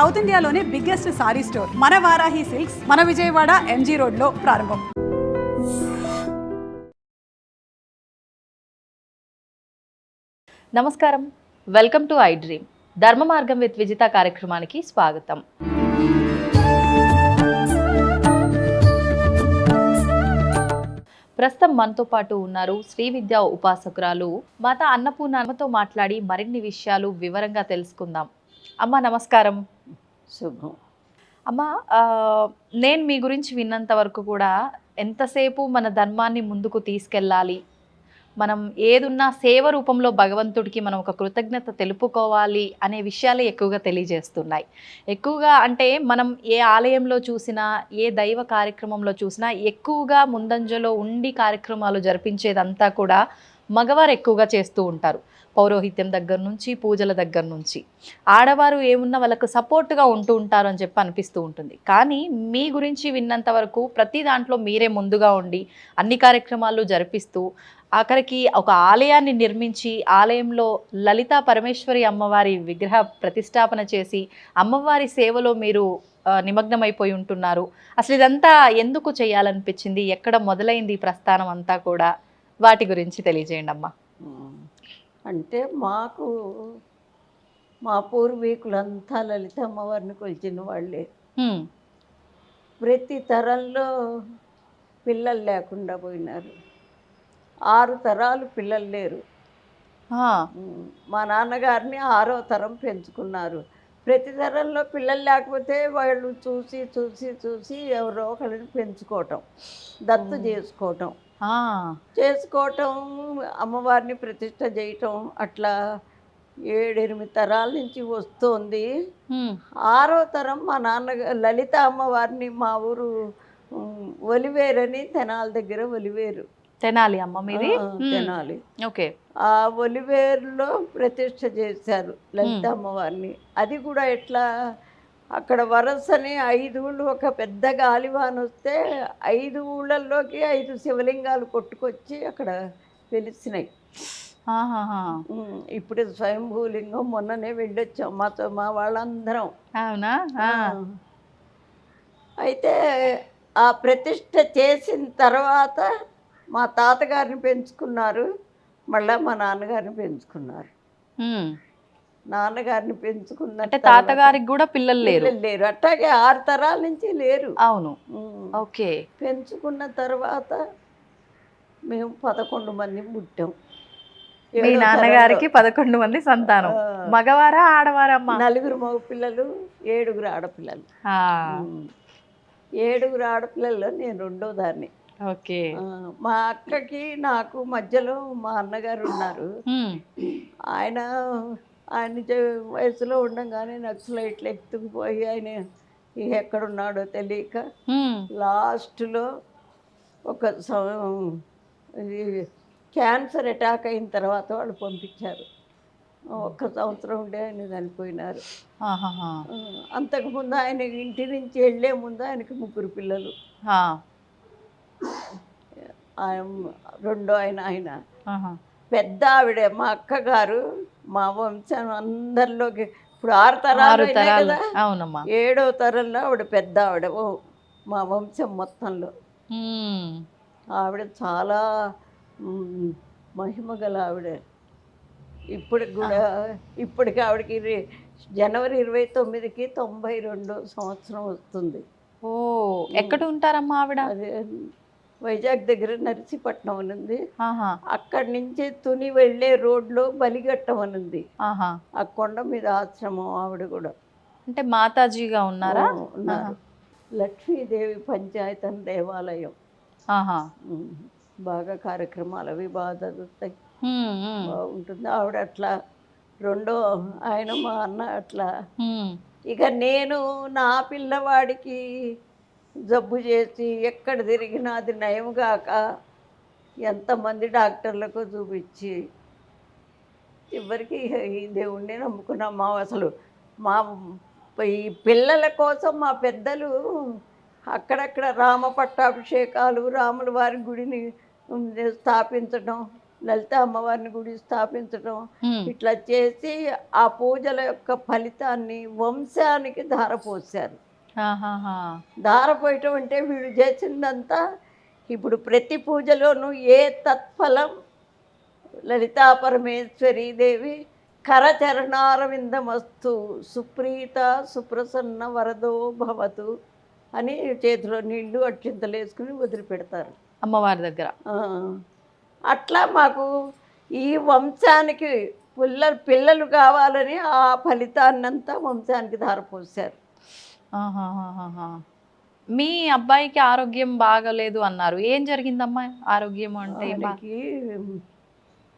South ఇండియాలోనే biggest sorry store మన Varahi silks మన విజయవాడ ఎంజీ రోడ్లో ప్రారంభం. నమస్కారం, వెల్కమ్ టు ఐ డ్రీమ్. ధర్మ మార్గం విత్ విజిత కార్యక్రమానికి స్వాగతం. ప్రస్తుతం మనతో పాటు ఉన్నారు శ్రీ విద్యా ఉపాసకురాలు మాత అన్నపూర్ణతో మాట్లాడి మరిన్ని విషయాలు వివరంగా తెలుసుకుందాం. అమ్మ నమస్కారం. శుభం. అమ్మ, నేను మీ గురించి విన్నంత వరకు కూడా ఎంతసేపు మన ధర్మాన్ని ముందుకు తీసుకెళ్ళాలి, మనం ఏదున్నా సేవ రూపంలో భగవంతుడికి మనం ఒక కృతజ్ఞత తెలుపుకోవాలి అనే విషయాలే ఎక్కువగా తెలియజేస్తున్నాయి. ఎక్కువగా అంటే మనం ఏ ఆలయంలో చూసినా, ఏ దైవ కార్యక్రమంలో చూసినా ఎక్కువగా ముందంజలో ఉండి కార్యక్రమాలు జరిపించేదంతా కూడా మగవారు ఎక్కువగా చేస్తూ ఉంటారు. పౌరోహిత్యం దగ్గర నుంచి, పూజల దగ్గర నుంచి. ఆడవారు ఏమున్నా వాళ్ళకు సపోర్ట్గా ఉంటూ ఉంటారు అని చెప్పి అనిపిస్తూ ఉంటుంది. కానీ మీ గురించి విన్నంత వరకు ప్రతి దాంట్లో మీరే ముందుగా ఉండి అన్ని కార్యక్రమాలు జరిపిస్తూ ఆఖరికి ఒక ఆలయాన్ని నిర్మించి ఆలయంలో లలితా పరమేశ్వరి అమ్మవారి విగ్రహ ప్రతిష్టాపన చేసి అమ్మవారి సేవలో మీరు నిమగ్నమైపోయి ఉంటున్నారు. అసలు ఇదంతా ఎందుకు చేయాలనిపించింది, ఎక్కడ మొదలైంది ఈ ప్రస్థానం అంతా కూడా, వాటి గురించి తెలియజేయండి అమ్మా. అంటే మా పూర్వీకులంతా లలిత అమ్మవారిని కొలిచిన వాళ్ళే. ప్రతి తరంలో పిల్లలు లేకుండా పోయినారు. 6 తరాలు పిల్లలు లేరు. మా నాన్నగారిని 6వ తరం పెంచుకున్నారు. ప్రతి తరంలో పిల్లలు లేకపోతే వాళ్ళు చూసి చూసి చూసి ఎవరో ఒకరిని పెంచుకోవటం, దత్తు చేసుకోవటం, అమ్మవారిని ప్రతిష్ట చేయటం, అట్లా 7-8 తరాల నుంచి వస్తుంది. 6వ తరం మా నాన్నగారు లలిత అమ్మవారిని మా ఊరు ఒలివేరని, తెనాలి దగ్గర ఒలివేరు. తెనాలి అమ్మ మీది? తెనాలి. ఓకే. ఆ ఒలివేరులో ప్రతిష్ట చేశారు లలిత అమ్మవారిని. అది కూడా ఎట్లా, అక్కడ వరసని 5 ఊళ్ళు, ఒక పెద్ద గాలివాన వస్తే 5 ఊళ్ళల్లోకి 5 శివలింగాలు కొట్టుకొచ్చి అక్కడ వెలిసినాయి. ఇప్పుడు స్వయంభూలింగం మొన్ననే వెళ్ళొచ్చాం మా వాళ్ళందరం. అవునా? అయితే ఆ ప్రతిష్ట చేసిన తర్వాత మా తాతగారిని పెంచుకున్నారు, మళ్ళీ మా నాన్నగారిని పెంచుకున్నారు. నాన్నగారిని పెంచుకున్న తాతగారికి కూడా పిల్లలు లేరు. అట్లాగే 6 తరాల నుంచి లేరు. అవును. ఓకే. పెంచుకున్న తర్వాత మేము 11 మంది పుట్టాం. మీ నాన్నగారికి 11 మంది సంతానం. మగవారా ఆడవారమ్మా? 4 మగ పిల్లలు, 7 ఆడపిల్లలు. 7 ఆడపిల్లల్లో నేను 2వ దాన్ని. ఓకే. మా అక్కకి నాకు మధ్యలో మా అన్నగారు ఉన్నారు. ఆయన వయసులో ఉండగానే నక్సలైట్లు ఎత్తుకుపోయి ఆయన ఎక్కడున్నాడో తెలియక లాస్ట్లో ఒక క్యాన్సర్ అటాక్ అయిన తర్వాత వాళ్ళు పంపించారు. 1 సంవత్సరం ఉండే ఆయన చనిపోయినారు. అంతకుముందు ఆయన ఇంటి నుంచి వెళ్ళే ముందు ఆయనకి 3 పిల్లలు. రెండో ఆయన పెద్ద ఆవిడ మా అక్కగారు. మా వంశం అందరిలోకి ఇప్పుడు 6 తరాలు కదా, 7వ తరంలో ఆవిడ పెద్ద ఆవిడ మా వంశం మొత్తంలో. ఆవిడ చాలా మహిమ గల ఆవిడ. ఇప్పటికి ఆవిడకి జనవరి 29కి 92వ సంవత్సరం వస్తుంది. ఓ, ఎక్కడ ఉంటారమ్మా ఆవిడ? అదే వైజాగ్ దగ్గర నర్సీపట్నం అని ఉంది. అక్కడి నుంచి తుని వెళ్ళే రోడ్లో బలిఘట్టం అని ఉంది. ఆ కొండ మీద ఆశ్రమం ఆవిడ కూడా. అంటే మాతాజీగా ఉన్నారా? ఉన్నారు. లక్ష్మీదేవి పంచాయతన్ దేవాలయం. బాగా కార్యక్రమాలు అవి బాగా జరుగుతాయి, బాగుంటుంది. ఆవిడ అట్లా. రెండో ఆయన మా అన్న అట్లా. ఇక నేను నా పిల్లవాడికి జబ్బు చేసి ఎక్కడ తిరిగినా అది నయంగాక ఎంతమంది డాక్టర్లకు చూపించి చివరికి ఈ దేవుణ్ణి నమ్ముకున్నాం. అసలు మా ఈ పిల్లల కోసం మా పెద్దలు అక్కడక్కడ రామ పట్టాభిషేకాలు, రాముల వారి గుడిని స్థాపించడం, లలిత అమ్మవారిని గుడి స్థాపించడం ఉమ్, ఇట్లా చేసి ఆ పూజల యొక్క ఫలితాన్ని వంశానికి ధారపోసారు. ఆహాహా. ధారపోయటం అంటే వీడు చేసిందంతా ఇప్పుడు ప్రతి పూజలోనూ ఏ తత్ఫలం లలితా పరమేశ్వరీ దేవి కరచరణారవిందమస్తు సుప్రీత సుప్రసన్న వరదో భవతు అని చేతిలో నీళ్లు అక్షింతలు వేసుకుని వదిలిపెడతారు. అమ్మవారి దగ్గర. ఆ, అట్లా మాకు ఈ వంశానికి పిల్లలు కావాలని ఆ ఫలితాన్నంతా వంశానికి ధారపోసారు. ఆహాహాహా. మీ అబ్బాయికి ఆరోగ్యం బాగలేదు అన్నారు, ఏం జరిగిందమ్మా? ఆరోగ్యం అంటే వాళ్ళకి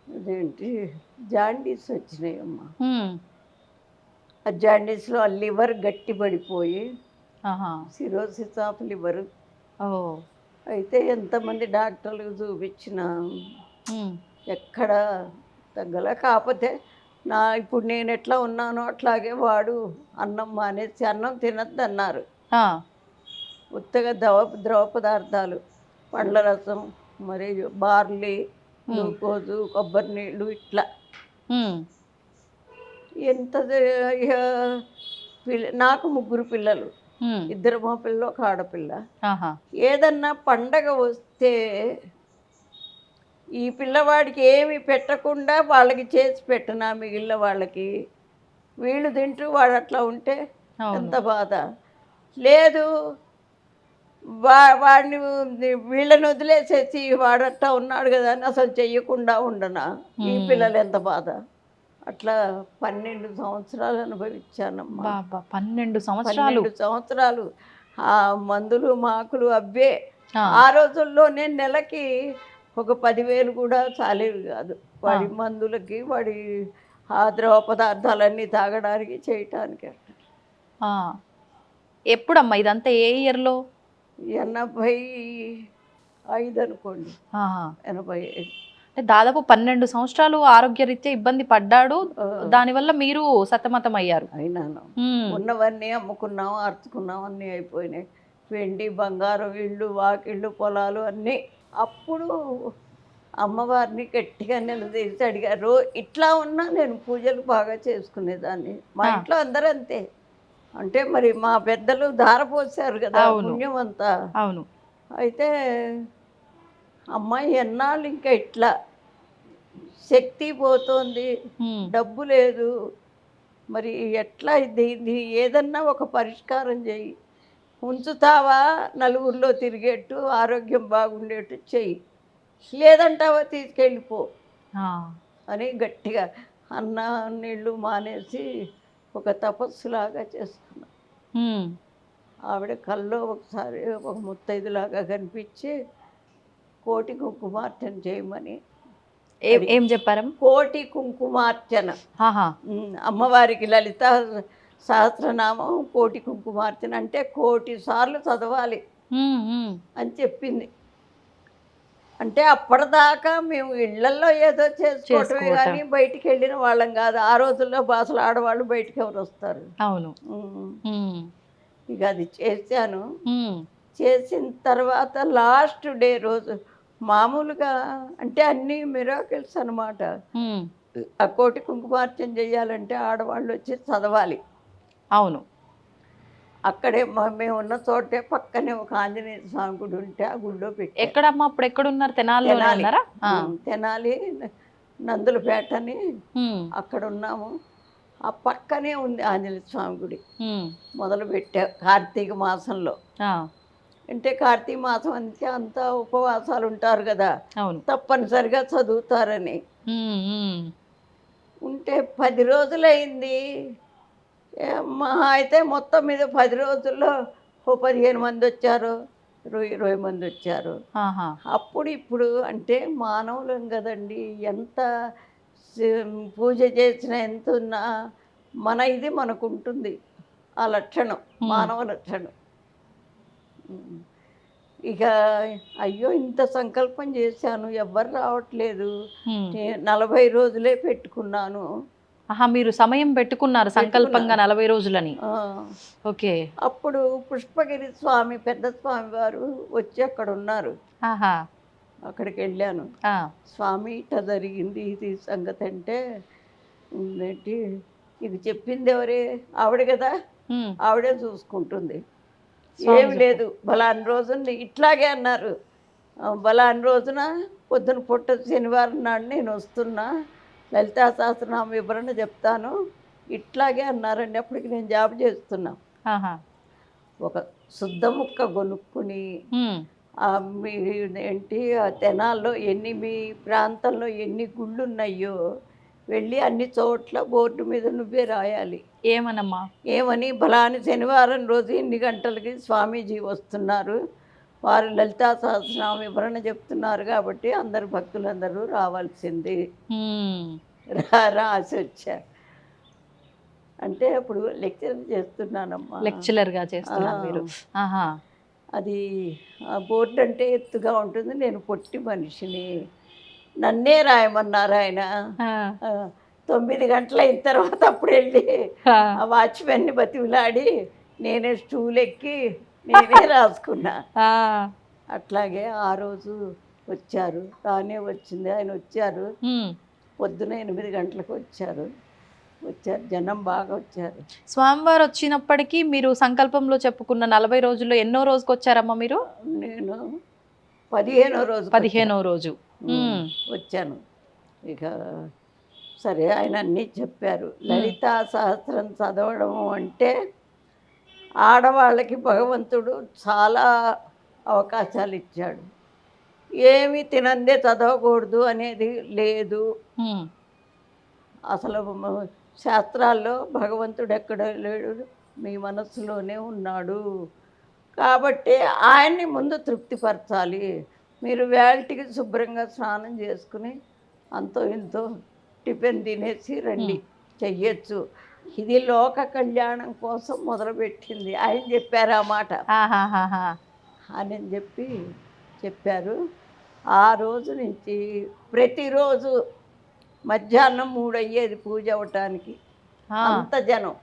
అదేంటి జాండీస్ వచ్చినాయమ్మా. ఆ జాండీస్లో ఆ లివర్ గట్టి పడిపోయి సిరోసిస్ ఆఫ్ లివర్. అయితే ఎంతమంది డాక్టర్లకు చూపించినా ఎక్కడ తగ్గల. కాకపోతే ఇప్పుడు నేను ఎట్లా ఉన్నానో అట్లాగే వాడు అన్నం మానేసి అన్నం తినద్దు అన్నారు. ఉత్తగా ద్రవ పదార్థాలు, పండ్ల రసం, మరి బార్లీ, గ్లూకోజు, కొబ్బరి నీళ్ళు ఇట్లా. ఎంత నాకు 3 పిల్లలు, 2 మా పిల్లలు, 1 ఆడపిల్ల. ఏదన్నా పండగ వస్తే ఈ పిల్లవాడికి ఏమి పెట్టకుండా వాళ్ళకి చేసి పెట్టనా మిగిలిన వాళ్ళకి, వీళ్ళు తింటూ వాడు అట్లా ఉంటే ఎంత బాధ. లేదు వాడిని వీళ్ళని వదిలేసేసి వాడట్లా ఉన్నాడు కదా అని అసలు చెయ్యకుండా ఉండనా, ఈ పిల్లలు ఎంత బాధ. అట్లా 12 సంవత్సరాలు అనుభవించానమ్మా. 12 సంవత్సరాలు ఆ మందులు మాకులు అవ్వే. ఆ రోజుల్లోనే నెలకి ఒక 10,000 కూడా చాలేవి కాదు వాడి మందులకి, వాడి ఆ ద్రవ పదార్థాలన్నీ తాగడానికి చేయటానికి. ఎప్పుడమ్మా ఇదంతా? ఏ ఇయర్లో? 85 అనుకోండి. 85. దాదాపు 12 సంవత్సరాలు ఆరోగ్యరీత్యా ఇబ్బంది పడ్డాడు, దానివల్ల మీరు సతమతం అయ్యారు. అయినాను. ఉన్నవన్నీ అమ్ముకున్నాం, అర్చుకున్నాం, అన్నీ అయిపోయినాయి. వెండి బంగారం, ఇళ్ళు వాకిళ్ళు పొలాలు అన్నీ. అప్పుడు అమ్మవారిని గట్టిగా నిలదీసి అడిగారు. ఇట్లా ఉన్నా నేను పూజలు బాగా చేసుకునేదాన్ని. మా ఇంట్లో అందరూ అంతే. అంటే మరి మా పెద్దలు ధారపోసారు కదా పుణ్యం అంతా. అవును. అయితే అమ్మాయి ఎన్నాళ్ళు ఇంకా ఇట్లా శక్తి పోతుంది, డబ్బు లేదు, మరి ఎట్లా ఇది ఏదన్నా ఒక పరిష్కారం చెయ్యి, ఉంచుతావా నలుగురిలో తిరిగేట్టు, ఆరోగ్యం బాగుండేట్టు చెయ్యి, లేదంటావా తీసుకెళ్ళిపో అని గట్టిగా అన్న నీళ్ళు మానేసి ఒక తపస్సులాగా చేసుకున్నా. ఆవిడ కల్లో ఒకసారి ఒక ముత్తైదులాగా కనిపించి కోటి కుంకుమార్చన చేయమని. ఏం చెప్పారు? కోటి కుంకుమార్చన. అమ్మవారికి లలిత సహస్రనామం కోటి కుంకుమార్చన అంటే 1,000 సార్లు చదవాలి అని చెప్పింది. అంటే అప్పటిదాకా మేము ఇళ్లలో ఏదో చేసుకోవటమే కానీ బయటికి వెళ్ళిన వాళ్ళం కాదు. ఆ రోజుల్లో అసలు ఆడవాళ్ళు బయటికి ఎవరు వస్తారు? అవును. ఇక అది చేశాను. చేసిన తర్వాత లాస్ట్ డే రోజు మామూలుగా అంటే అన్నీ మిరాకిల్స్ అనమాట. ఆ కోటి కుంకుమార్చన చేయాలంటే ఆడవాళ్ళు వచ్చి చదవాలి. అవును. అక్కడే మేము ఉన్న చోటే పక్కనే ఒక ఆంజనేయ స్వామి గుడి ఉంటే ఆ గుడిలో పెట్టి. ఎక్కడమ్మా అప్పుడు ఎక్కడున్నారు? తెనాలి నందులపేట అని అక్కడ ఉన్నాము. ఆ పక్కనే ఉంది ఆంజనేయ స్వామి గుడి. మొదలు పెట్టా కార్తీక మాసంలో. అంటే కార్తీక మాసం అంతే అంతా ఉపవాసాలు ఉంటారు కదా, తప్పనిసరిగా చదువుతారని. ఉంటే 10 రోజులైంది. మహా అయితే మొత్తం మీద 10 రోజుల్లో 15 మంది వచ్చారు, 20 మంది వచ్చారు. అప్పుడు ఇప్పుడు అంటే మానవులం కదండి, ఎంత పూజ చేసినా ఎంత ఉన్నా మన ఇది మనకు ఉంటుంది. ఆ లక్షణం మానవ లక్షణం. ఇక అయ్యో ఇంత సంకల్పం చేశాను, ఎవ్వరు రావట్లేదు, 40 రోజులే పెట్టుకున్నాను. మీరు సమయం పెట్టుకున్నారు సంకల్పంగా 40 రోజులని. ఓకే. అప్పుడు పుష్పగిరి స్వామి పెద్ద స్వామి వారు వచ్చి అక్కడ ఉన్నారు. అక్కడికి వెళ్ళాను. ఆ, స్వామి ఇట్లా జరిగింది ఇది సంగతి అంటే ఏంటి ఇది చెప్పింది ఎవరే ఆవిడ కదా, ఉమ్, ఆవిడే చూసుకుంటుంది. స్వామి ఏమి లేదు బలాని రోజున ఇట్లాగే అన్నారు. బలాని రోజున పొద్దున పుట్ట శనివారం నాడు నేను వస్తున్నా, లలితా సహస్రనామ వివరణ చెప్తాను ఇట్లాగే అన్నారండి. అప్పటికి నేను జాబ్ చేస్తున్నా. ఆహా, ఒక శుద్ధ ముక్క కొనుక్కుని ఉమ్, మీ ఏంటి ఆ తెనాల్లో మీ ప్రాంతంలో ఎన్ని గుళ్ళు ఉన్నాయో వెళ్ళి అన్ని చోట్ల బోర్డు మీద నువ్వే రాయాలి. ఏమనమ్మా? ఏమని, బలాని శనివారం రోజు ఇన్ని గంటలకి స్వామీజీ వస్తున్నారు, వారు లలితా సహస్రనామ వివరణ చెప్తున్నారు కాబట్టి అందరు భక్తులందరూ రావాల్సింది. ఉమ్, రాసి వచ్చా. అంటే అప్పుడు లెక్చర్ చేస్తున్నానమ్మా. లెక్చరర్గా చేస్తున్నారు మీరు. ఆహా, అది ఆ బోర్డు అంటే ఎత్తుగా ఉంటుంది, నేను పొట్టి మనిషిని, నన్నే రాయమన్నారు ఆయన. ఆ, 9 గంటలు అయిన తర్వాత అప్పుడు వెళ్ళి ఆ, ఆ వాచ్మెన్ని బతిమిలాడి నేనే స్టూల్ ఎక్కి నేనే రాసుకున్నా. ఆ, అట్లాగే ఆ రోజు వచ్చారు, రానే వచ్చింది, ఆయన వచ్చారు. ఉమ్. పొద్దున 8 గంటలకు వచ్చారు. జనం బాగా వచ్చారు. స్వామివారు వచ్చినప్పటికీ మీరు సంకల్పంలో చెప్పుకున్న 40 రోజుల్లో ఎన్నో రోజుకి వచ్చారమ్మా మీరు? నేను 15వ రోజు 15వ రోజు వచ్చాను. ఇక సరే ఆయన అన్నీ చెప్పారు. లలితా సహస్రం చదవడం అంటే ఆడవాళ్ళకి భగవంతుడు చాలా అవకాశాలు ఇచ్చాడు. ఏమి తినందే చదవకూడదు అనేది లేదు. అసలు శాస్త్రాల్లో భగవంతుడు ఎక్కడ లేడు, మీ మనస్సులోనే ఉన్నాడు. కాబట్టి ఆయన్ని ముందు తృప్తిపరచాలి. మీరు వేళటికి శుభ్రంగా స్నానం చేసుకుని అంతో ఇంతో టిఫిన్ తినేసి రండి, చెయ్యొచ్చు. ఇది లోక కళ్యాణం కోసం మొదలుపెట్టింది. ఆయన చెప్పారు ఆ మాట అని చెప్పారు. ఆ రోజు నుంచి ప్రతిరోజు మధ్యాహ్నం 3 అయ్యేది పూజ అవ్వటానికి, అంత జనం.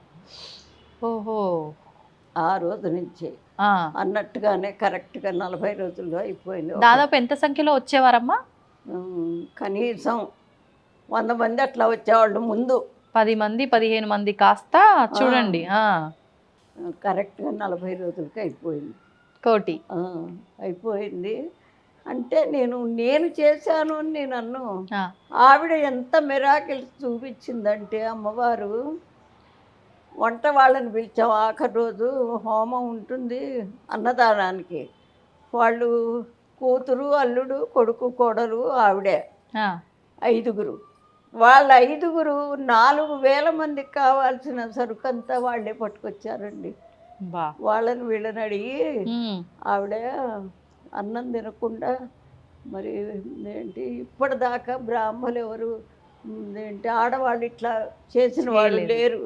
ఓహో, ఆ రోజు నుంచి అన్నట్టుగానే కరెక్ట్గా 40 రోజుల్లో అయిపోయింది. దాదాపు ఎంత సంఖ్యలో వచ్చేవారమ్మా? కనీసం 100 మంది అట్లా వచ్చేవాళ్ళు. ముందు 10 మంది 15 మంది కాస్త చూడండి. కరెక్ట్గా 40 రోజులకి అయిపోయింది. కోటి అయిపోయింది. అంటే నేను చేశాను అని నేను అన్ను. ఆవిడ ఎంత మిరాకిల్స్ చూపించిందంటే అమ్మవారు, వంట వాళ్ళని పిలిచాం. ఆఖరి రోజు హోమం ఉంటుంది అన్నదానానికి. వాళ్ళు కూతురు, అల్లుడు, కొడుకు, కోడలు, ఆవిడే 5గురు. వాళ్ళ 5గురు 4000 మందికి కావాల్సిన సరుకంతా వాళ్ళే పట్టుకొచ్చారండి. వాళ్ళని వీళ్ళని అడిగి ఆవిడ అన్నం తినకుండా మరి ఏంటి ఇప్పటిదాకా బ్రాహ్మలు ఎవరు ఏంటి ఆడవాళ్ళు ఇట్లా చేసిన వాళ్ళు లేరు,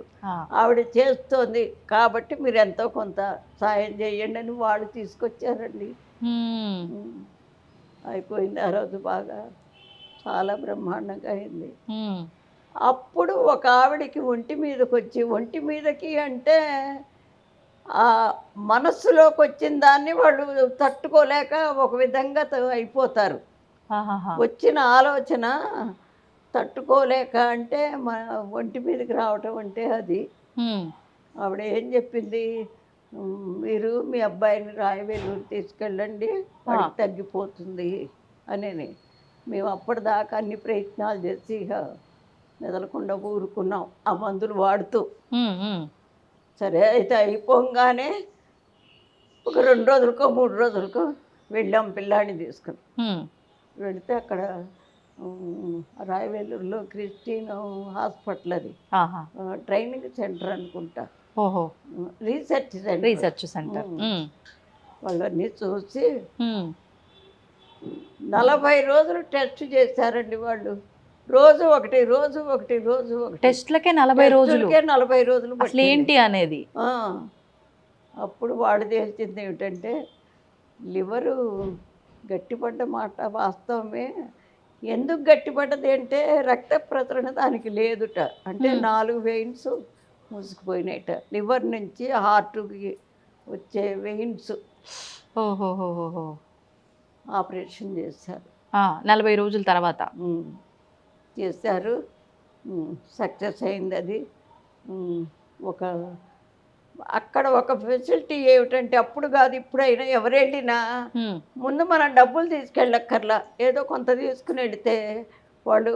ఆవిడ చేస్తోంది కాబట్టి మీరు ఎంతో కొంత సాయం చేయండి అని వాళ్ళు తీసుకొచ్చారండి. అయిపోయింది ఆ రోజు. బాగా చాలా బ్రహ్మాండంగా అయింది. అప్పుడు ఒక ఆవిడకి ఒంటి మీదకి అంటే ఆ మనస్సులోకి వచ్చిన దాన్ని వాళ్ళు తట్టుకోలేక ఒక విధంగా అయిపోతారు. వచ్చిన ఆలోచన తట్టుకోలేక అంటే ఒంటి మీదకి రావటం అంటే అది. ఆవిడ ఏం చెప్పింది, మీరు మీ అబ్బాయిని రాయవేలూరు తీసుకెళ్ళండి, వాడికి తగ్గిపోతుంది అని. మేము అప్పటిదాకా అన్ని ప్రయత్నాలు చేసి ఇక మెదలకుండా ఊరుకున్నాం ఆ మందులు వాడుతూ. సరే అయితే అయిపోగానే ఒక 2 రోజులకో 3 రోజులకో వెళ్ళాం పిల్లాడిని తీసుకుని. వెళితే అక్కడ రాయవేలూరులో క్రిస్టియన్ హాస్పిటల్, అది ట్రైనింగ్ సెంటర్ అనుకుంటా, రీసెర్చ్ సెంటర్. వాళ్ళన్నీ చూసి 40 రోజులు టెస్ట్ చేశారండి వాళ్ళు. రోజు ఒకటి టెస్ట్లకే 40 రోజులు. 40 రోజులు అసలు ఏంటి అనేది. అప్పుడు వాడు తేల్చింది ఏమిటంటే లివరు గట్టిపడ్డ మాట వాస్తవమే. ఎందుకు గట్టిపడ్డది అంటే రక్త ప్రసరణ దానికి లేదుట. అంటే 4 వెయిన్స్ మూసుకుపోయినాయిట. లివర్ నుంచి హార్ట్కి వచ్చే వెయిన్స్. ఓహోహోహో. ఆపరేషన్ చేశారు. 40 రోజుల తర్వాత చేశారు. సక్సెస్ అయింది అది. ఒక అక్కడ ఒక ఫెసిలిటీ ఏమిటంటే అప్పుడు కాదు ఇప్పుడైనా ఎవరు వెళ్ళినా ముందు మనం డబ్బులు తీసుకెళ్ళక్కర్లా, ఏదో కొంత తీసుకుని వెళితే వాళ్ళు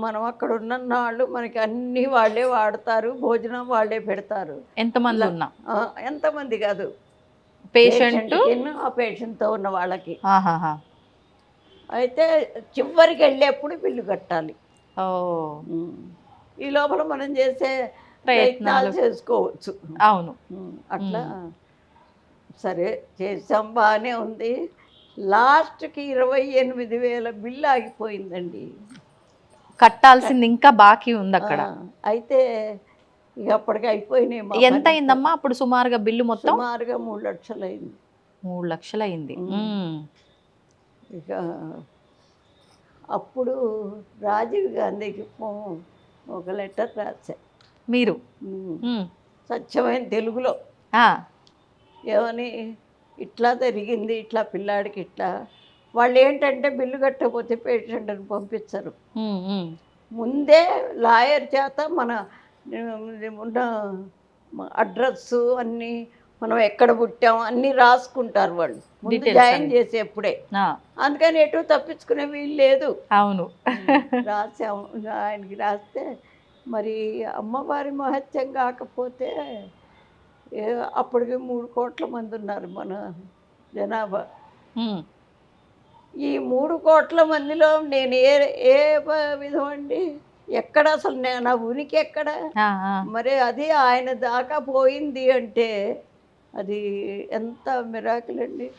మనం అక్కడ ఉన్న వాళ్ళు మనకి అన్నీ వాళ్ళే వాడతారు, భోజనం వాళ్ళే పెడతారు. ఎంతమంది ఉన్నా ఎంతమంది కాదు, పేషెంట్ ఆ పేషెంట్తో ఉన్న వాళ్ళకి. అయితే చివరికి వెళ్ళేప్పుడు బిల్లు కట్టాలి. ఈ లోపల మనం చేసే ప్రయత్నాలు చేసుకోవచ్చు. అవును, అట్లా సరే చేసాం, బాగానే ఉంది. లాస్ట్కి 28,000 బిల్లు ఆగిపోయిందండి. కట్టాల్సింది ఇంకా బాకీ ఉంది అక్కడ. అయితే ఇక అప్పటికి అయిపోయినాయి. ఎంత అయిందమ్మా అప్పుడు సుమారుగా బిల్లు? మొత్తం సుమారుగా 3 లక్షలు అయింది. 3 లక్షలు అయింది. ఇక అప్పుడు రాజీవ్ గాంధీకి ఒక లెటర్ రాశా మీరు, స్వచ్ఛమైన తెలుగులో. ఏమని, ఇట్లా జరిగింది, ఇట్లా పిల్లాడికి ఇట్లా. వాళ్ళు ఏంటంటే బిల్లు కట్టకపోతే పేషెంట్ని పంపించరు. ముందే లాయర్ చేత మన ఉన్న అడ్రస్సు అన్నీ, మనం ఎక్కడ పుట్టాం అన్నీ రాసుకుంటారు వాళ్ళు ముందు జాయిన్ చేసేప్పుడే. అందుకని ఎటు తప్పించుకునే వీలు లేదు. అవును, రాసాము. ఆయనకి రాస్తే మరి అమ్మవారి మహత్యం కాకపోతే అప్పటికి 3 కోట్ల మంది ఉన్నారు మన జనాభా. ఈ 3 కోట్ల మందిలో నేను ఏ విధం అండి, ఎక్కడ అసలు నా ఉనికి ఎక్కడ? మరి అది ఆయన దాకా పోయింది అంటే అది ఎంత మిరాకిల్ అండి.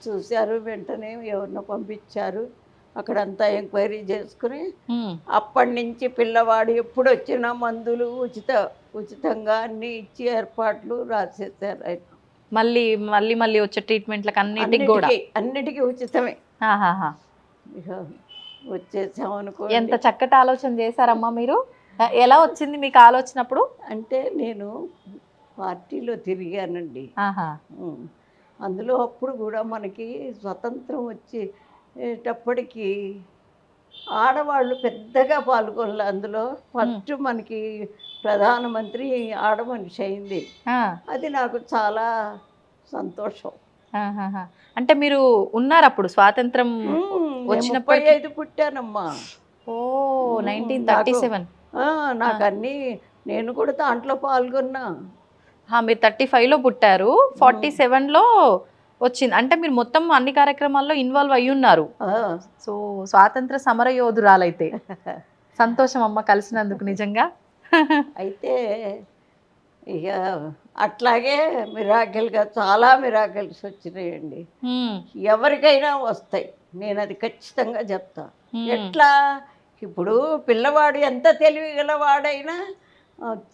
చూశారు, వెంటనే ఎవరినో పంపించారు, అక్కడంతా ఎంక్వైరీ చేసుకుని అప్పటి నుంచి పిల్లవాడు ఎప్పుడు వచ్చినా మందులు ఉచితంగా అన్నీ ఇచ్చి ఏర్పాట్లు రాసేసారు ఆయన. మళ్ళీ మళ్ళీ మళ్ళీ వచ్చే ట్రీట్మెంట్లకు అన్నిటికీ ఉచితమే. ఇక వచ్చేసాం అనుకో. ఎంత చక్కటి ఆలోచన చేశారమ్మా మీరు. ఎలా వచ్చింది మీకు ఆలోచన అప్పుడు? అంటే నేను పార్టీలో తిరిగానండి. అందులో అప్పుడు కూడా మనకి స్వతంత్రం వచ్చేటప్పటికి ఆడవాళ్ళు పెద్దగా పాల్గొనలే. అందులో ఫస్ట్ మనకి ప్రధానమంత్రి ఆడమనిషి అయింది. అది నాకు చాలా సంతోషం. అంటే మీరు ఉన్నారు అప్పుడు స్వాతంత్రం వచ్చినప్పుడు? 35 పుట్టానమ్మా. 1937. నాకు అన్నీ, నేను కూడా దాంట్లో పాల్గొన్నా. మీరు 35లో పుట్టారు, 47లో వచ్చింది. అంటే మీరు మొత్తం అన్ని కార్యక్రమాల్లో ఇన్వాల్వ్ అయ్యి ఉన్నారు. సో స్వాతంత్ర సమర యోధురాలైతే. సంతోషం అమ్మ కలిసినందుకు నిజంగా. అయితే ఇక అట్లాగే మిరాకిల్గా చాలా మిరాకిల్స్ వచ్చినాయండి. ఎవరికైనా వస్తాయి, నేను అది ఖచ్చితంగా చెప్తా. ఎట్లా, ఇప్పుడు పిల్లవాడు ఎంత తెలివిగలవాడైనా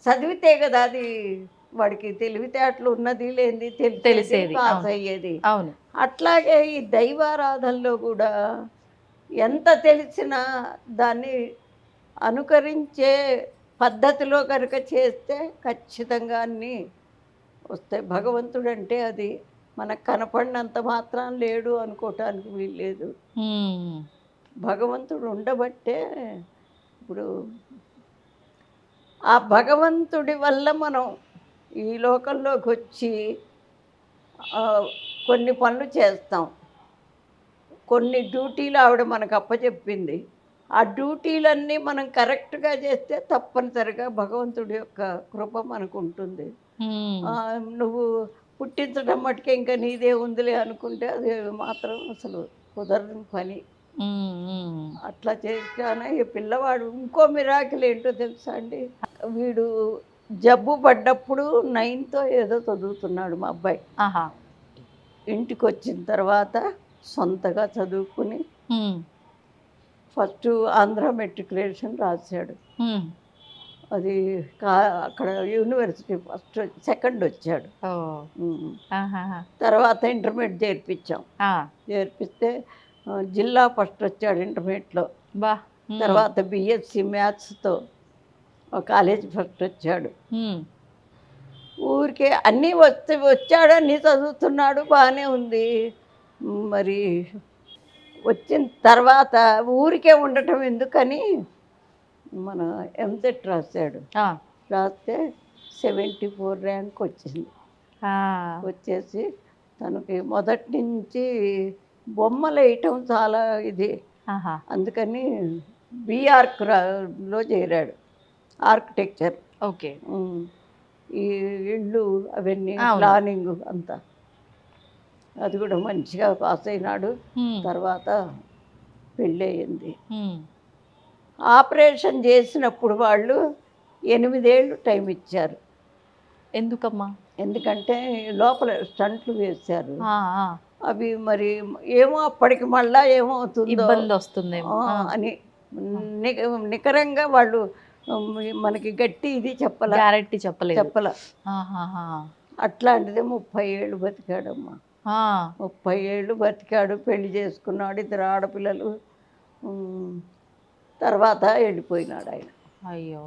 చదివితే కదా అది వాడికి తెలివితేటలు ఉన్నది లేనిది తెలిసేది, పాస్ అయ్యేది. అవును, అట్లాగే ఈ దైవారాధనలో కూడా ఎంత తెలిసినా దాన్ని అనుకరించే పద్ధతిలో కనుక చేస్తే ఖచ్చితంగా అన్నీ వస్తాయి. భగవంతుడు అంటే అది మనకు కనపడినంత మాత్రం లేడు అనుకోవటానికి వీల్లేదు. భగవంతుడు ఉండబట్టే ఇప్పుడు ఆ భగవంతుడి వల్ల మనం ఈ లోకంలోకి వచ్చి కొన్ని పనులు చేస్తాం. కొన్ని డ్యూటీలు ఆవిడ మనకు అప్పచెప్పింది. ఆ డ్యూటీలన్నీ మనం కరెక్ట్గా చేస్తే తప్పనిసరిగా భగవంతుడి యొక్క కృప మనకు ఉంటుంది. నువ్వు పుట్టించడం మట్టుకే ఇంకా నీదే ఉందిలే అనుకుంటే అది మాత్రం అసలు కుదరని పని. అట్లా చేస్తానే ఈ పిల్లవాడు ఇంకో మిరాకిల్ ఏంటో తెలుసా అండి, వీడు జబ్బు పడ్డప్పుడు 9th ఏదో చదువుతున్నాడు మా అబ్బాయి. ఇంటికి వచ్చిన తర్వాత సొంతగా చదువుకుని ఫస్ట్ ఆంధ్ర మెట్రికులేషన్ రాశాడు. అది అక్కడ యూనివర్సిటీ ఫస్ట్ సెకండ్ వచ్చాడు. తర్వాత ఇంటర్మీడియట్ చేర్పిస్తే జిల్లా ఫస్ట్ వచ్చాడు ఇంటర్మీడియట్లో. తర్వాత బిఎస్సి మ్యాథ్స్తో కాలేజ్ ఫస్ట్ వచ్చాడు. ఊరికే అన్నీ వచ్చాడు, అన్నీ చదువుతున్నాడు, బాగానే ఉంది. మరి వచ్చిన తర్వాత ఊరికే ఉండటం ఎందుకని మన ఎంసెట్ రాశాడు. ఆ, రాస్తే 74 ర్యాంక్ వచ్చింది. ఆ, వచ్చేసి తనకి మొదటి నుంచి బొమ్మలు వేయటం చాలా ఇది, ఆహా, అందుకని బీఆర్క్లో చేరాడు, ఆర్కిటెక్చర్. ఓకే. ఈ ఇళ్ళు అవన్నీ అవును. ప్లానింగ్ అంతా, అది కూడా మంచిగా పాస్ అయినాడు. తర్వాత పెళ్ళి అయింది. ఆపరేషన్ చేసినప్పుడు వాళ్ళు 8 ఏళ్ళు టైం ఇచ్చారు. ఎందుకమ్మా? ఎందుకంటే లోపల స్టంట్లు వేశారు. ఆ, ఆ, అవి మరి ఏమో అప్పటికి మళ్ళా ఏమవుతుందో ఇబ్బంది వస్తుందేమో అని నికరంగా వాళ్ళు మనకి గట్టి ఇది గ్యారెంటీ చెప్పలేదు. చెప్పల. ఆహాహా. అట్లాంటిదే 30 ఏళ్ళు బతికాడమ్మా. ఆ, 30 ఏళ్ళు బతికాడు, పెళ్లి చేసుకున్నాడు, 2 ఆడపిల్లలు. తర్వాత వెళ్ళిపోయినాడు ఆయన. అయ్యో.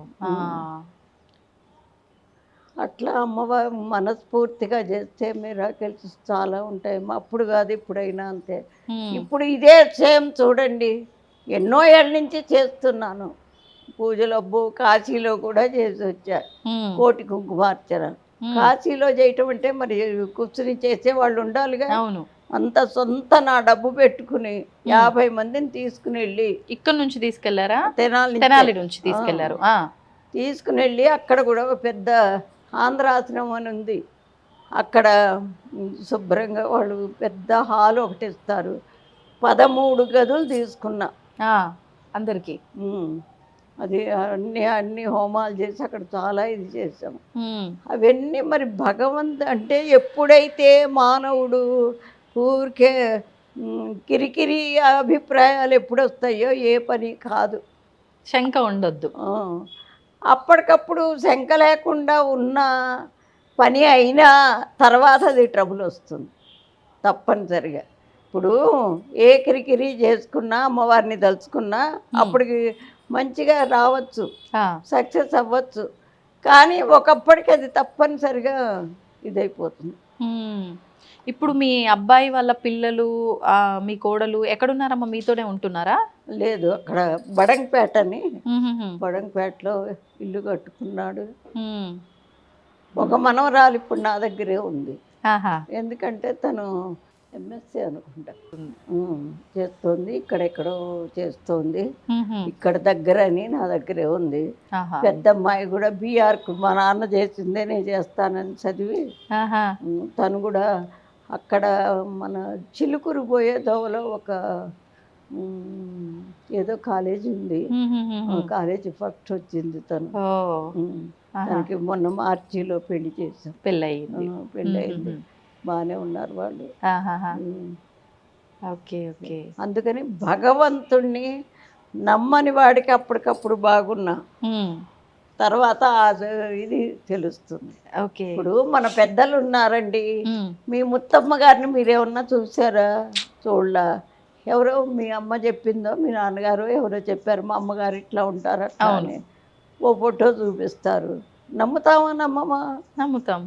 అట్లా అమ్మవారు మనస్ఫూర్తిగా చేస్తే మిరాకిల్స్ చాలా ఉంటాయి. అప్పుడు కాదు ఇప్పుడైనా అంతే. ఇప్పుడు ఇదే సేమ్ చూడండి, ఎన్నో ఏళ్ళ నుంచి చేస్తున్నాను పూజలు. అబ్బో కాశీలో కూడా చేసి వచ్చా, కోటి కుంకుమార్చన. కాశీలో చేయటం అంటే మరి కూర్చుని చేసే వాళ్ళు ఉండాలిగా. అవును. అంత సొంత నా డబ్బు పెట్టుకుని 50 మందిని తీసుకుని వెళ్ళి, ఇక్కడ నుంచి తీసుకెళ్లారా? తెనాలి నుంచి తీసుకెళ్లారు. తీసుకుని వెళ్ళి అక్కడ కూడా ఒక పెద్ద ఆంధ్రాశ్రమం అని ఉంది. అక్కడ శుభ్రంగా వాళ్ళు పెద్ద హాల్ ఒకటి ఇస్తారు. 13 గదులు తీసుకున్నా అందరికి. అది అన్ని హోమాలు చేసి అక్కడ చాలా ఇది చేసాం. అవన్నీ మరి అంటే ఎప్పుడైతే మానవుడు ఊరికే కిరికిరి అభిప్రాయాలు ఎప్పుడు వస్తాయో ఏ పని కాదు, శంక ఉండొద్దు. అప్పటికప్పుడు శంక లేకుండా ఉన్న పని అయినా తర్వాత అది ట్రబుల్ వస్తుంది తప్పనిసరిగా. ఇప్పుడు ఏ కిరికిరి చేసుకున్నా అమ్మవారిని తలుచుకున్నా అప్పటికి మంచిగా రావచ్చు, సక్సెస్ అవ్వచ్చు. కానీ ఒకప్పటికి అది తప్పనిసరిగా ఇదైపోతుంది. ఇప్పుడు మీ అబ్బాయి వాళ్ళ పిల్లలు, మీ కోడలు ఎక్కడున్నారమ్మా? మీతోనే ఉంటున్నారా? లేదు, అక్కడ బడంగపేట అని, బడంగపేటలో ఇల్లు కట్టుకున్నాడు. ఒక మనవరాలు ఇప్పుడు నా దగ్గరే ఉంది. ఎందుకంటే తను ఎంఎస్సీ అనుకుంటా చేస్తోంది, ఇక్కడెక్కడో చేస్తోంది. ఇక్కడ దగ్గర అని నా దగ్గరే ఉంది. పెద్ద అమ్మాయి కూడా బీఆర్కు మా నాన్న చేసిందే నేను చేస్తానని చదివి తను కూడా అక్కడ మన చిలుకూరు పోయే దోవలో ఒక ఏదో కాలేజీ ఉంది, కాలేజీ ఫస్ట్ వచ్చింది తను. తనకి మొన్న మార్చిలో పెళ్లి చేసాం. పెళ్ళయింది, బాగానే ఉన్నారు వాళ్ళు. అందుకని భగవంతుణ్ణి నమ్మని వాడికి అప్పటికప్పుడు బాగున్నా తర్వాత ఇది తెలుస్తుంది. ఇప్పుడు మన పెద్దలు ఉన్నారండి, మీ ముత్తమ్మ గారిని మీరేమన్నా చూసారా? చూడలా. ఎవరో మీ అమ్మ చెప్పిందో, మీ నాన్నగారు ఎవరో చెప్పారు మా అమ్మగారు ఇట్లా ఉంటారు అట్లా అని ఓ ఫోటో చూపిస్తారు. నమ్ముతామా నమ్మమా? నమ్ముతాం.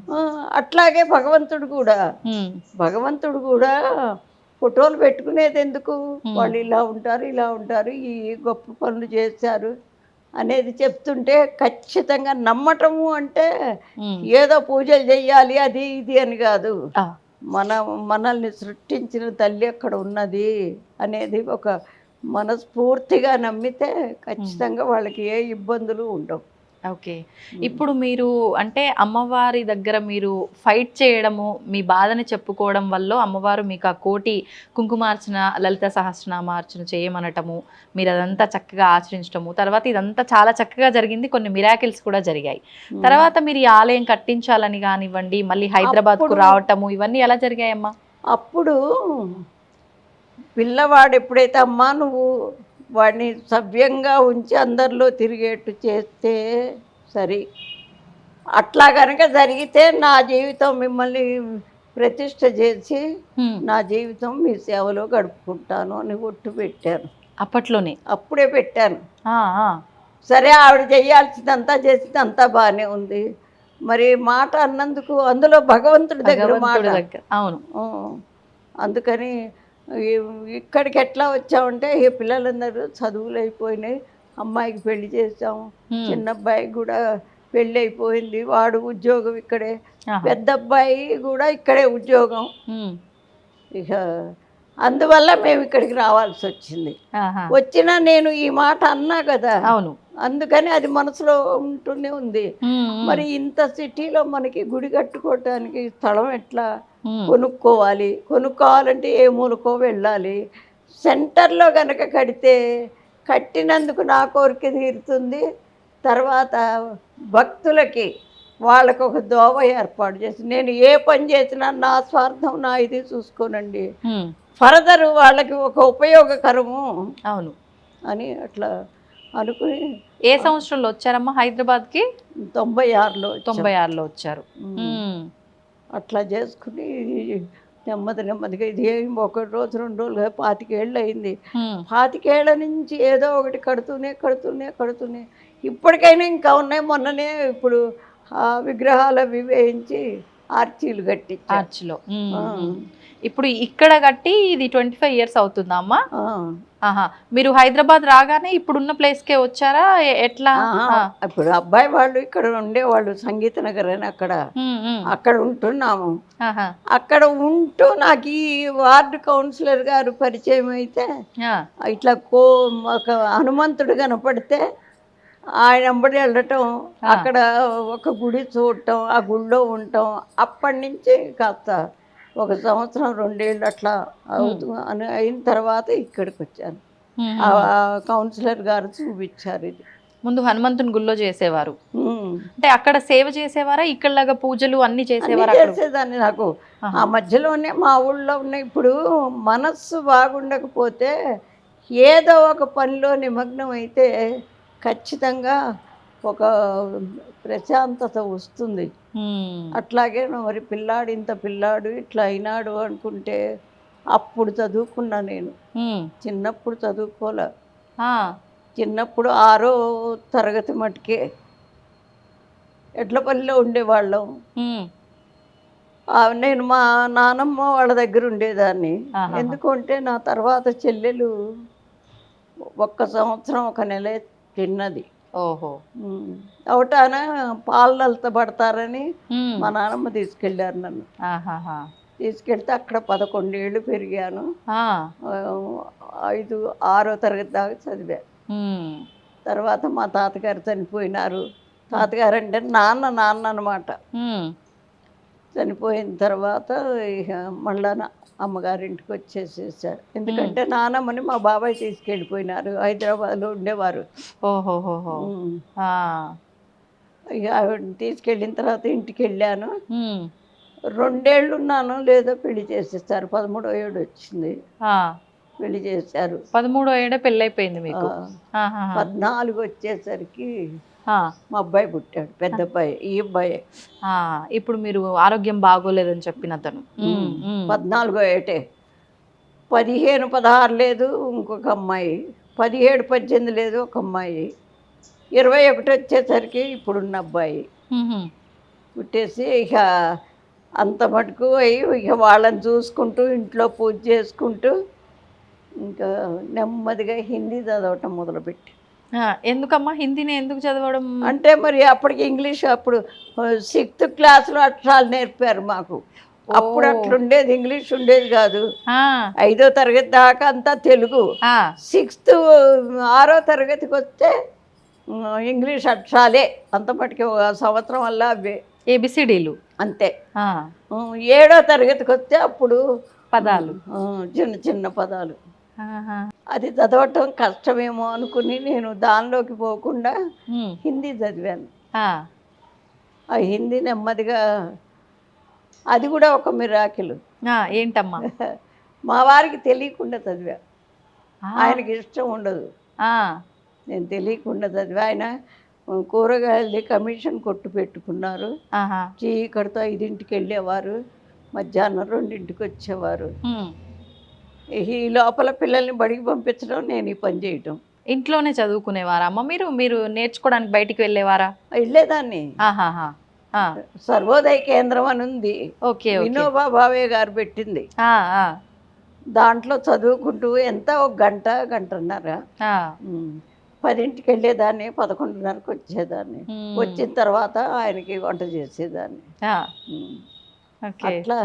అట్లాగే భగవంతుడు కూడా ఫోటోలు పెట్టుకునేది ఎందుకు? వాళ్ళు ఇలా ఉంటారు ఇలా ఉంటారు, ఈ గొప్ప పనులు చేశారు అనేది చెప్తుంటే ఖచ్చితంగా నమ్మటము అంటే ఏదో పూజలు చెయ్యాలి అది ఇది అని కాదు. మనల్ని సృష్టించిన తల్లి అక్కడ ఉన్నది అనేది ఒక మనస్ఫూర్తిగా నమ్మితే ఖచ్చితంగా వాళ్ళకి ఏ ఇబ్బందులు ఉండవు. ఓకే. ఇప్పుడు మీరు అంటే అమ్మవారి దగ్గర మీరు ఫైట్ చేయడము, మీ బాధని చెప్పుకోవడం వల్ల అమ్మవారు మీకు ఆ కోటి కుంకుమార్చన, లలిత సహస్రనామార్చన చేయమనటము, మీరు అదంతా చక్కగా ఆచరించడము, తర్వాత ఇదంతా చాలా చక్కగా జరిగింది. కొన్ని మిరాకిల్స్ కూడా జరిగాయి. తర్వాత మీరు ఈ ఆలయం కట్టించాలని కానివ్వండి, మళ్ళీ హైదరాబాద్కు రావటము, ఇవన్నీ ఎలా జరిగాయమ్మా? అప్పుడు పిల్లవాడు ఎప్పుడైతే అమ్మా నువ్వు వాడిని సవ్యంగా ఉంచి అందరిలో తిరిగేట్టు చేస్తే సరి, అట్లా కనుక జరిగితే నా జీవితం మిమ్మల్ని ప్రతిష్ట చేసి నా జీవితం మీ సేవలో గడుపుకుంటాను అని ఒట్టు పెట్టాను. అప్పుడే పెట్టాను. సరే, ఆవిడ చేయాల్సిందంతా చేసిందంతా బాగానే ఉంది. మరి మాట అన్నందుకు అందులో భగవంతుడి దగ్గర మాట. అవును. అందుకని ఇక్కడికి ఎట్లా వచ్చామంటే ఈ పిల్లలందరూ చదువులు అయిపోయినాయి, అమ్మాయికి పెళ్లి చేసాము, చిన్న అబ్బాయికి కూడా పెళ్ళి అయిపోయింది, వాడు ఉద్యోగం ఇక్కడే, పెద్ద అబ్బాయి కూడా ఇక్కడే ఉద్యోగం. ఇక అందువల్ల మేము ఇక్కడికి రావాల్సి వచ్చింది. వచ్చినా నేను ఈ మాట అన్నా కదా, అవును, అందుకని అది మనసులో ఉంటూనే ఉంది. మరి ఇంత సిటీలో మనకి గుడి కట్టుకోవటానికి స్థలం ఎట్లా కొనుక్కోవాలంటే ఏ మూలకో వెళ్ళాలి. సెంటర్లో కనుక కడితే కట్టినందుకు నా కోరిక తీరుతుంది, తర్వాత భక్తులకి వాళ్ళకు ఒక దోవ ఏర్పాటు చేసి, నేను ఏ పని చేసినా నా స్వార్థం నా ఇది చూసుకోనండి, ఫర్దర్ వాళ్ళకి ఒక ఉపయోగకరము అవును అని అట్లా అనుకుని. ఏ సంవత్సరంలో వచ్చారమ్మా హైదరాబాద్కి? 96లో వచ్చారు. అట్లా చేసుకుని నెమ్మదిగా ఇది ఏం ఒక రోజు 2 రోజులు 25 ఏళ్ళు అయింది. 25 ఏళ్ల నుంచి ఏదో ఒకటి కడుతూనే ఇప్పటికైనా ఇంకా ఉన్నాయి. మొన్ననే ఇప్పుడు విగ్రహాలు అవి వేయించి ఆర్చీలు కట్టి ఆర్చిలో ఇప్పుడు ఇక్కడ కట్టి ఇది 25 years అవుతుందా అమ్మా? మీరు హైదరాబాద్ రాగానే ఇప్పుడున్న ప్లేస్కే వచ్చారా ఎట్లా? ఇప్పుడు అబ్బాయి వాళ్ళు ఇక్కడ ఉండేవాళ్ళు, సంగీత నగర్ అని, అక్కడ ఉంటున్నాము. అక్కడ ఉంటూ నాకు ఈ వార్డు కౌన్సిలర్ గారు పరిచయం అయితే, ఇట్లా ఒక హనుమంతుడు కనపడితే ఆయన వెంబడి వెళ్ళటం, అక్కడ ఒక గుడి చూడటం, ఆ గుడిలో ఉండటం, అప్పటి నుంచి కాస్త 1 సంవత్సరం 2 ఏళ్ళు అట్లా అని అయిన తర్వాత ఇక్కడికి వచ్చాను. ఆ కౌన్సిలర్ గారు చూపించారు. ఇది ముందు హనుమంతుని గుళ్ళో చేసేవారు అంటే అక్కడ సేవ చేసేవారా? ఇక్కడలాగా పూజలు అన్ని చేసేవారా? చేసేదాన్ని. నాకు ఆ మధ్యలోనే మా ఊళ్ళో ఉన్న, ఇప్పుడు మనస్సు బాగుండకపోతే ఏదో ఒక పనిలో నిమగ్నం అయితే ఖచ్చితంగా ఒక ప్రశాంతత వస్తుంది. అట్లాగే మరి ఇంత పిల్లాడు ఇట్లా అయినాడు అనుకుంటే అప్పుడు చదువుకున్నా నేను. చిన్నప్పుడు చదువుకోలే, చిన్నప్పుడు 6వ తరగతి మటుకే ఎడ్లపల్లిలో ఉండేవాళ్ళం. నేను మా నానమ్మ వాళ్ళ దగ్గర ఉండేదాన్ని. ఎందుకంటే నా తర్వాత చెల్లెలు 1 సంవత్సరం 1 నెల తిన్నది. ఓహో, అవటాన పాలనలతో పడతారని మా నాన్నమ్మ తీసుకెళ్ళారు నన్ను. తీసుకెళ్తే అక్కడ 11 ఏళ్ళు పెరిగాను. 6వ తరగతి దాకా చదివా. తర్వాత మా తాతగారు చనిపోయినారు. తాతగారు అంటే నాన్న అన్నమాట. చనిపోయిన తర్వాత ఇక మళ్ళా అమ్మగారింటికి వచ్చేసేసారు. ఎందుకంటే నానమ్మని మా బాబాయ్ తీసుకెళ్ళిపోయినారు, హైదరాబాద్లో ఉండేవారు. ఓహోహోహో. ఇక ఆవిడని తీసుకెళ్ళిన తర్వాత ఇంటికి వెళ్ళాను. 2 ఏళ్ళు ఉన్నాను, లేదో పెళ్లి చేసేస్తారు. 13వ ఏడు వచ్చింది, పెళ్లి చేశారు. 13వ ఏడే పెళ్ళి అయిపోయింది మీకు? 14 వచ్చేసరికి మా అబ్బాయి పుట్టాడు, పెద్ద అబ్బాయి. ఈ అబ్బాయి ఇప్పుడు మీరు ఆరోగ్యం బాగోలేదని చెప్పిన అతను 14వ ఏటే. 15, 16 లేదు ఇంకొక అమ్మాయి, 17, 18 లేదు ఒక అమ్మాయి, 21 వచ్చేసరికి ఇప్పుడున్న అబ్బాయి పుట్టేసి ఇక అంత మటుకు అయ్యి ఇక వాళ్ళని చూసుకుంటూ ఇంట్లో పూజ చేసుకుంటూ ఇంకా నెమ్మదిగా హిందీ చదవటం మొదలుపెట్టి. ఎందుకమ్మా హిందీని ఎందుకు చదవడం? అంటే మరి అప్పటికి ఇంగ్లీష్, అప్పుడు 6th క్లాస్లో అక్షరాలు నేర్పారు మాకు. అప్పుడు అట్లుండేది, ఇంగ్లీష్ ఉండేది కాదు. 5వ తరగతి దాకా అంతా తెలుగు. 6వ తరగతికి వస్తే ఇంగ్లీష్ అక్షరాలే. అంత మటుకి 1 సంవత్సరం వల్ల అవే ABCDలు అంతే. 7వ తరగతికి వస్తే అప్పుడు పదాలు, చిన్న పదాలు. అది చదవటం కష్టమేమో అనుకుని నేను దానిలోకి పోకుండా హిందీ చదివాను. ఆ హిందీ నెమ్మదిగా, అది కూడా ఒక మిరాకిల్. ఏంటమ్మా? మా వారికి తెలియకుండా చదివా, ఆయనకి ఇష్టం ఉండదు, నేను తెలియకుండా చదివా. ఆయన కూరగాయలది కమిషన్ కొట్టు పెట్టుకున్నారు. చీకటితో 5ంటికి వెళ్ళేవారు, మధ్యాహ్నం 2ంటికి వచ్చేవారు. ఈ లోపల పిల్లల్ని బడికి పంపించడం, నేను ఈ పని చేయటం. ఇంట్లోనే చదువుకునేవారా అమ్మ మీరు? మీరు నేర్చుకోవడానికి బయటికి వెళ్ళేవారా? వెళ్ళేదాన్ని. సర్వోదయ కేంద్రం అని ఉంది, వినోబా భావే గారు పెట్టింది. దాంట్లో చదువుకుంటూ ఎంత ఒక గంట గంటన్నర. ఆ. 10ంటికి వెళ్ళేదాన్ని, 11:30కి వచ్చేదాన్ని. వచ్చిన తర్వాత ఆయనకి వంట చేసేదాన్ని. ఆ. ఉమ్. ఓకే. అట్లా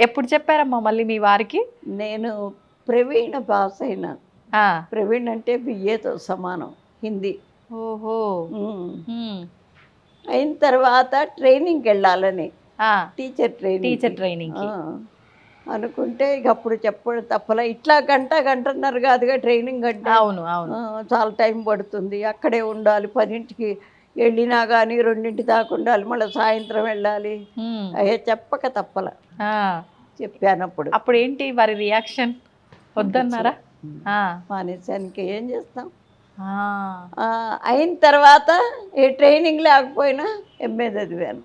ఎప్పుడు చెప్పారమ్మా మళ్ళీ మీ వారికి? నేను ప్రవీణ పాస్ అయినా. ఆ. ప్రవీణ్ అంటే బిఏతో సమానం, హిందీ. ఓహో. ఉమ్. అయిన తర్వాత ట్రైనింగ్కి వెళ్ళాలని, టీచర్ టీచర్ ట్రైనింగ్ అనుకుంటే ఇక అప్పుడు చెప్పడం తప్పలా. ఇట్లా గంటన్నర కాదుగా ట్రైనింగ్ అంటే. అవును అవును. చాలా టైం పడుతుంది, అక్కడే ఉండాలి. 10ంటికి వెళ్ళినా కానీ 2ంటి దాకా ఉండాలి, మళ్ళీ సాయంత్రం వెళ్ళాలి. అయ్యే చెప్పక తప్పలా చెప్పాను. అప్పుడు ఏంటి వారి రియాక్షన్? వద్దన్నారా? మానేశానికి ఏం చేస్తాం. అయిన తర్వాత ఏ ట్రైనింగ్ లేకపోయినా ఎంఏ చదివాను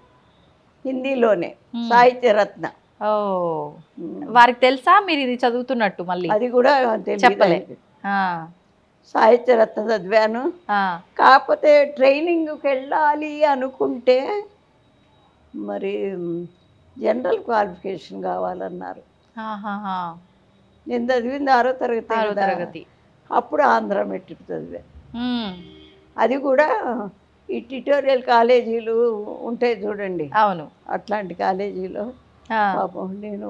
హిందీలోనే, సాహిత్యరత్న. ఓ, వారికి తెలుసా మీరు ఇది చదువుతున్నట్టు? మళ్ళీ అది కూడా చెప్పలే. సాహిత్యరత్న చదివాను. కాకపోతే ట్రైనింగ్కి వెళ్ళాలి అనుకుంటే మరి జనరల్ క్వాలిఫికేషన్ కావాలన్నారు. నేను చదివింది 6వ తరగతి. అప్పుడు ఆంధ్ర మెట్రిక్ చదివాను. అది కూడా ఈ ట్యుటోరియల్ కాలేజీలు ఉంటాయి చూడండి, అవును, అట్లాంటి కాలేజీలో. పాపం నేను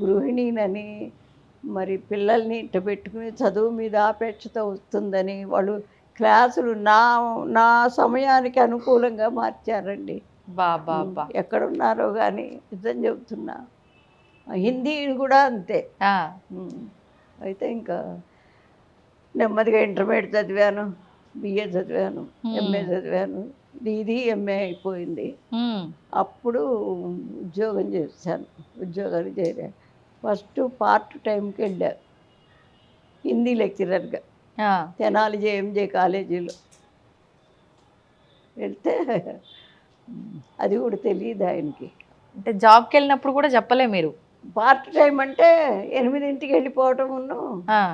గృహిణినని, మరి పిల్లల్ని ఇట్ట పెట్టుకుని చదువు మీద ఆపేక్షత వస్తుందని వాళ్ళు క్లాసులు నా సమయానికి అనుకూలంగా మార్చారండి. ఎక్కడున్నారో కానీ నిజం చెబుతున్నా. హిందీ కూడా అంతే. అయితే ఇంకా నెమ్మదిగా ఇంటర్మీడియట్ చదివాను, బిఏ చదివాను, ఎంఏ చదివాను. ఇది ఎంఏ అయిపోయింది. అప్పుడు ఉద్యోగం చేశాను. ఉద్యోగాలు చేరాను. ఫస్ట్ పార్ట్ టైంకి వెళ్ళాను హిందీ లెక్చరర్గా తెనాలి జేఎంజే కాలేజీలో. వెళ్తే అది కూడా తెలియదు ఆయనకి. అంటే జాబ్కి వెళ్ళినప్పుడు కూడా చెప్పలే మీరు? పార్ట్ టైం అంటే 8ంటికి వెళ్ళిపోవటం,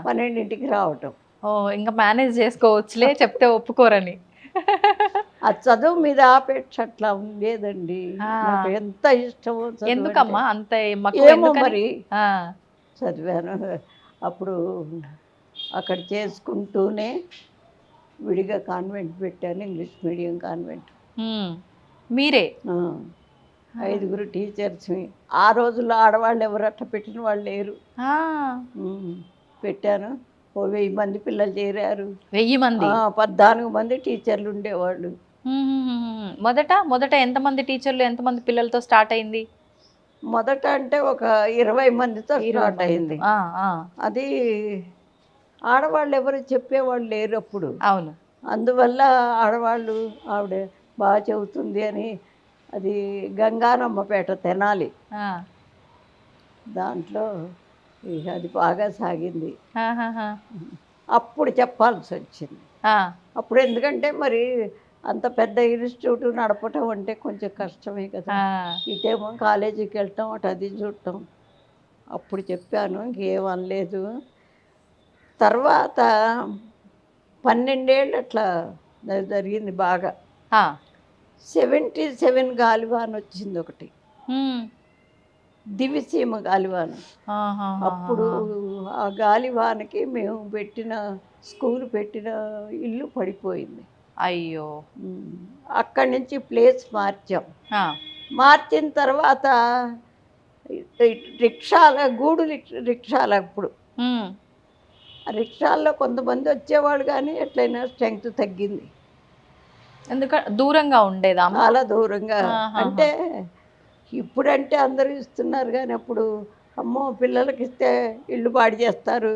12ంటికి రావటం. ఓ, ఇంకా మేనేజ్ చేసుకోవచ్చులే చెప్తే ఒప్పుకోరని. ఆ చదువు మీద ఆపేక్ష అట్లా ఉండేదండి. నాకు ఎంత ఇష్టమో. ఎందుకమ్మా అంత? ఏమో మరి చదివాను. అప్పుడు అక్కడ చేసుకుంటూనే విడిగా కాన్వెంట్ పెట్టాను, ఇంగ్లీష్ మీడియం కాన్వెంట్. మీరే? 5గురు టీచర్స్. ఆ రోజుల్లో ఆడవాళ్ళు ఎవరు అట్లా పెట్టిన వాళ్ళు లేరు. పెట్టాను. 1000 మంది పిల్లలు చేరారు. 1000 మంది? 14 మంది టీచర్లు ఉండేవాళ్ళు. మొదట ఎంతమంది టీచర్లు, ఎంతమంది పిల్లలతో స్టార్ట్ అయింది? మొదట అంటే ఒక 20 మందితో స్టార్ట్ అయింది. అది ఆడవాళ్ళు ఎవరు చెప్పేవాళ్ళు లేరు అప్పుడు. అవును. అందువల్ల ఆడవాళ్ళు ఆవిడ బాగా చెబుతుంది అని, అది గంగానమ్మపేట తెనాలి, దాంట్లో అది బాగా సాగింది. అప్పుడు చెప్పాల్సి వచ్చింది. అప్పుడు ఎందుకంటే మరి అంత పెద్ద ఇన్స్టిట్యూట్ నడపటం అంటే కొంచెం కష్టమే కదా. ఇటేమో కాలేజీకి వెళ్ళటం, అటు అది చూడటం. అప్పుడు చెప్పాను, ఇంకేమనలేదు. తర్వాత 12 ఏళ్ళు అట్లా జరిగింది బాగా. 77 గాలివాన్ వచ్చింది ఒకటి, దివిసీమ గాలివాన. అప్పుడు ఆ గాలివానకి మేము పెట్టిన స్కూల్ పెట్టిన ఇల్లు పడిపోయింది. అయ్యో. అక్కడి నుంచి ప్లేస్ మార్చాం. మార్చిన తర్వాత రిక్షాల గూడు రిక్షాలు. అప్పుడు రిక్షాల్లో కొంతమంది వచ్చేవాళ్ళు, కానీ ఎట్లయినా స్ట్రెంగ్త్ తగ్గింది. ఎందుకంటే దూరంగా ఉండేదా? చాలా దూరంగా. అంటే ఇప్పుడంటే అందరూ ఇస్తున్నారు, కానీ అప్పుడు అమ్మో పిల్లలకి ఇస్తే ఇల్లు పాడు చేస్తారు,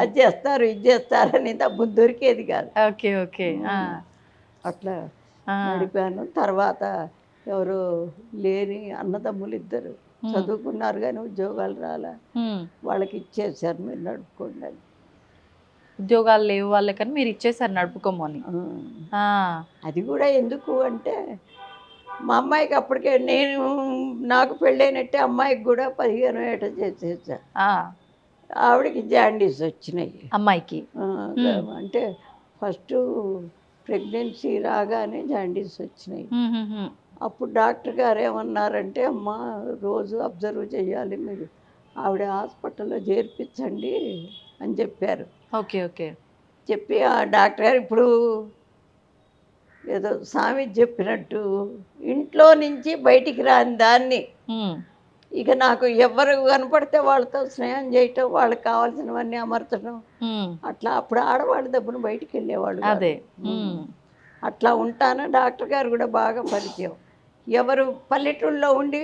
అది చేస్తారు, ఇది చేస్తారు అని డబ్బు దొరికేది కాదు. Okay okay. అట్లా నడిపాను. తర్వాత ఎవరు లేని అన్నదమ్ములు 2 చదువుకున్నారు కానీ ఉద్యోగాలు రాలే, వాళ్ళకి ఇచ్చేసారు, మీరు నడుపుకోండి అని. ఉద్యోగాలు లేవు వాళ్ళకని మీరు ఇచ్చేసారు నడుపుకోమని. అది కూడా ఎందుకు అంటే మా అమ్మాయికి అప్పటికే నాకు పెళ్ళైనట్టే అమ్మాయికి కూడా 15 ఏట చేసేసా. ఆవిడకి జాండీస్ వచ్చినాయి అమ్మాయికి. అంటే ఫస్ట్ ప్రెగ్నెన్సీ రాగానే జాండీస్ వచ్చినాయి. అప్పుడు డాక్టర్ గారు ఏమన్నారంటే, అమ్మ రోజు అబ్జర్వ్ చేయాలి మీరు, ఆవిడ హాస్పిటల్లో చేర్పించండి అని చెప్పారు. ఓకే. ఓకే. చెప్పి ఆ డాక్టర్ గారు ఇప్పుడు ఏదో సామెత చెప్పినట్టు ఇంట్లో నుంచి బయటికి రాని దాన్ని హ్మ్. ఇక నాకు ఎవరు కనపడితే వాళ్ళతో స్నేహం చేయటం, వాళ్ళకి కావాల్సినవన్నీ అమర్చడం, హ్మ్. అట్లా అప్పుడు ఆడవాళ్ళ దెబ్బను బయటికి వెళ్ళేవాళ్ళు కాదు. అదే. హ్మ్. అట్లా ఉంటాను. డాక్టర్ గారు కూడా బాగా పరిచయం. ఎవరు పల్లెటూళ్ళలో ఉండి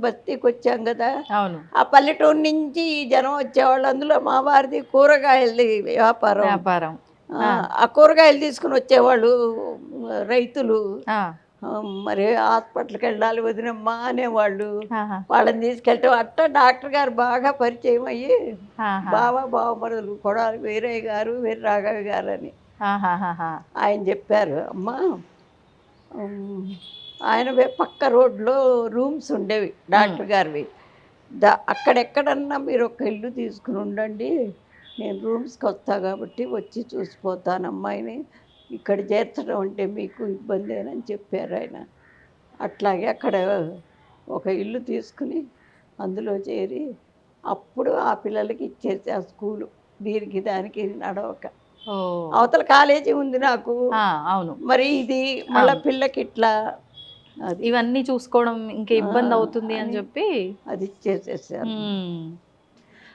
బస్తీకి వచ్చాం కదా, అవును. ఆ పల్లెటూరు నుంచి ఈ జనం వచ్చేవాళ్ళు. అందులో మా వారిది కూరగాయలది వ్యాపారం. వ్యాపారం. ఆ కూరగాయలు తీసుకుని వచ్చేవాళ్ళు రైతులు. ఆ! మరి హాస్పిటల్కి వెళ్ళాలి వదినమ్మా అనేవాళ్ళు. ఆహా! వాళ్ళని తీసుకెళ్ళటం అట్లా డాక్టర్ గారు బాగా పరిచయం అయ్యి ఆహా! బావమరుదులు కొడాలి వీరయ్య గారు, వీర రాఘవ గారు అని ఆహాహాహా! ఆయన చెప్పారు. అమ్మా ఆయన పక్క రోడ్లో రూమ్స్ ఉండేవి డాక్టర్ గారివి. అక్కడెక్కడన్నా మీరు ఒక ఇల్లు తీసుకుని ఉండండి, నేను రూమ్స్కి వస్తా కాబట్టి వచ్చి చూసిపోతాను అమ్మాయిని, ఇక్కడ చేర్చడం అంటే మీకు ఇబ్బందేనని చెప్పారు ఆయన. అట్లాగే అక్కడ ఒక ఇల్లు తీసుకుని అందులో చేరి అప్పుడు ఆ పిల్లలకి ఇచ్చేసి ఆ స్కూలు దీనికి దానికి నడవక. ఓహ్! అవతల కాలేజీ ఉంది నాకు, ఆ! అవును. మరి ఇది మళ్ళీ అవును. పిల్లకి ఇట్లా అది ఇవన్నీ చూసుకోవడం ఇంకా ఇబ్బంది అవుతుంది అని అని చెప్పి అది ఇచ్చేసేసారు. హ్మ్.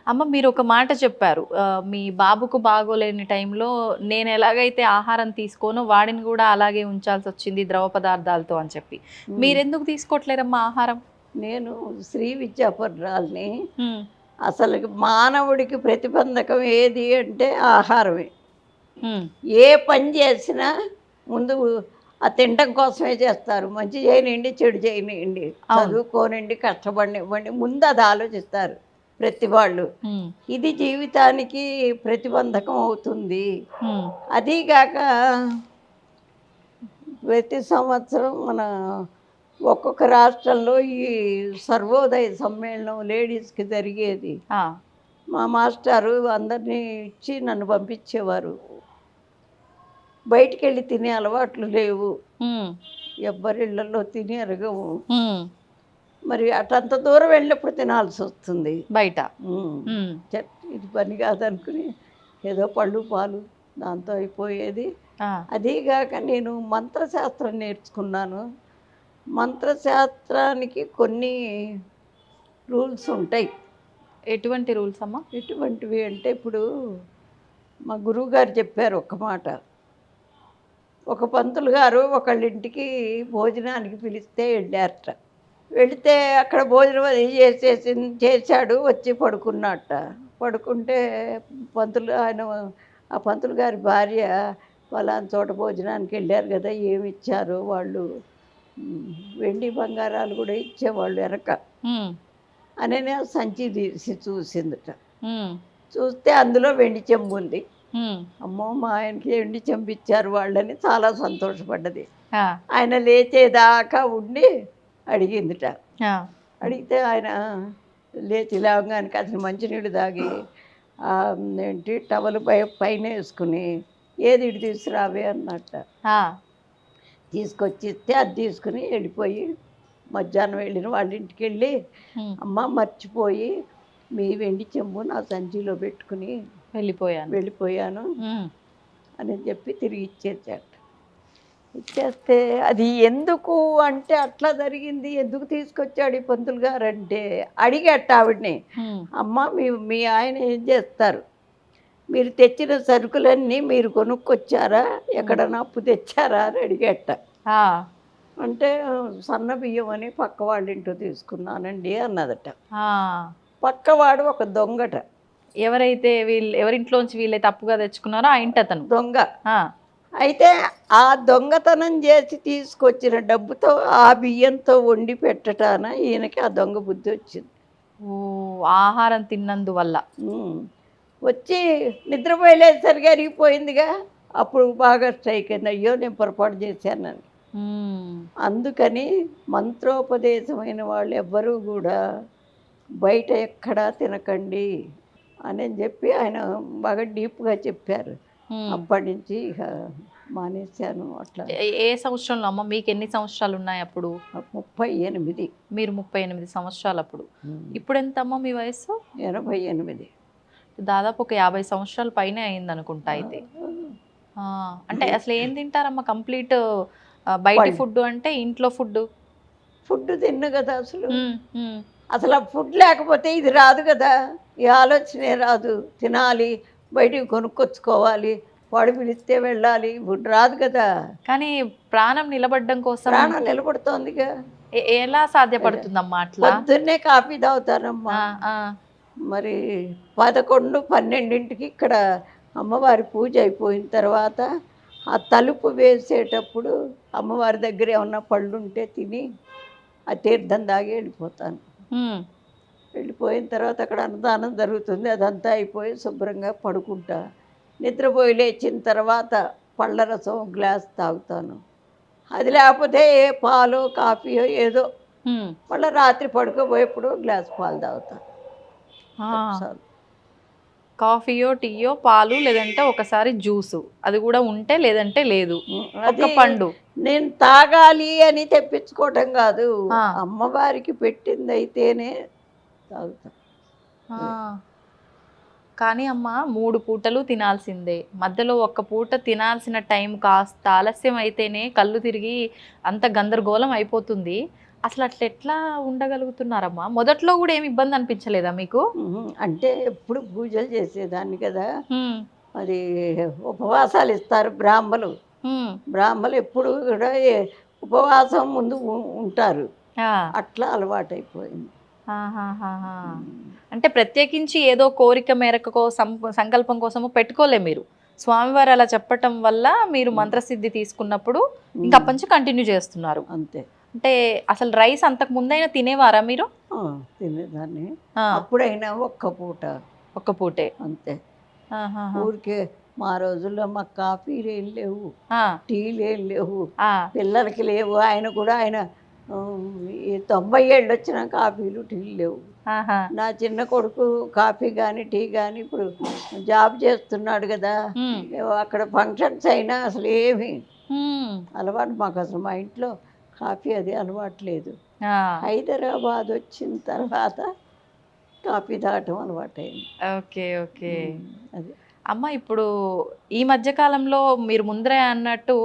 అమ్మ మీరు ఒక మాట చెప్పారు. మీ బాబుకు బాగోలేని టైంలో నేను ఎలాగైతే ఆహారం తీసుకోనో వాడిని కూడా అలాగే ఉంచాల్సొచ్చింది ద్రవ పదార్థాలతో అని చెప్పి. మీరెందుకు తీసుకోవట్లేరమ్మా ఆహారం? నేను శ్రీ విద్యాపరురాల్ని. హ్మ్. అసలు మానవుడికి ప్రతిబంధకం ఏది అంటే ఆహారమే. హ్మ్. ఏ పని చేసినా ముందు ఆ తినడం కోసమే చేస్తారు. మంచి చేయనివ్వండి, చెడు చేయనివ్వండి, అవును. చదువుకోనివ్వండి, కష్టపడినివ్వండి, ముందు అది ఆలోచిస్తారు ప్రతి వాళ్ళు. హ్మ్. ఇది జీవితానికి ప్రతిబంధకం అవుతుంది. హ్మ్. అదీగాక ప్రతి సంవత్సరం మన ఒక్కొక్క రాష్ట్రంలో ఈ సర్వోదయ సమ్మేళనం లేడీస్కి జరిగేది. ఆ! మా మాస్టారు అందరినీ ఇచ్చి నన్ను పంపించేవారు. బయటికెళ్ళి తినే అలవాట్లు లేవు, హ్మ్. ఎవ్వరిళ్ళల్లో తిని ఎరగవు. హ్మ్. మరి అటంత దూరం వెళ్ళినప్పుడు తినాల్సి వస్తుంది. బయట. ఉమ్. హ్మ్. ఇది పని కాదనుకుని ఏదో పళ్ళు పాలు దాంతో అయిపోయేది. ఆ! అదీగాక నేను మంత్రశాస్త్రం నేర్చుకున్నాను. మంత్రశాస్త్రానికి కొన్ని రూల్స్ ఉంటాయి. ఎటువంటి రూల్స్ అమ్మా? ఎటువంటివి అంటే ఇప్పుడు మా గురువుగారు చెప్పారు ఒక మాట. ఒక పంతులు గారు ఒకళ్ళ ఇంటికి భోజనానికి పిలిస్తే వెళ్ళారట. వెళితే అక్కడ భోజనం అది చేశాడు, వచ్చి పడుకున్నట్ట. పడుకుంటే ఆ పంతులు గారి భార్య పలానా చోట భోజనానికి వెళ్ళారు కదా, ఏమి ఇచ్చారు వాళ్ళు, వెండి బంగారాలు కూడా ఇచ్చేవాళ్ళు వెనక హ్మ్. అని సంచి తీసి చూసిందట. హ్మ్. చూస్తే అందులో వెండి చెంబు ఉంది. హ్మ్. అమ్మో మా ఆయనకి వెండి చెంబు ఇచ్చారు వాళ్ళని చాలా సంతోషపడ్డది. ఆ! ఆయన లేచేదాకా ఉండి అడిగిందిట. ఆ! అడిగితే ఆయన లేచి లేవగానే కాసిన మంచినీళ్ళు తాగి ఏంటి టవల్ పైన వేసుకుని ఏది ఇటు తీసుకురావే అన్నట్ట. ఆ! తీసుకొచ్చి ఇస్తే అది తీసుకుని వెళ్ళిపోయి మధ్యాహ్నం వెళ్ళిన వాళ్ళ ఇంటికి వెళ్ళి, హ్మ్. అమ్మ మర్చిపోయి మీ వెండి చెంబు నా సంచిలో పెట్టుకుని వెళ్ళిపోయాను హ్మ్. అని చెప్పి తిరిగి ఇచ్చేసాట. ఇచ్చేస్తే అది ఎందుకు అంటే అట్లా జరిగింది, ఎందుకు తీసుకొచ్చాడు ఈ పంతులు గారు అంటే అడిగట్ట ఆవిడని. హ్మ్. అమ్మ మీ ఆయన ఏం చేస్తారు, మీరు తెచ్చిన సరుకులన్నీ మీరు కొనుక్కొచ్చారా, ఎక్కడన్నా అప్పు తెచ్చారా అని అడిగట్ట. ఆ! అంటే సన్న బియ్యం అని పక్క వాళ్ళ ఇంటో తీసుకున్నానండి అన్నదట. ఆ! పక్కవాడు ఒక దొంగట. ఎవరింట్లోంచి వీళ్ళైతే అప్పుగా తెచ్చుకున్నారో ఆ ఇంటతను. దొంగ. ఆ! అయితే ఆ దొంగతనం చేసి తీసుకొచ్చిన డబ్బుతో ఆ బియ్యంతో వండి పెట్టటాన ఈయనకి ఆ దొంగ బుద్ధి వచ్చింది. ఓహ్! ఆహారం తిన్నందువల్ల. ఉమ్. వచ్చి నిద్రపోయలేసరికి అరిగిపోయిందిగా, అప్పుడు బాగా స్ట్రైక్ అయింది, అయ్యో నేను పొరపాటు చేశానని. హ్మ్. అందుకని మంత్రోపదేశమైన వాళ్ళు ఎవ్వరూ కూడా బయట ఎక్కడా తినకండి అని చెప్పి ఆయన బాగా డీప్గా చెప్పారు. హ్మ్. అప్పటి నుంచి ఇక మానేశాను అట్లా. ఏ సంవత్సరంలో అమ్మ? మీకు ఎన్ని సంవత్సరాలు ఉన్నాయి అప్పుడు? 38. మీరు 38 సంవత్సరాలు అప్పుడు. ఇప్పుడు ఎంత అమ్మ మీ వయసు? 88. దాదాపు ఒక 50 సంవత్సరాల పైనే అయింది అనుకుంటా అయితే. అంటే అసలు ఏం తింటారమ్మా కంప్లీట్? బయటి ఫుడ్ అంటే ఇంట్లో ఫుడ్? ఫుడ్ తిన్ను కదా అసలు. అసలు ఆ ఫుడ్ లేకపోతే ఇది రాదు కదా, ఈ ఆలోచనే రాదు. తినాలి, బయటికి కొనుక్కొచ్చుకోవాలి, వాడు పిలిస్తే వెళ్ళాలి, ఫుడ్ రాదు కదా. కానీ ప్రాణం నిలబడడం కోసం ప్రాణం నిలబడుతోందిగా. ఎలా సాధ్యపడుతుందమ్మా అట్లా? పొద్దున్నే కాఫీ తాగుతానమ్మా. మరి 11, 12ంటికి ఇక్కడ అమ్మవారి పూజ అయిపోయిన తర్వాత ఆ తలుపు వేసేటప్పుడు అమ్మవారి దగ్గర ఏమన్నా పళ్ళు ఉంటే తిని ఆ తీర్థం దాగి వెళ్ళిపోతాను. వెళ్ళిపోయిన తర్వాత అక్కడ అన్నదానం జరుగుతుంది, అదంతా అయిపోయి శుభ్రంగా పడుకుంటా. నిద్రపోయి లేచిన తర్వాత పళ్ళ రసం గ్లాస్ తాగుతాను. అది లేకపోతే ఏ పాలు కాఫీయో ఏదో. మళ్ళీ రాత్రి పడుకోబోయేప్పుడు గ్లాస్ పాలు తాగుతాను. కాఫీయో టీయో పాలు, లేదంటే ఒకసారి జ్యూసు, అది కూడా ఉంటే, లేదంటే లేదు. ఒక పండు నేను తాగాలి అని తెప్పించుకోవటం కాదు, అమ్మవారికి పెట్టింది అయితేనే తాగుతా. కానీ అమ్మ 3 పూటలు తినాల్సిందే, మధ్యలో ఒక్క పూట తినాల్సిన టైం కాస్త ఆలస్యం అయితేనే కళ్ళు తిరిగి అంత గందరగోళం అయిపోతుంది. అసలు అట్లా ఎట్లా ఉండగలుగుతున్నారమ్మా? మొదట్లో కూడా ఏమి ఇబ్బంది అనిపించలేదా మీకు? అంటే ఎప్పుడు పూజలు చేసేదాన్ని కదా, అది ఉపవాసాలు ఇస్తారు బ్రాహ్మలు. బ్రాహ్మలు ఎప్పుడు కూడా ఉపవాసం ముందు ఉంటారు, అట్లా అలవాటైపోయింది. అంటే ప్రత్యేకించి ఏదో కోరిక మేరకు సంకల్పం కోసము పెట్టుకోలే మీరు, స్వామివారు అలా చెప్పటం వల్ల మీరు మంత్రసిద్ధి తీసుకున్నప్పుడు ఇంకా అప్పటి నుంచి కంటిన్యూ చేస్తున్నారు అంతే. అంటే అసలు రైస్ అంతకు ముందైనా తినేవారా మీరు? తినేదాన్ని, అప్పుడైనా ఒక్క పూటే అంతే. ఊరికే మా రోజుల్లో మాకు కాఫీలు ఏం లేవు, టీలు ఏం లేవు, పిల్లలకి లేవు. ఆయన కూడా ఆయన 90 ఏళ్ళు వచ్చిన కాఫీలు టీలు లేవు. నా చిన్న కొడుకు కాఫీ కానీ టీ కానీ ఇప్పుడు జాబ్ చేస్తున్నాడు కదా, అక్కడ ఫంక్షన్స్ అయినా అసలు ఏమి అలవాటు మాకు. అసలు మా ఇంట్లో కాఫీ అది అలవాటు లేదు. హైదరాబాద్ వచ్చిన తర్వాత కాఫీ తాగటం అలవాటైంది. Okay okay. అది అమ్మ, ఇప్పుడు ఈ మధ్యకాలంలో మీరు ముందరే అన్నట్టు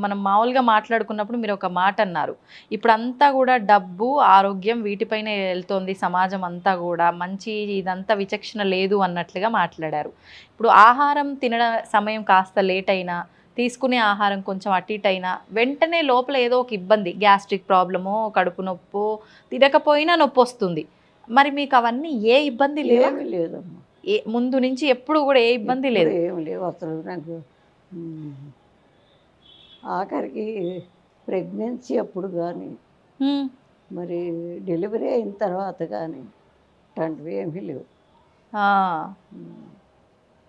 మనం మామూలుగా మాట్లాడుకున్నప్పుడు మీరు ఒక మాట అన్నారు, ఇప్పుడు అంతా కూడా డబ్బు ఆరోగ్యం వీటిపైన వెళ్తోంది సమాజం అంతా కూడా, మంచి ఇదంతా విచక్షణ లేదు అన్నట్లుగా మాట్లాడారు. ఇప్పుడు ఆహారం తినడం సమయం కాస్త లేట్ అయినా, తీసుకునే ఆహారం కొంచెం అటు ఇటు అయినా వెంటనే లోపల ఏదో ఒక ఇబ్బంది, గ్యాస్ట్రిక్ ప్రాబ్లమో, కడుపు నొప్పో, తినకపోయినా నొప్పి వస్తుంది. మరి మీకు అవన్నీ ఏ ఇబ్బంది లేదమ్మా? ముందు నుంచి ఎప్పుడు కూడా ఏ ఇబ్బంది లేదు? ఏమి లేవు అసలు. నాకు ఆఖరికి ప్రెగ్నెన్సీ అప్పుడు కానీ, మరి డెలివరీ అయిన తర్వాత కానీ అట్లాంటివి ఏమీ లేవు.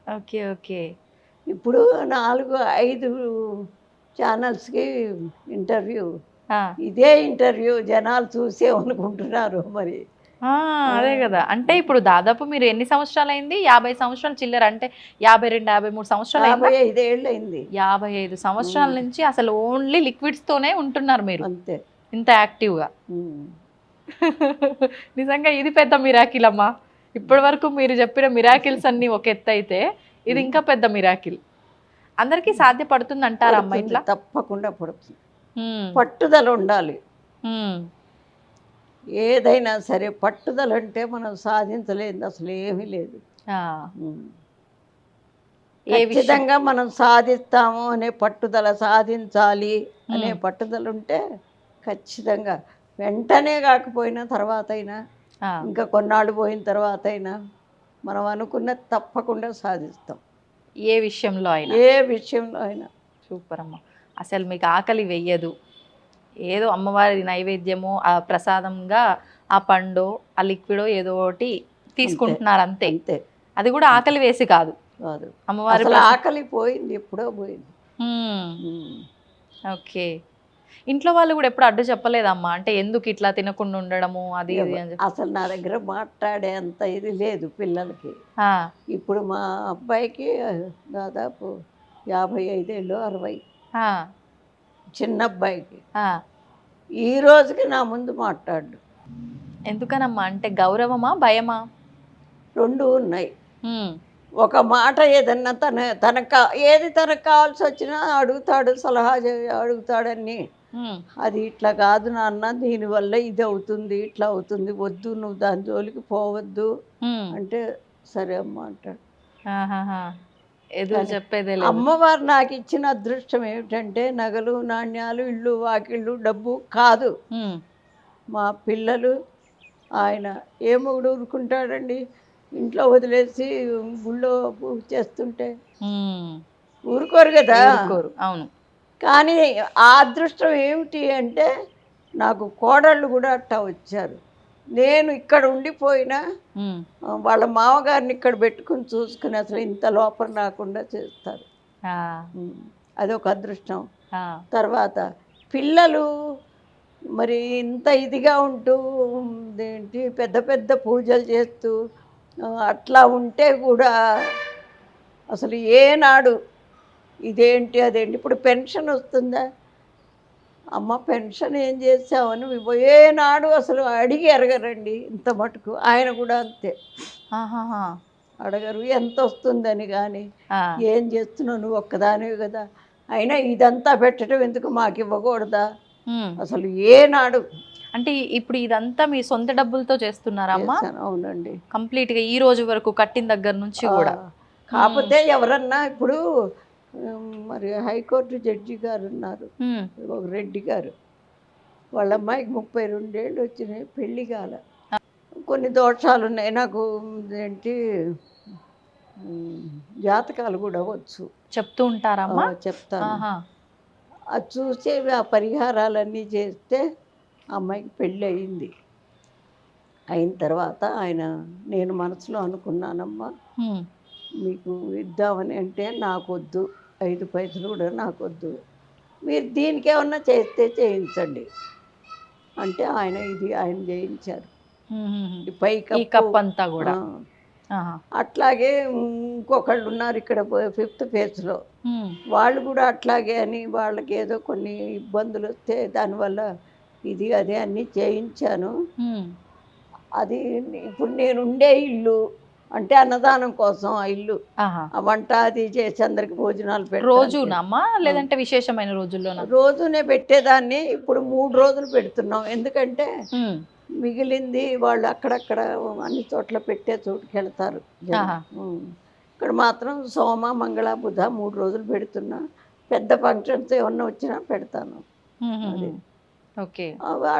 Okay okay. ఇప్పుడు 4-5 ఛానల్స్కి ఇంటర్వ్యూ, ఇదే ఇంటర్వ్యూ జనాలు చూసే అనుకుంటున్నారు మరి. అదే కదా. అంటే ఇప్పుడు దాదాపు మీరు ఎన్ని సంవత్సరాలు అయింది? 50 సంవత్సరాలు చిల్లర, అంటే 52, 53 సంవత్సరాలు, 55 ఏళ్ళు అయింది. 55 సంవత్సరాల నుంచి అసలు ఓన్లీ లిక్విడ్స్ తోనే ఉంటున్నారు మీరు, అంతే, ఇంత యాక్టివ్గా. నిజంగా ఇది పెద్ద మిరాకిల్ అమ్మా. ఇప్పటి వరకు మీరు చెప్పిన మిరాకిల్స్ అన్ని ఒక ఎత్తు అయితే, ఇది ఇంకా పెద్ద మిరాకిల్. అందరికీ సాధ్యపడుతుంది అంటారా అమ్మ ఇట్లా? తప్పకుండా పడుతుంది, పట్టుదల ఉండాలి. ఏదైనా సరే పట్టుదల అంటే మనం సాధించలేదు అసలు ఏమీ లేదు. ఖచ్చితంగా మనం సాధిస్తాము అనే పట్టుదల, సాధించాలి అనే పట్టుదల ఉంటే ఖచ్చితంగా వెంటనే కాకపోయినా తర్వాత అయినా, ఇంకా కొన్నాళ్ళు పోయిన తర్వాత అయినా మనం అనుకున్నది తప్పకుండా సాధిస్తాం, ఏ విషయంలో అయినా. సూపర్ అమ్మ. అసలు మీకు ఆకలి వెయ్యదు, ఏదో అమ్మవారి నైవేద్యము, ఆ ప్రసాదంగా ఆ పండు, ఆ లిక్విడో ఏదో ఒకటి తీసుకుంటున్నారు అంతే. అది కూడా ఆకలి వేసి కాదు, అమ్మవారి ఆకలి పోయింది, ఎప్పుడో పోయింది. ఓకే. ఇంట్లో వాళ్ళు కూడా ఎప్పుడు అడ్డు చెప్పలేదమ్మా? అంటే ఎందుకు ఇట్లా తినకుండా ఉండడము అది అసలు నా దగ్గర మాట్లాడే అంత ఇది లేదు పిల్లలకి. ఇప్పుడు మా అబ్బాయికి దాదాపు 55 ఏళ్ళు 60 ఆ, చిన్న అబ్బాయికి. ఆ. ఈ రోజుకి నా ముందు మాట్లాడు. ఎందుకనమ్మా? అంటే గౌరవమా, భయమా? రెండు ఉన్నాయి. ఉమ్, ఒక మాట ఏదన్నా ఏది తనకు కావాల్సి వచ్చినా అడుగుతాడు, సలహా అడుగుతాడని. ఉమ్, అది ఇట్లా కాదు నాన్న, దీనివల్ల ఇది అవుతుంది, ఇట్లా అవుతుంది, వద్దు నువ్వు దాని జోలికి పోవద్దు ఉమ్. అంటే సరే అమ్మ అంటాడు. ఆహాహా. ఎదురు కానీ చెప్పేదే లేదు. అమ్మవారు నాకు ఇచ్చిన అదృష్టం ఏమిటంటే నగలు, నాణ్యాలు, ఇళ్ళు, వాకిళ్ళు, డబ్బు కాదు. ఉమ్, మా పిల్లలు, ఆయన ఏ మొగుడు ఊరుకుంటాడండి ఇంట్లో వదిలేసి గుళ్ళో పూజ చేస్తుంటే? ఉమ్. ఊరుకోరు కదా. ఊరుకోరు, అవును. కానీ ఆ అదృష్టం ఏమిటి అంటే నాకు కోడళ్ళు కూడా అట్టా వచ్చారు. నేను ఇక్కడ ఉండిపోయినా ఉమ్, వాళ్ళ మామగారిని ఇక్కడ పెట్టుకుని చూసుకుని అసలు ఇంత లోపల రాకుండా చేస్తారు. ఆ, అదొక అదృష్టం. ఆ. తర్వాత పిల్లలు మరి ఇంత ఇదిగా ఉంటూ ఏంటి పెద్ద పెద్ద పూజలు చేస్తూ అట్లా ఉంటే కూడా అసలు ఏనాడు ఇదేంటి అదేంటి ఇప్పుడు పెన్షన్ వస్తుందా అమ్మ, పెన్షన్ ఏం చేసావని ఏనాడు అసలు అడిగి ఎరగరండి. ఇంత మటుకు ఆయన కూడా అంతే, ఆహాహా. అడగరు ఎంత వస్తుందని. కానీ ఆ. ఏం చేస్తున్నావు నువ్వు ఒక్కదానివి కదా, అయినా ఇదంతా పెట్టడం ఎందుకు మాకు ఇవ్వకూడదా ఉమ్. అసలు ఏనాడు. అంటే ఇప్పుడు ఇదంతా మీ సొంత డబ్బులతో చేస్తున్నారా అమ్మా? చేశాను. అవునండి. కంప్లీట్ గా ఈ రోజు వరకు కట్టిన దగ్గర నుంచి కూడా? కాకపోతే ఎవరన్నా ఇప్పుడు మరి హైకోర్టు జడ్జి గారు ఉన్నారు, ఉమ్, ఒక రెడ్డి గారు, వాళ్ళ అమ్మాయికి 32 ఏళ్ళు వచ్చినాయి, పెళ్లి కాల. కొన్ని దోషాలు ఉన్నాయి. నాకు ఏంటి జాతకాలు కూడా వచ్చు, చెప్తూ ఉంటారమ్మా? చెప్తాను. ఆహా. అది చూసి ఆ పరిహారాలన్నీ చేస్తే అమ్మాయికి పెళ్ళి అయింది. అయిన తర్వాత ఆయన, నేను మనసులో అనుకున్నానమ్మా ఉమ్, మీకు ఇద్దామని, అంటే నాకొద్దు, 5 పైసలు కూడా నాకొద్దు, మీరు దీనికి ఏమన్నా చేస్తే చేయించండి అంటే ఆయన చేయించారు. ఉమ్, ఉమ్. ఈ పై ఈ కప్ అంతా కూడా? ఆహా. అట్లాగే ఇంకొకళ్ళు ఉన్నారు ఇక్కడ 5th ఫేజ్లో, ఉమ్, వాళ్ళు కూడా అట్లాగే అని వాళ్ళకి ఏదో కొన్ని ఇబ్బందులు వస్తే దానివల్ల ఇది అదే అన్నీ చేయించాను. ఉమ్. అది ఇప్పుడు నేను ఉండే ఇల్లు అంటే అన్నదానం కోసం ఆ ఇల్లు, ఆహా. ఆ వంట అది చేసి అందరికి భోజనాలు రోజునమ్మా లేదంటే విశేషమైన రోజుల్లోనా? రోజునే పెట్టేదాన్ని. ఇప్పుడు 3 రోజులు పెడుతున్నాం. ఎందుకంటే ఉమ్, మిగిలింది వాళ్ళు అక్కడక్కడ అన్ని చోట్ల పెట్టే చోటుకి వెళ్తారు జనం. ఆహా. ఇక్కడ మాత్రం సోమ, మంగళ, బుధ 3 రోజులు పెడుతున్నా. పెద్ద ఫంక్షన్స్ ఏమన్నా వచ్చినా పెడతాను. ఉమ్, ఉమ్, అది ఉమ్. ఓకే.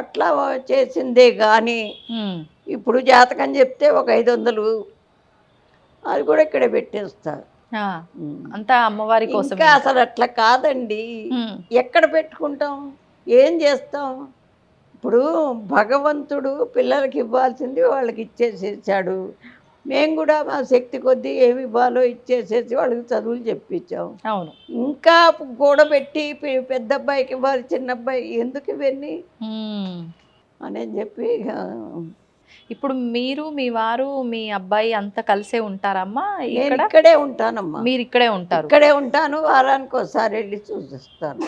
అట్లా చేసిందే కానీ ఉమ్, ఇప్పుడు జాతకం చెప్తే ఒక 500 అది కూడా ఇక్కడే పెట్టేస్తారు. ఆ. అంతా అమ్మవారి కోసం. ఇంకా అసలు అట్లా కాదండి, ఎక్కడ పెట్టుకుంటాం, ఏం చేస్తాం? ఇప్పుడు భగవంతుడు పిల్లలకి ఇవ్వాల్సింది వాళ్ళకి ఇచ్చేసేసాడు. మేము కూడా మా శక్తి కొద్దీ ఏమి ఇవ్వాలో ఇచ్చేసేసి వాళ్ళకి చదువులు చెప్పించాం. అవును. ఇంకా కూడబెట్టి పెద్ద అబ్బాయికి ఇవ్వాలి, చిన్న అబ్బాయి ఎందుకు ఇవన్నీ అని చెప్పి ఇప్పుడు మీరు, మీ వారు, మీ అబ్బాయి అంతా కలిసే ఉంటారమ్మా నేను ఇక్కడ? ఇక్కడే ఉంటానమ్మా. మీరు ఇక్కడే ఉంటారు? ఇక్కడే ఉంటాను, వారానికి ఒకసారి వెళ్ళి చూసిస్తాను.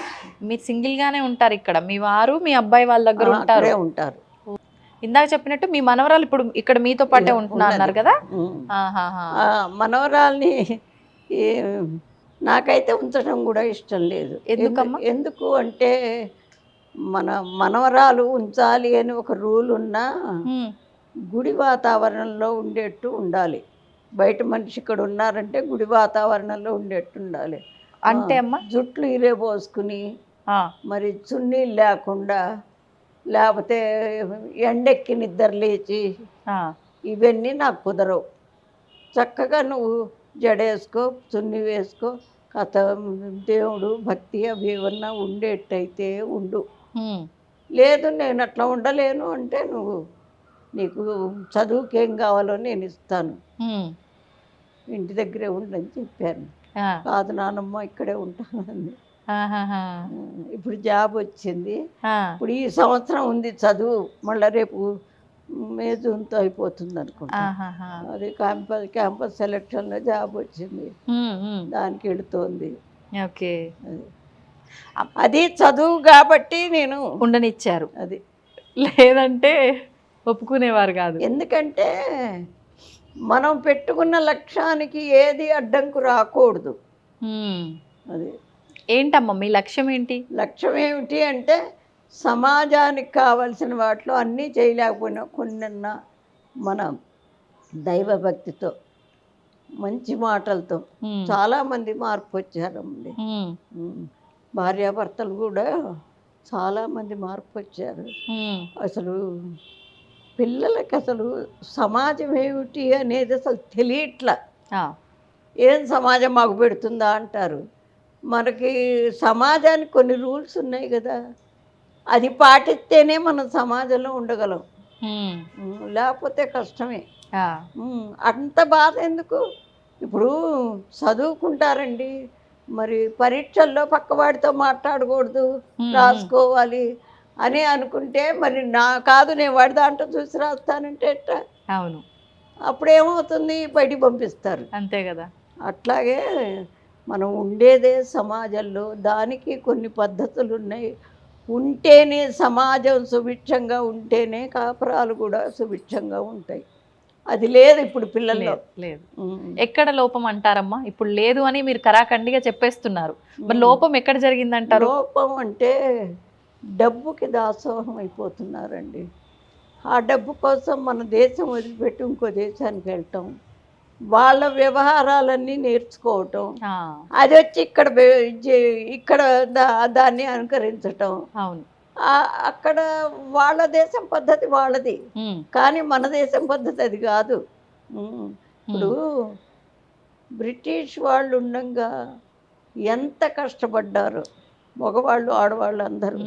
మీరు సింగిల్ గానే ఉంటారు ఇక్కడ? మీ వారు మీ అబ్బాయి వాళ్ళ దగ్గర ఉంటారు? ఉంటారు. ఇందాక చెప్పినట్టు మీ మనవరాలు ఇప్పుడు ఇక్కడ మీతో పాటే ఉంటున్నా అన్నారు కదా? మనవరాల్ని నాకైతే ఉంచడం కూడా ఇష్టం లేదు. ఎందుకమ్మా? ఎందుకు అంటే మన మనవరాలు ఉంచాలి అని ఒక రూల్ ఉన్నా గుడి వాతావరణంలో ఉండేట్టు ఉండాలి. బయట మనిషి ఇక్కడ ఉన్నారంటే గుడి వాతావరణంలో ఉండేట్టు ఉండాలి. అంటే అమ్మా జుట్లు ఇరే పోసుకుని మరి చున్నీలు లేకుండా, లేకపోతే ఎండెక్కి నిద్ర లేచి ఇవన్నీ నాకు కుదరవు. చక్కగా నువ్వు జడేసుకో, చున్నీ వేసుకో, కథ దేవుడు భక్తి అవి ఏమన్నా ఉండేట్టయితే ఉండు. లేదు నేను అట్లా ఉండలేను అంటే నీకు చదువుకేం కావాలో నేను ఇస్తాను, ఇంటి దగ్గరే ఉండని చెప్పాను. కాదు నానమ్మ ఇక్కడే ఉంటానని. ఇప్పుడు జాబ్ వచ్చింది, ఇప్పుడు ఈ సంవత్సరం ఉంది చదువు, మళ్ళీ రేపు మే జూన్తో అయిపోతుంది అనుకుంటా. అది క్యాంపస్ సెలక్షన్లో జాబ్ వచ్చింది, దానికి వెళుతోంది. ఓకే. అది చదువు కాబట్టి నేను ఉండనిచ్చారు, అది. లేదంటే ఒప్పుకునేవారు కాదు. ఎందుకంటే మనం పెట్టుకున్న లక్ష్యానికి ఏది అడ్డంకు రాకూడదు. అది ఏంటమ్మా మీ లక్ష్యం ఏంటి? లక్ష్యం ఏమిటి అంటే సమాజానికి కావలసిన వాటిలో అన్నీ చేయలేకపోయినా కొన్నన్నా మన దైవభక్తితో మంచి మాటలతో చాలామంది మార్పు వచ్చారండి. భార్యాభర్తలు కూడా చాలామంది మార్పు వచ్చారు. అసలు పిల్లలకి అసలు సమాజం ఏమిటి అనేది అసలు తెలియట్లా. ఏం సమాజం మాకు పెడుతుందా అంటారు. మనకి సమాజానికి కొన్ని రూల్స్ ఉన్నాయి కదా, అది పాటిస్తేనే మనం సమాజంలో ఉండగలం, లేకపోతే కష్టమే. అంత బాధ ఎందుకు? ఇప్పుడు చదువుకుంటారండి, మరి పరీక్షల్లో పక్కవాడితో మాట్లాడకూడదు, రాసుకోవాలి అని అనుకుంటే మరి నా కాదు నేను వాడి దాంట్లో చూసి రాస్తానంటే ఎట్లా? అవును, అప్పుడేమవుతుంది, బయటికి పంపిస్తారు. అంతే కదా. అట్లాగే మనం ఉండేదే సమాజంలో, దానికి కొన్ని పద్ధతులు ఉన్నాయి. ఉంటేనే సమాజం సుభిక్షంగా ఉంటేనే కాపురాలు కూడా సుభిక్షంగా ఉంటాయి. అది లేదు ఇప్పుడు పిల్లల్లో. లేదు. ఎక్కడ లోపం అంటారమ్మా? ఇప్పుడు లేదు అని మీరు కరాఖండిగా చెప్పేస్తున్నారు, మరి లోపం ఎక్కడ జరిగిందంటారు? లోపం అంటే డబ్బుకి దాసోహం అయిపోతున్నారండి. ఆ డబ్బు కోసం మన దేశం వదిలిపెట్టి ఇంకో దేశానికి వెళ్ళటం, వాళ్ళ వ్యవహారాలన్నీ నేర్చుకోవటం, అది వచ్చి ఇక్కడ దాన్ని అనుకరించటం. అవును, అక్కడ వాళ్ళ దేశం పద్ధతి వాళ్ళది, కానీ మన దేశం పద్ధతి అది కాదు. ఇప్పుడు బ్రిటిష్ వాళ్ళు ఉండగా ఎంత కష్టపడ్డారు మగవాళ్ళు ఆడవాళ్ళు అందరూ.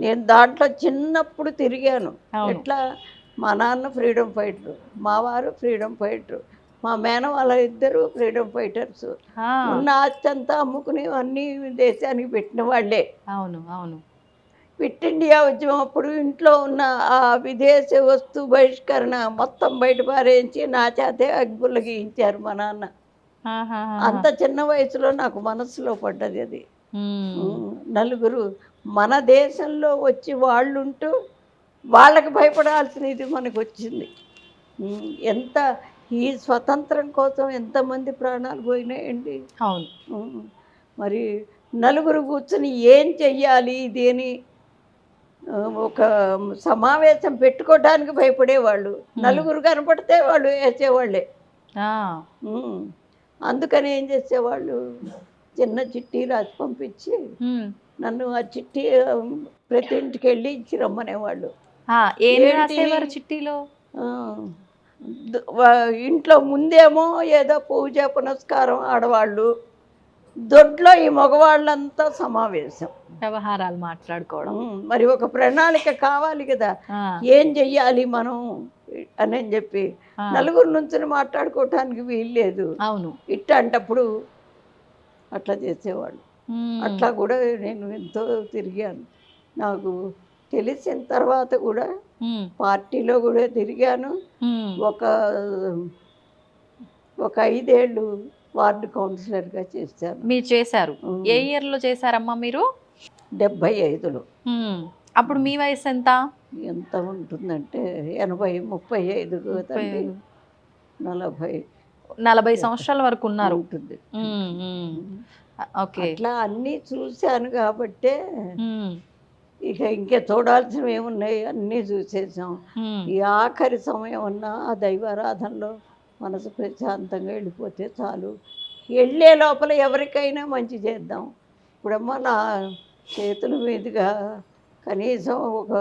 నేను దాంట్లో చిన్నప్పుడు తిరిగాను. ఎట్లా, మా నాన్న ఫ్రీడమ్ ఫైటరు, మా వారు ఫ్రీడమ్ ఫైటరు, మా మేనవాళ్ళ ఇద్దరు ఫ్రీడమ్ ఫైటర్స్. ఉన్న ఆస్తి అంతా అమ్ముకుని అన్ని దేశానికి పెట్టిన వాళ్ళే. అవును అవును. క్విట్ ఇండియా ఉద్యమం అప్పుడు ఇంట్లో ఉన్న ఆ విదేశీ వస్తు బహిష్కరణ మొత్తం బయట పారేయించి నా చేతే అగ్గులు గీయించారు మా నాన్న. అంత చిన్న వయసులో నాకు మనసులో పడ్డది అది. నలుగురు మన దేశంలో వచ్చి వాళ్ళుంటూ వాళ్ళకి భయపడాల్సిన ఇది మనకు వచ్చింది. ఎంత ఈ స్వతంత్రం కోసం ఎంతమంది ప్రాణాలు పోయినాయండి. అవును. మరి నలుగురు కూర్చుని ఏం చెయ్యాలి దేని ఒక సమావేశం పెట్టుకోవడానికి భయపడేవాళ్ళు. నలుగురు కనపడితే వాళ్ళు వేసేవాళ్ళే. అందుకని ఏం చేసేవాళ్ళు, చిన్న చిట్టి రాసి పంపించి నన్ను ఆ చిట్టి ప్రతి ఇంటికి వెళ్ళి ఇచ్చి రమ్మనేవాళ్ళు. చిట్టీలో ఇంట్లో ముందేమో ఏదో పూజ పునస్కారం ఆడవాళ్ళు, దొడ్లో ఈ మగవాళ్ళంతా సమావేశం, వ్యవహారాలు మాట్లాడుకోవడం. మరి ఒక ప్రణాళిక కావాలి కదా, ఏం చెయ్యాలి మనం అని చెప్పి నలుగురు నుంచి మాట్లాడుకోవటానికి వీల్లేదు. అవును, ఇట్టంటప్పుడు అట్లా చేసేవాళ్ళు. అట్లా కూడా నేను ఎంతో తిరిగాను. నాకు తెలిసిన తర్వాత కూడా పార్టీలో కూడా తిరిగాను. ఒక 5 ఏళ్ళు వార్డు కౌన్సిలర్గా చేశాను. మీరు చేశారు? ఏ ఇయర్లో చేశారమ్మా మీరు? 75లో. అప్పుడు మీ వయసు ఎంత? ఎంత ఉంటుందంటే 80, 35, 40 సంవత్సరాల వరకు ఉన్నారు ఉంటుంది. ఓకే. అట్లా అన్నీ చూశాను కాబట్టే ఇంకా చూడాల్సినవి ఏమున్నాయి అన్నీ చూసేసాం. ఈ ఆఖరి సమయం అన్నా ఆ దైవారాధనలో మనసు ప్రశాంతంగా వెళ్ళిపోతే చాలు. వెళ్ళే లోపల ఎవరికైనా మంచి చేద్దాం. ఇప్పుడమ్మా నా చేతుల మీదుగా కనీసం ఒక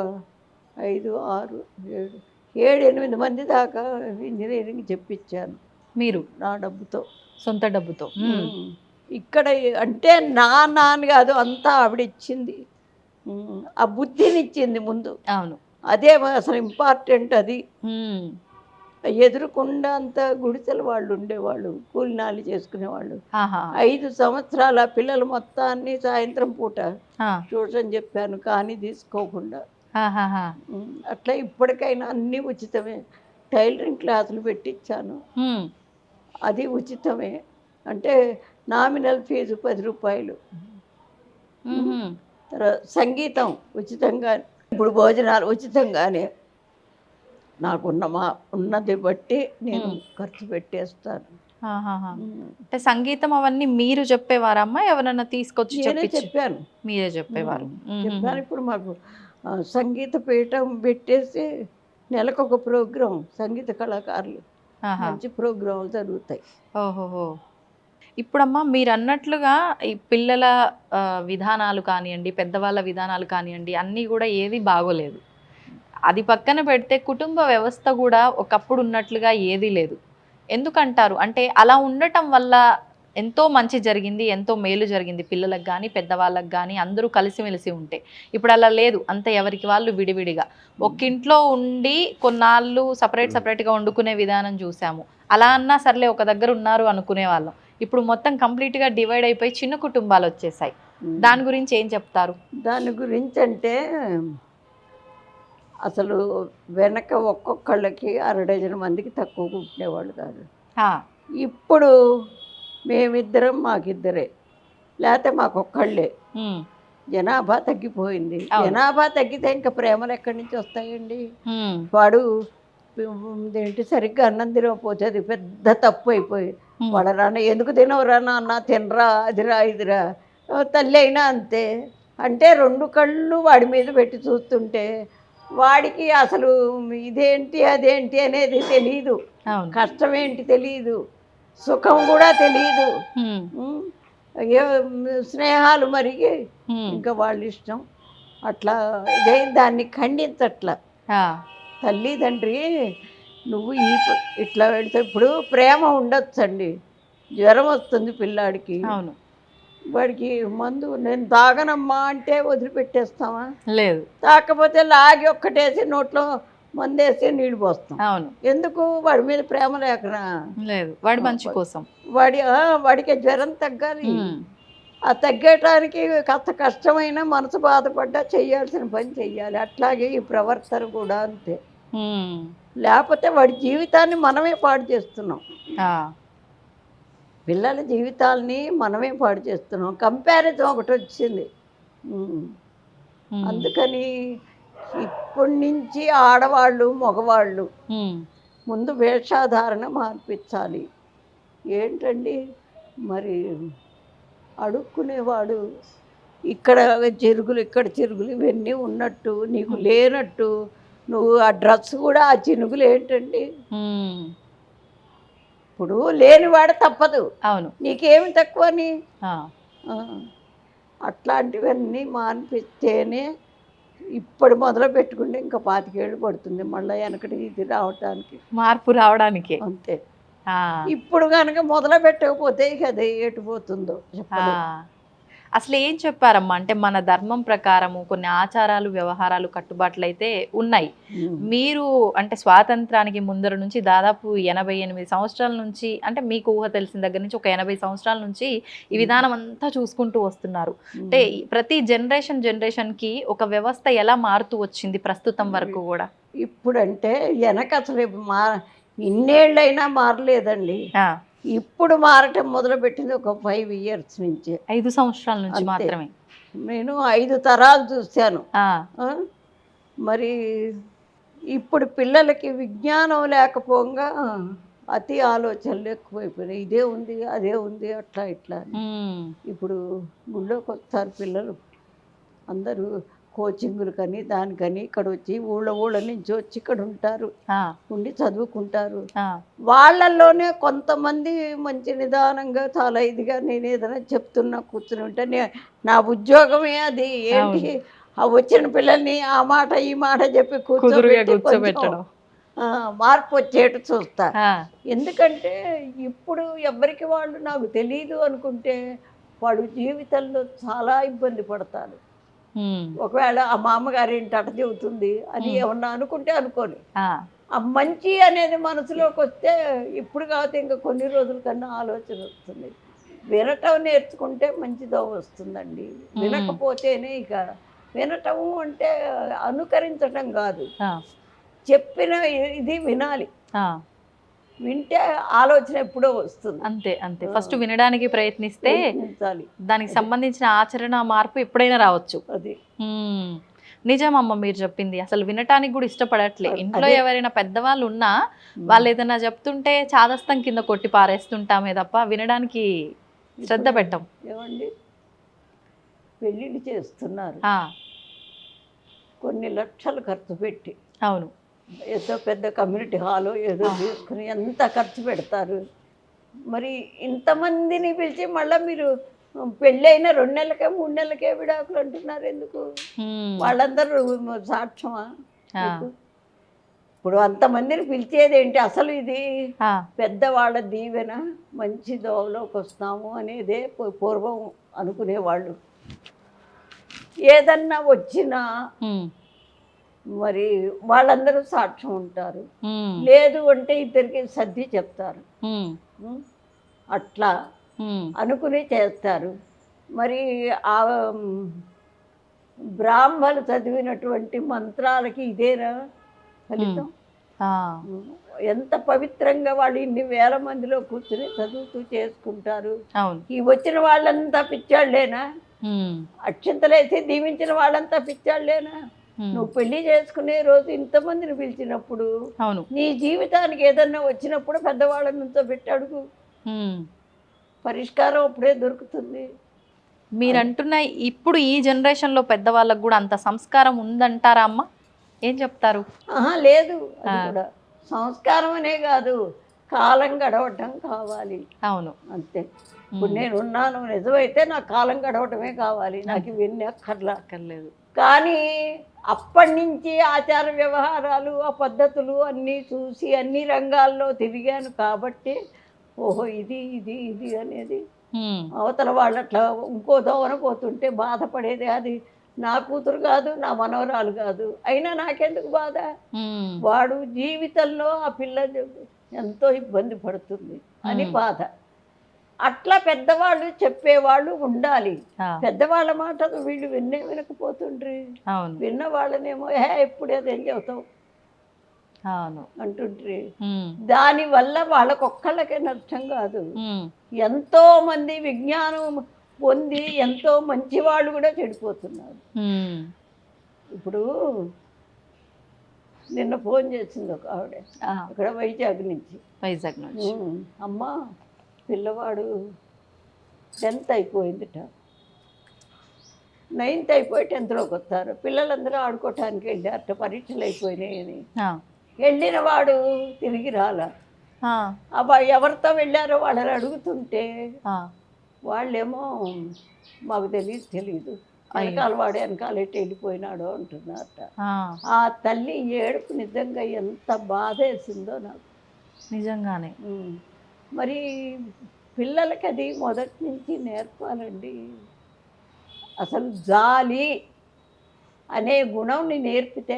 5, 6, 7, 8 మంది దాకా ఇంజనీరింగ్ చెప్పించాను మీరు నా డబ్బుతో, సొంత డబ్బుతో. ఇక్కడ అంటే నా నాన్న కాదు, అంతా ఆవిడ ఇచ్చింది. ఆ బుద్ధిని ఇచ్చింది ముందు. అవును, అదే అసలు ఇంపార్టెంట్. అది ఎదురుకుండా అంత గుడిసెల వాళ్ళు ఉండేవాళ్ళు, కూలినాలి చేసుకునేవాళ్ళు. 5 సంవత్సరాల పిల్లలు మొత్తాన్ని సాయంత్రం పూట ట్యూషన్ చెప్పాను, కానీ తీసుకోకుండా. అట్లా ఇప్పటికైనా అన్నీ ఉచితమే. టైలరింగ్ క్లాసులు పెట్టించాను, అది ఉచితమే. అంటే నామినల్ ఫీజు 10 రూపాయలు. మ్మ్. తర్వాత సంగీతం ఉచితంగా, ఇప్పుడు భోజనాలు ఉచితంగానే. ఉన్నది బట్టి నేను ఖర్చు పెట్టేస్తాను. ఆహాహా. ఉమ్. అంటే సంగీతం అవన్నీ మీరు చెప్పేవారమ్మా, ఎవరన్నా తీసుకొచ్చి నేనే చెప్పించి చెప్పాను. మీరే చెప్పేవారు? చెప్పాను. ఇప్పుడు మాకు సంగీత పీఠం పెట్టేసి నెలకొక ప్రోగ్రాం, సంగీత కళాకారులు ఆహా. మంచి ప్రోగ్రాంలు జరుగుతాయి. ఓహోహో. ఇప్పుడమ్మా మీరు అన్నట్లుగా ఈ పిల్లల విధానాలు కానివ్వండి, పెద్దవాళ్ళ విధానాలు కానివ్వండి, అన్నీ కూడా ఏది బాగోలేదు. అది పక్కన పెడితే కుటుంబ వ్యవస్థ కూడా ఒకప్పుడు ఉన్నట్లుగా ఏదీ లేదు. ఎందుకంటారు? అంటే అలా ఉండటం వల్ల ఎంతో మంచి జరిగింది, ఎంతో మేలు జరిగింది పిల్లలకు కానీ పెద్దవాళ్ళకి కానీ, అందరూ కలిసిమెలిసి ఉంటే. ఇప్పుడు అలా లేదు, అంత ఎవరికి వాళ్ళు విడివిడిగా ఒక్కింట్లో ఉండి కొన్నాళ్ళు సపరేట్గా వండుకునే విధానం చూసాము. అలా అన్నా సర్లే ఒక దగ్గర ఉన్నారు అనుకునే వాళ్ళం. ఇప్పుడు మొత్తం కంప్లీట్గా డివైడ్ అయిపోయి చిన్న కుటుంబాలు వచ్చేసాయి. దాని గురించి ఏం చెప్తారు? దాని గురించి అంటే అసలు వెనక ఒక్కొక్కళ్ళకి 1/2 డజన్ మందికి తక్కువ ఉంటేవాళ్ళు కాదు. ఇప్పుడు మేమిద్దరం మాకిద్దరే, లేకపోతే మాకొక్కళ్ళే. జనాభా తగ్గిపోయింది. జనాభా తగ్గితే ఇంకా ప్రేమలు ఎక్కడి నుంచి వస్తాయండి? వాడు ఏంటి సరిగ్గా అన్నం తినకపోతే అది పెద్ద తప్పు అయిపోయి, వాడు నాన్న ఎందుకు తినవరా నాన్న, తినరా, అదిరా ఇదిరా. తల్లి అయినా అంతే. అంటే 2 కళ్ళు వాడి మీద పెట్టి చూస్తుంటే వాడికి అసలు ఇదేంటి అదేంటి అనేది తెలియదు, కష్టం ఏంటి తెలియదు, సుఖం కూడా తెలియదు. స్నేహాలు మరిగి ఇంకా వాళ్ళ ఇష్టం అట్లా. ఇదే దాన్ని ఖండించట్లా. తల్లి తండ్రి నువ్వు ఇట్లా పెడితే ఇప్పుడు ప్రేమ ఉండొచ్చండి. జ్వరం వస్తుంది పిల్లాడికి, అవును, వాడికి మందు నేను తాగనమ్మా అంటే వదిలిపెట్టేస్తామా? లేదు. తాకపోతే లాగి ఒక్కటేసి నోట్లో మందేసి నీళ్ళు పోస్తాం. అవును. ఎందుకు? వాడి మీద ప్రేమ లేకనా? లేదు, వాడి మంచి కోసం. వాడికి జ్వరం తగ్గాలి. ఆ తగ్గటానికి కాస్త కష్టమైన మనసు బాధపడ్డా చెయ్యాల్సిన పని చెయ్యాలి. అట్లాగే ఈ ప్రవర్తన కూడా అంతే. లేకపోతే వాడి జీవితాన్ని మనమే పాడు చేస్తున్నాం. పిల్లల జీవితాలని మనమే పాడు చేస్తున్నాం. కంపారిజన్ ఒకటి వచ్చింది. అందుకని ఇప్పటి నుంచి ఆడవాళ్ళు మగవాళ్ళు ముందు వేషాధారణ మార్పించాలి. ఏంటండి మరి అడుక్కునేవాడు ఇక్కడ చెరుగులు ఇక్కడ చెరుగులు ఇవన్నీ ఉన్నట్టు నీకు లేనట్టు నువ్వు ఆ డ్రెస్ కూడా ఆ చినుగులు ఏంటండి? ఇప్పుడు లేనివాడు తప్పదు. అవును, నీకేమి తక్కువని? అట్లాంటివన్నీ మానిపిస్తేనే. ఇప్పుడు మొదలు పెట్టుకుంటే ఇంకా 25 ఏళ్ళు పడుతుంది మళ్ళీ వెనకటి ఇది రావటానికి, మార్పు రావడానికి. అంతే. ఇప్పుడు కనుక మొదలు పెట్టకపోతే ఇక అది ఎటుపోతుందో చెప్పండి. అసలు ఏం చెప్పారమ్మా? అంటే మన ధర్మం ప్రకారము కొన్ని ఆచారాలు వ్యవహారాలు కట్టుబాట్లు అయితే ఉన్నాయి. మీరు అంటే స్వాతంత్రానికి ముందర నుంచి దాదాపు 88 సంవత్సరాల నుంచి, అంటే మీకు ఊహ తెలిసిన దగ్గర నుంచి ఒక 80 సంవత్సరాల నుంచి ఈ విధానం అంతా చూసుకుంటూ వస్తున్నారు. అంటే ప్రతి జనరేషన్కి ఒక వ్యవస్థ ఎలా మారుతూ వచ్చింది ప్రస్తుతం వరకు కూడా? ఇప్పుడు అంటే వెనక అసలు ఇన్నేళ్ళైనా మారలేదండి. ఇప్పుడు మారటం మొదలుపెట్టింది ఒక 5 years నుంచి, 5 సంవత్సరాల నుంచి మాత్రమే. నేను 5 తరాలు చూశాను. మరి ఇప్పుడు పిల్లలకి విజ్ఞానం లేకపోగా అతి ఆలోచనలు ఎక్కువైపోయినాయి. ఇదే ఉంది అదే ఉంది అట్లా ఇట్లా. ఇప్పుడు గుళ్ళోకి వస్తారు పిల్లలు అందరూ కోచింగులు కానీ దానికని ఇక్కడ వచ్చి ఊళ్ళ నుంచి వచ్చి ఇక్కడ ఉంటారు, ఉండి చదువుకుంటారు. వాళ్ళల్లోనే కొంతమంది మంచి నిదానంగా చాలా ఇదిగా నేను ఏదైనా చెప్తున్నా కూర్చుని ఉంటే నా ఉద్యోగమే అది. ఏంటి ఆ వచ్చిన పిల్లల్ని ఆ మాట ఈ మాట చెప్పి కూర్చోబెట్టడం, మార్పు వచ్చేట్టు చూస్తా. ఎందుకంటే ఇప్పుడు ఎవరికి వాళ్ళు నాకు తెలియదు అనుకుంటే వాడు జీవితంలో చాలా ఇబ్బంది పడతాడు. ఒకవేళ ఆ మామగారు ఏంటి అట చెబుతుంది అని ఏమన్నా అనుకుంటే అనుకోని, ఆ మంచి అనేది మనసులోకి వస్తే ఇప్పుడు కాకపోతే ఇంకా కొన్ని రోజుల కన్నా ఆలోచన వస్తుంది. వినటం నేర్చుకుంటే మంచిదో వస్తుందండి. వినకపోతేనే ఇక వినటం అంటే అనుకరించటం కాదు, చెప్పిన ఇది వినాలి. వింటే ఆలోచన ఎప్పుడో వస్తుంది. అంతే అంతే, ఫస్ట్ వినడానికి ప్రయత్నిస్తే ప్రయత్నించాలి. దానికి సంబంధించిన ఆచరణ మార్పు ఎప్పుడైనా రావచ్చు. అది నిజమమ్మ మీరు చెప్పింది. అసలు వినటానికి కూడా ఇష్టపడట్లే. ఇంట్లో అదే. ఎవరైనా పెద్దవాళ్ళు ఉన్నా వాళ్ళు ఏదైనా చెప్తుంటే చాదస్తం కింద కొట్టి పారేస్తుంటామే తప్ప వినడానికి శ్రద్ధ పెట్టం. ఏమండి, పెళ్ళిళ్ళు చేస్తున్నారు ఆ, కొన్ని లక్షలు ఖర్చు పెట్టి, అవును. ఏదో పెద్ద కమ్యూనిటీ హాలు ఏదో తీసుకుని ఎంత ఖర్చు పెడతారు. మరి ఇంతమందిని పిలిచి మళ్ళీ మీరు పెళ్ళి అయిన 2 నెలలకే 3 నెలలకే విడాకులు అంటున్నారు ఎందుకు? వాళ్ళందరూ సాక్ష్యమా మీకు? ఇప్పుడు అంతమందిని పిలిచేది ఏంటి అసలు? ఇది పెద్దవాళ్ళ దీవెన, మంచి దోవలోకి వస్తాము అనేదే పూర్వం అనుకునేవాళ్ళు. ఏదన్నా వచ్చినా మరి వాళ్ళందరూ సాక్ష్యం ఉంటారు. లేదు అంటే ఇద్దరికి సర్ది చెప్తారు. అట్లా అనుకుని చేస్తారు. మరి ఆ బ్రాహ్మలు చదివినటువంటి మంత్రాలకి ఇదేనా ఫలితం? ఎంత పవిత్రంగా వాళ్ళు ఇన్ని వేల మందిలో కూర్చుని చదువుతూ చేసుకుంటారు. ఈ వచ్చిన వాళ్ళంతా పిచ్చాళ్ళేనా? అక్షంతలేసి దీవించిన వాళ్ళంతా పిచ్చాళ్ళేనా? నువ్వు పెళ్లి చేసుకునే రోజు ఇంతమందిని పిలిచినప్పుడు నీ జీవితానికి ఏదన్నా వచ్చినప్పుడు పెద్దవాళ్ళని నుంచో పెట్టి అడుగు, పరిష్కారం అప్పుడే దొరుకుతుంది. మీరు అంటున్న ఇప్పుడు ఈ జనరేషన్లో పెద్దవాళ్ళకు కూడా అంత సంస్కారం ఉందంటారా అమ్మ? ఏం చెప్తారు? లేదు, అది కూడా సంస్కారం అనే కాదు, కాలం గడవటం కావాలి. అవును, అంతే. ఇప్పుడు నేను ఉన్నాను, నిజమైతే నాకు కాలం గడవటమే కావాలి, నాకు ఇవన్నీ అక్కర్లేదు. కానీ అప్పటి నుంచి ఆచార వ్యవహారాలు, ఆ పద్ధతులు అన్నీ చూసి అన్ని రంగాల్లో తిరిగాను కాబట్టి ఓహో ఇది ఇది ఇది అనేది అవతల వాళ్ళు అట్లా ఇంకో దోవన పోతుంటే బాధపడేది. అది నా కూతురు కాదు, నా మనవరాలు కాదు, అయినా నాకెందుకు బాధ? వాడు జీవితంలో ఆ పిల్ల ఎంతో ఇబ్బంది పడుతుంది అని బాధ. అట్లా పెద్దవాళ్ళు చెప్పేవాళ్ళు ఉండాలి. పెద్దవాళ్ళ మాట వీళ్ళు వినకపోతుండ్రి. విన్న వాళ్ళనేమో ఎప్పుడు అదేం చెబుతావు అంటుండ్రి. దానివల్ల వాళ్ళకొక్కళ్ళకే నష్టం కాదు, ఎంతో మంది విజ్ఞానం పొంది ఎంతో మంచి వాళ్ళు కూడా చెడిపోతున్నారు. ఇప్పుడు నిన్న ఫోన్ చేసింది ఒక ఆవిడ, ఇక్కడ వైజాగ్ నుంచి. అమ్మ, పిల్లవాడు 10th అయిపోయిందిట, 9th అయిపోయి 10thలోకి వస్తారు. పిల్లలందరూ ఆడుకోవటానికి వెళ్ళారట, పరీక్షలు అయిపోయినాయని. వెళ్ళిన వాడు తిరిగి రాలా. అబ్బాయి ఎవరితో వెళ్ళారో వాళ్ళని అడుగుతుంటే వాళ్ళేమో మాకు తెలియదు, వెనకాల వాడు వెనకాల ఎట్టి వెళ్ళిపోయినాడో అంటున్నారట. ఆ తల్లి ఏడుపు నిజంగా ఎంత బాధ వేసిందో నాకు నిజంగానే. మరి పిల్లలకి అది మొదటి నుంచి నేర్పాలండి. అసలు జాలి అనే గుణంని నేర్పితే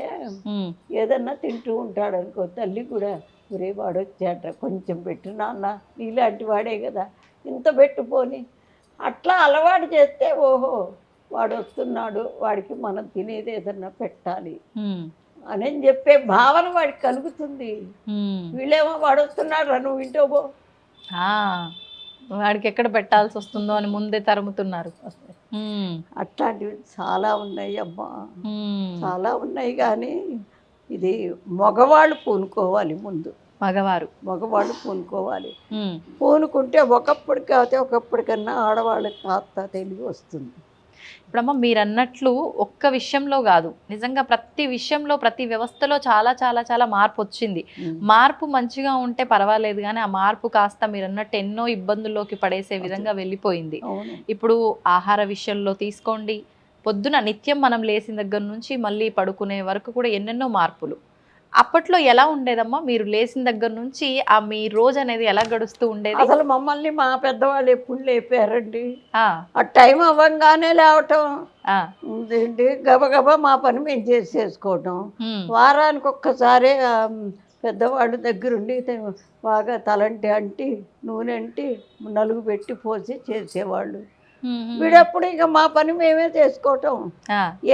ఏదన్నా తింటూ ఉంటాడు అనుకో, తల్లి కూడా ఒరే వాడు వచ్చాట కొంచెం పెట్టు నాన్న, నీలాంటి వాడే కదా ఇంత పెట్టుపోని అట్లా అలవాటు చేస్తే ఓహో వాడు వస్తున్నాడు, వాడికి మనం తినేది ఏదన్నా పెట్టాలి అని చెప్పే భావన వాడికి కలుగుతుంది. వీళ్ళేమో వాడు వస్తున్నాడు రా నువ్వు ఇంటో పో, వాడికి ఎక్కడ పెట్టాల్సి వస్తుందో అని ముందే తరుముతున్నారు. అట్లాంటివి చాలా ఉన్నాయి అమ్మా, చాలా ఉన్నాయి. కానీ ఇది మగవాళ్ళు పూనుకోవాలి ముందు, మగవాళ్ళు పూనుకోవాలి. పూనుకుంటే ఒకప్పటికన్నా ఆడవాళ్ళకి కాస్త తెలివి వస్తుంది. ఇప్పుడమ్మ మీరు అన్నట్లు ఒక్క విషయంలో కాదు, నిజంగా ప్రతి విషయంలో ప్రతి వ్యవస్థలో చాలా చాలా చాలా మార్పు వచ్చింది. మార్పు మంచిగా ఉంటే పర్వాలేదు, కానీ ఆ మార్పు కాస్త మీరు అన్నట్టు ఎన్నో ఇబ్బందుల్లోకి పడేసే విధంగా వెళ్ళిపోయింది. ఇప్పుడు ఆహార విషయంలో తీసుకోండి, పొద్దున నిత్యం మనం లేచిన దగ్గర నుంచి మళ్ళీ పడుకునే వరకు కూడా ఎన్నెన్నో మార్పులు. అప్పట్లో ఎలా ఉండేదమ్మా? మీరు లేచిన దగ్గర నుంచి ఆ మీ రోజు అనేది ఎలా గడుస్తూ ఉండేది? అసలు మమ్మల్ని మా పెద్దవాళ్ళు ఎప్పుడు లేపారండి. ఆ టైం అవ్వగానే లేవటం ఏంటి, గబగబా మా పని మేము చేసుకోవటం. వారానికి ఒక్కసారి పెద్దవాళ్ళు దగ్గరుండి బాగా తలంటి అంటి నూనె అంటి నలుగు పెట్టి పోసి చేసేవాళ్ళు. వీడప్పుడు ఇక మా పని మేమే చేసుకోవటం.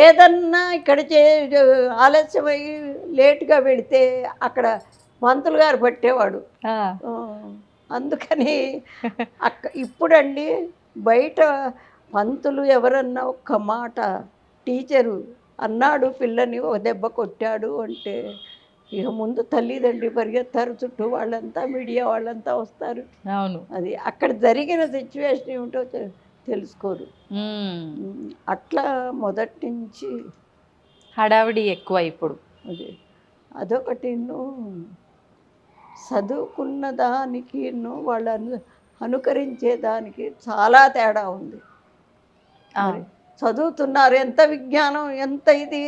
ఏదన్నా ఇక్కడ ఆలస్యమై లేటుగా పెడితే అక్కడ పంతులు గారు పట్టేవాడు. ఆ, ఆ, అందుకని ఇప్పుడండి బయట పంతులు ఎవరన్నా ఒక్క మాట టీచరు అన్నాడు పిల్లని ఒక దెబ్బ కొట్టాడు అంటే ఇక ముందు తల్లిదండ్రి పరిగెత్తారు, చుట్టూ వాళ్ళంతా మీడియా వాళ్ళంతా వస్తారు. అవును. అది అక్కడ జరిగిన సిచ్యువేషన్ ఏమిటో తెలుసుకోరు. అట్లా మొదటి నుంచి హడావిడి ఎక్కువ ఇప్పుడు. అది అదొకటి చదువుకున్న దానికి వాళ్ళను అనుకరించే దానికి చాలా తేడా ఉంది. మరి చదువుతున్నారు, ఎంత విజ్ఞానం, ఎంత ఇది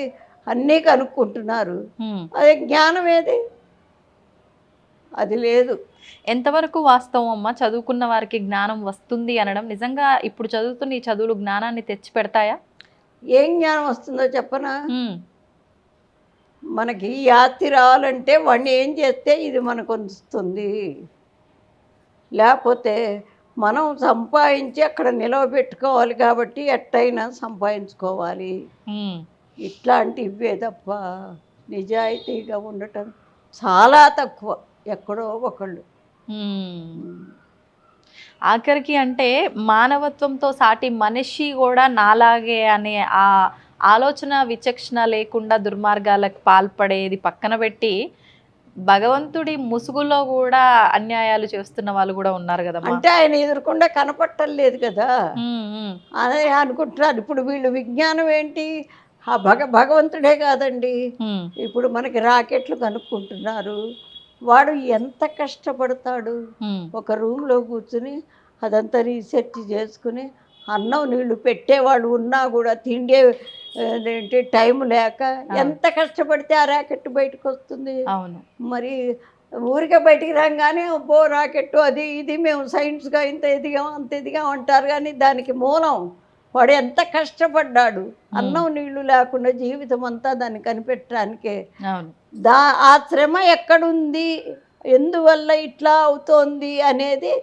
అన్నీ కనుక్కుంటున్నారు. అదే జ్ఞానం ఏది? అది లేదు. ఎంతవరకు వాస్తవం అమ్మ చదువుకున్న వారికి జ్ఞానం వస్తుంది అనడం? నిజంగా ఇప్పుడు చదువుతున్న ఈ చదువులు జ్ఞానాన్ని తెచ్చి పెడతాయా? ఏం జ్ఞానం వస్తుందో చెప్పనా? మనకి ఈ ఆస్తి రావాలంటే వాడిని ఏం చేస్తే ఇది మనకు వస్తుంది, లేకపోతే మనం సంపాదించి అక్కడ నిలవబెట్టుకోవాలి కాబట్టి ఎట్టయినా సంపాదించుకోవాలి. ఇట్లాంటి ఇవే తప్ప నిజాయితీగా ఉండటం చాలా తక్కువ, ఎక్కడో ఒకళ్ళు. ఆఖరికి అంటే మానవత్వంతో సాటి మనిషి కూడా నాలాగే అనే ఆ ఆలోచన విచక్షణ లేకుండా దుర్మార్గాలకు పాల్పడేది పక్కన పెట్టి భగవంతుడి ముసుగులో కూడా అన్యాయాలు చేస్తున్న వాళ్ళు కూడా ఉన్నారు కదా. అంటే ఆయన ఎదురకుండా కనపట్టలేదు కదా, అదే అనుకుంటున్నారు. ఇప్పుడు వీళ్ళు విజ్ఞానం ఏంటి, ఆ భగవంతుడే కాదండి. ఇప్పుడు మనకి రాకెట్లు కనుక్కుంటున్నారు. వాడు ఎంత కష్టపడతాడు, ఒక రూమ్లో కూర్చుని అదంతా రీసెర్చ్ చేసుకుని అన్నం నీళ్లు పెట్టేవాళ్ళు ఉన్నా కూడా తిండే ఏంటి టైం లేక ఎంత కష్టపడితే ఆ రాకెట్ బయటకు వస్తుంది. అవును. మరి ఊరికే బయటికి రాగానే అబ్బో రాకెట్ అది ఇది మేము సైన్స్గా ఇంత ఎదిగాం అంత ఎదిగాం అంటారు, కానీ దానికి మూలం వాడు ఎంత కష్టపడ్డాడు. అన్నం నీళ్లు లేకుండా జీవితం అంతా దాన్ని కనిపెట్టడానికే. ఆ శ్రమ ఎక్కడుంది, ఎందువల్ల ఇట్లా అవుతోంది అనేది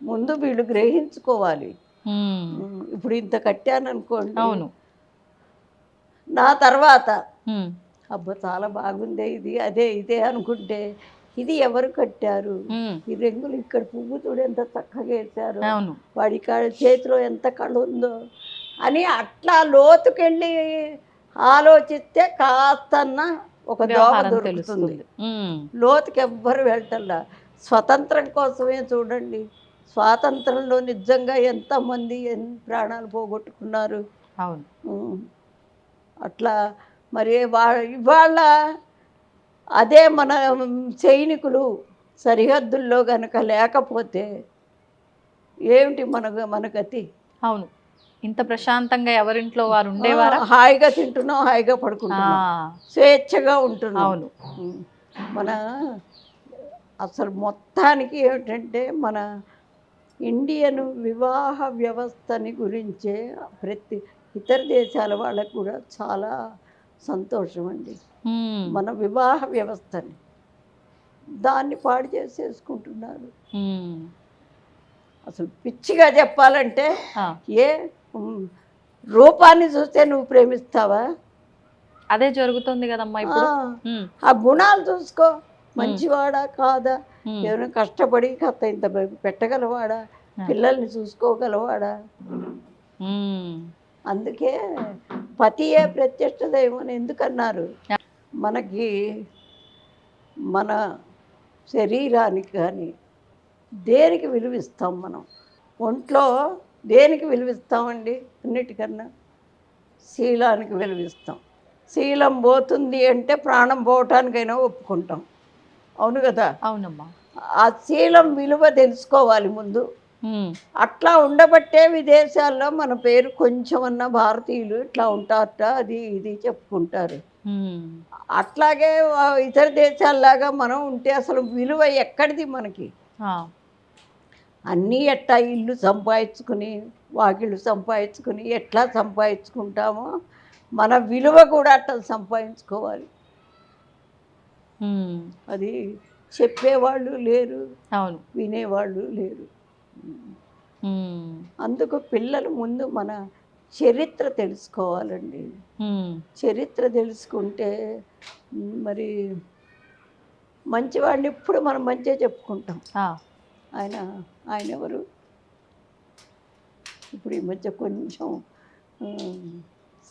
ముందు వీళ్ళు గ్రహించుకోవాలి. ఇప్పుడు ఇంత కట్టాననుకోండి, అవును, నా తర్వాత అబ్బా చాలా బాగుందే ఇది అదే ఇదే అనుకుంటే ఇది ఎవరు కట్టారు, ఈ రంగులు ఇక్కడ పువ్వు చూడు ఎంత చక్కగా వేశారు, వాడి చేతిలో ఎంత కళ ఉందో అని అట్లా లోతుకెళ్ళి ఆలోచిస్తే కాస్తన్నా ఒక దోమ దొరుకుతుంది. లోతుకి ఎవ్వరు వెళ్ళటల్లా. స్వతంత్రం కోసమే చూడండి, స్వాతంత్రంలో నిజంగా ఎంతమంది ఎన్ని ప్రాణాలు పోగొట్టుకున్నారు. అవును. అట్లా మరి ఇవాళ అదే మన సైనికులు సరిహద్దుల్లో కనుక లేకపోతే ఏమిటి మన గతి? అవును. ఇంత ప్రశాంతంగా ఎవరింట్లో వారు ఉండేవారు, హాయిగా తింటున్నాం, హాయిగా పడుకుంటున్నాం, స్వేచ్ఛగా ఉంటున్నాం. అవును. మన అసలు మొత్తానికి ఏమిటంటే మన ఇండియన్ వివాహ వ్యవస్థని గురించే ప్రతి ఇతర దేశాల వాళ్ళకు కూడా చాలా సంతోషం అండి. మన వివాహ వ్యవస్థని దాన్ని పాడు చేసేసుకుంటున్నారు. అసలు పిచ్చిగా చెప్పాలంటే ఏ రూపాన్ని చూస్తే నువ్వు ప్రేమిస్తావా? అదే జరుగుతుంది కదమ్మా ఇప్పుడు. ఆ గుణాలు చూసుకో, మంచివాడా కాదా, ఎవరైనా కష్టపడి కథ ఇంత పెట్టగలవాడా, పిల్లల్ని చూసుకోగలవాడా? అందుకే పతియే ప్రత్యక్ష దైవం అని ఎందుకన్నారు? మనకి మన శరీరానికి కానీ దేనికి విలువిస్తాం మనం? ఒంట్లో దేనికి విలువిస్తామండి? అన్నిటికన్నా శీలానికి విలువిస్తాం. శీలం పోతుంది అంటే ప్రాణం పోవటానికైనా ఒప్పుకుంటాం. అవును కదా? అవునమ్మా. ఆ శీలం విలువ తెలుసుకోవాలి ముందు. అట్లా ఉండబట్టే విదేశాల్లో మన పేరు కొంచెమన్నా భారతీయులు ఇట్లా ఉంటారట, అది ఇది చెప్పుకుంటారు. అట్లాగే ఇతర దేశాల్లాగా మనం ఉంటే అసలు విలువ ఎక్కడిది మనకి? అన్నీ ఎట్లా ఇల్లు సంపాదించుకుని వాకిళ్ళు సంపాదించుకుని ఎట్లా సంపాదించుకుంటామో మన విలువ కూడా అట్లా సంపాదించుకోవాలి. అది చెప్పేవాళ్ళు లేరు, అవును, వినేవాళ్ళు లేరు. అందుకు పిల్లలు ముందు మన చరిత్ర తెలుసుకోవాలండి. చరిత్ర తెలుసుకుంటే మరి మంచివాడిని ఇప్పుడు మనం మంచిగా చెప్పుకుంటాం. ఆ, ఆయన ఆయన ఎవరు ఇప్పుడు ఈ మధ్య కొంచెం ఆ,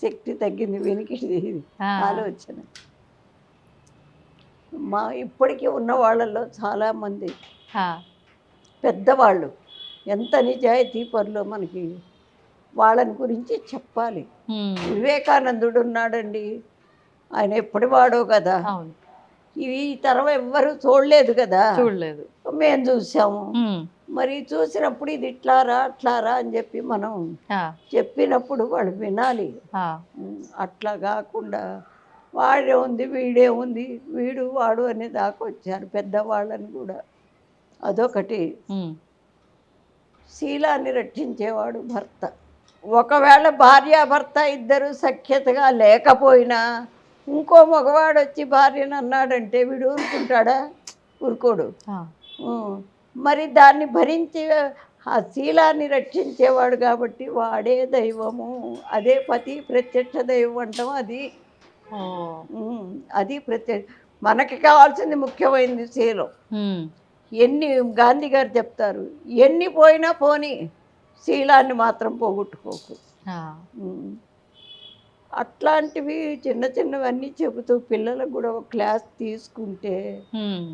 శక్తి తగ్గింది, వెనికిది ఆ. ఆలోచన. మా ఇప్పటికీ ఉన్న వాళ్ళలో చాలామంది ఆ, పెద్దవాళ్ళు ఎంత నిజాయితీ పరులో మనకి వాళ్ళని గురించి చెప్పాలి. ఉమ్, వివేకానందుడు ఉన్నాడండి, ఆయన ఎప్పటి వాడో కదా, అవును, ఇవి ఈ తరం ఎవ్వరూ చూడలేదు కదా, చూడలేదు. మేము చూసాము. ఉమ్, మరి చూసినప్పుడు ఇది ఇట్లారా అట్లారా అని చెప్పి మనం ఆ, చెప్పినప్పుడు వాళ్ళు వినాలి. ఆ, అట్లా కాకుండా వాడే ఉంది వీడే ఉంది వీడు వాడు అనే దాకా వచ్చారు పెద్దవాళ్ళని కూడా. అదొకటి. ఉమ్, శీలాన్ని రక్షించేవాడు భర్త. ఒకవేళ భార్యాభర్త ఇద్దరు సఖ్యతగా లేకపోయినా ఇంకో మగవాడు వచ్చి భార్యను అన్నాడంటే వీడు ఊరుకుంటాడా? ఊరుకోడు. ఆ, మరి దాన్ని భరించి ఆ శీలాన్ని రక్షించేవాడు కాబట్టి వాడే దైవము. అదే పతి ప్రత్యక్ష దైవం అంటాం. అది ఓ, అది మనకి కావాల్సింది ముఖ్యమైనది శీలం. ఉమ్, ఎన్ని గాంధీ గారు చెప్తారు, ఎన్ని పోయినా పోని శీలాన్ని మాత్రం పోగొట్టుకోకు. ఆ, అట్లాంటివి చిన్న చిన్నవన్నీ చెబుతూ పిల్లలకు కూడా ఒక క్లాస్ తీసుకుంటే, ఉమ్,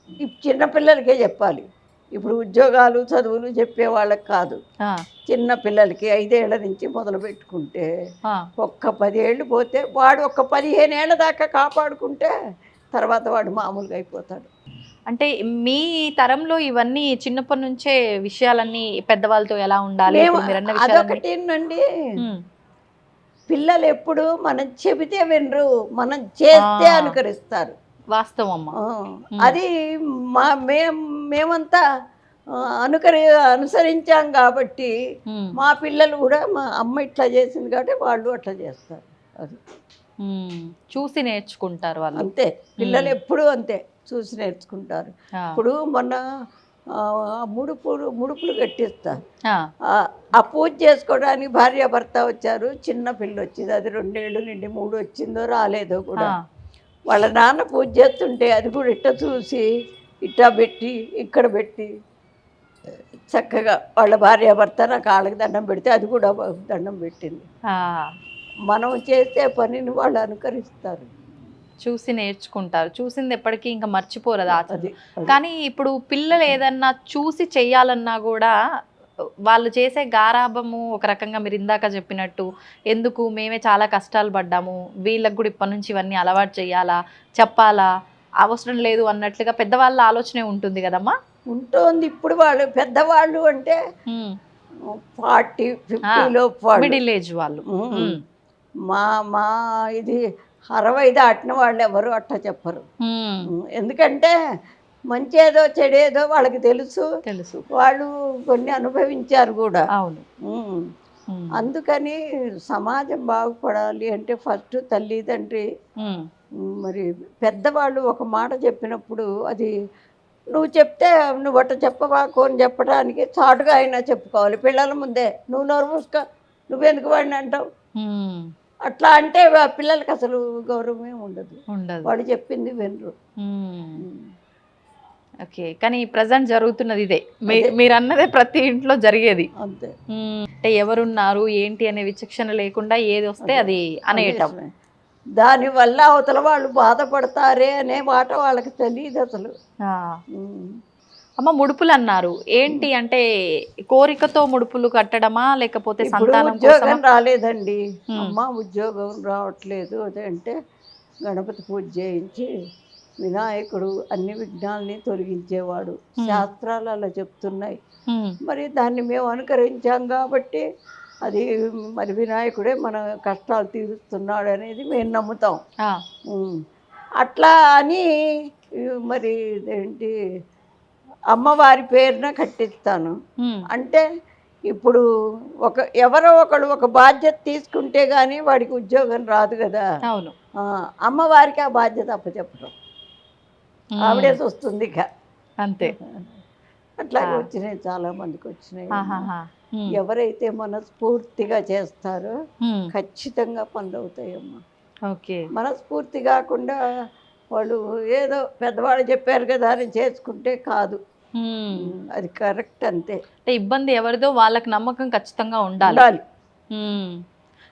ఈ చిన్నపిల్లలకే చెప్పాలి. ఇప్పుడు ఉద్యోగాలు చదువులు చెప్పే వాళ్ళకి కాదు, ఆ, చిన్న పిల్లలకి 5 ఏళ్ల నుంచి మొదలు పెట్టుకుంటే ఆ, ఒక్క 10 ఏళ్ళు పోతే వాడు ఒక్క 15 ఏళ్ళ దాకా కాపాడుకుంటే తర్వాత వాడు మామూలుగా అయిపోతాడు. అంటే మీ తరంలో ఇవన్నీ చిన్నప్పటి నుంచే విషయాలన్నీ పెద్దవాళ్ళతో ఎలా ఉండాలి, మేము ఇప్పుడు మీరన్న విషయాలన్నీ. అదొకటేనండి, ఉమ్, పిల్లలు ఎప్పుడు మనం చెబితే వినరు, మనం చేస్తే అనుకరిస్తారు. వాస్తవం అమ్మ. అది మేమంతా అనుసరించాం కాబట్టి ఉమ్, మా పిల్లలు కూడా మా అమ్మ ఇట్లా చేసింది కాబట్టి వాళ్ళు అట్లా చేస్తారు. అది ఉమ్, చూసి నేర్చుకుంటారు వాళ్ళు. అంతే, పిల్లలు ఎప్పుడూ అంతే చూసి నేర్చుకుంటారు. ఆ, ఇప్పుడు మొన్న ముడుపులు కట్టిస్తా, ఆ, ఆ పూజ చేసుకోవడానికి భార్యాభర్త వచ్చారు. చిన్న పిల్ల వచ్చింది, అది 2 ఏళ్ళు నిండి 3 వచ్చిందో రాలేదో కూడా. ఆ, వాళ్ళ నాన్న పూజ చేస్తుంటే అది కూడా ఇట్ట చూసి ఇట్టా పెట్టి ఇక్కడ పెట్టి చక్కగా వాళ్ళ భార్యాభర్త నా కాళ్ళకి దండం పెడితే అది కూడా దండం పెట్టింది. ఆ, మనం చేసే పనిని వాళ్ళు అనుకరిస్తారు. చూసి నేర్చుకుంటారు. చూసింది ఎప్పటికీ ఇంకా మర్చిపోరు అది ఆచరణ. అది కానీ ఇప్పుడు పిల్లలు ఏదన్నా చూసి చెయ్యాలన్నా కూడా వాళ్ళు చేసే గారాబము ఒక రకంగా మీరు ఇందాక చెప్పినట్టు, ఎందుకు మేమే చాలా కష్టాలు పడ్డాము, వీళ్ళకి కూడా ఇప్పటి నుంచి ఇవన్నీ అలవాటు చేయాలా, చెప్పాలా, అవసరం లేదు అన్నట్లుగా పెద్దవాళ్ళ ఆలోచనే ఉంటుంది కదమ్మా. ఉంటుంది. ఇప్పుడు వాళ్ళు పెద్దవాళ్ళు అంటే 40-50 మిడిల్ ఏజ్ వాళ్ళు. మా మా ఇది 60 దాటిన వాళ్ళు ఎవరు అట్లా చెప్పరు. ఎందుకంటే మంచి ఏదో చెడేదో వాళ్ళకి తెలుసు, వాళ్ళు కొన్ని అనుభవించారు కూడా. అవును. అందుకని సమాజం బాగుపడాలి అంటే ఫస్ట్ తల్లిదండ్రి, మరి పెద్దవాళ్ళు ఒక మాట చెప్పినప్పుడు అది నువ్వు చెప్తే నువ్వు అట్ట చెప్పవాకు అని చెప్పడానికి చాటుగా అయినా చెప్పుకోవాలి. పిల్లల ముందే నువ్వు నోరు మూసుకో, నువ్వెందుకు వాడిని అంటావు, అట్లా అంటే పిల్లలకి అసలు గౌరవమే ఉండదు. వాడు చెప్పింది వినరు. ఓకే, కానీ ప్రజెంట్ జరుగుతున్నది ఇదే, మీరు అన్నదే ప్రతి ఇంట్లో జరిగేది అంతే. అంటే ఎవరున్నారు ఏంటి అనే విచక్షణ లేకుండా ఏది వస్తే అది అనేయటం. దానివల్ల అవతల వాళ్ళు బాధపడతారే అనే మాట వాళ్ళకి తెలియదు అసలు. అమ్మ, ముడుపులు అన్నారు ఏంటి అంటే కోరికతో ముడుపులు కట్టడమా లేకపోతే సంతానం ఉద్యోగం రాలేదండి అమ్మ, ఉద్యోగం రావట్లేదు అదంటే గణపతి పూజ చేయించి వినాయకుడు అన్ని విఘ్నాలని తొలగించేవాడు, శాస్త్రాలు అలా చెప్తున్నాయి. మరి దాన్ని మేము అనుకరించాం కాబట్టి అది మరి వినాయకుడే మన కష్టాలు తీరుస్తున్నాడు అనేది మేము నమ్ముతాం. అట్లా అని మరి ఏంటి అమ్మవారి పేరున కట్టిస్తాను అంటే ఇప్పుడు ఎవరో ఒకడు ఒక బాధ్యత తీసుకుంటే గానీ వాడికి ఉద్యోగం రాదు కదా. అవును. అమ్మవారికి ఆ బాధ్యత అప్పచెప్పడం, ఆవిడే వస్తుంది ఇక అంతే. అట్లాగే వచ్చినాయి, చాలా మందికి వచ్చినాయి. ఎవరైతే మనస్ఫూర్తిగా చేస్తారో ఖచ్చితంగా పనులు అవుతాయమ్మా. మనస్ఫూర్తి కాకుండా వాళ్ళు ఏదో పెద్దవాళ్ళు చెప్పారు కదా అని చేసుకుంటే కాదు. అది కరెక్ట్ అంతే. అంటే ఇబ్బంది ఎవరిదో వాళ్ళకి నమ్మకం ఖచ్చితంగా ఉండాలి. ఉండాలి.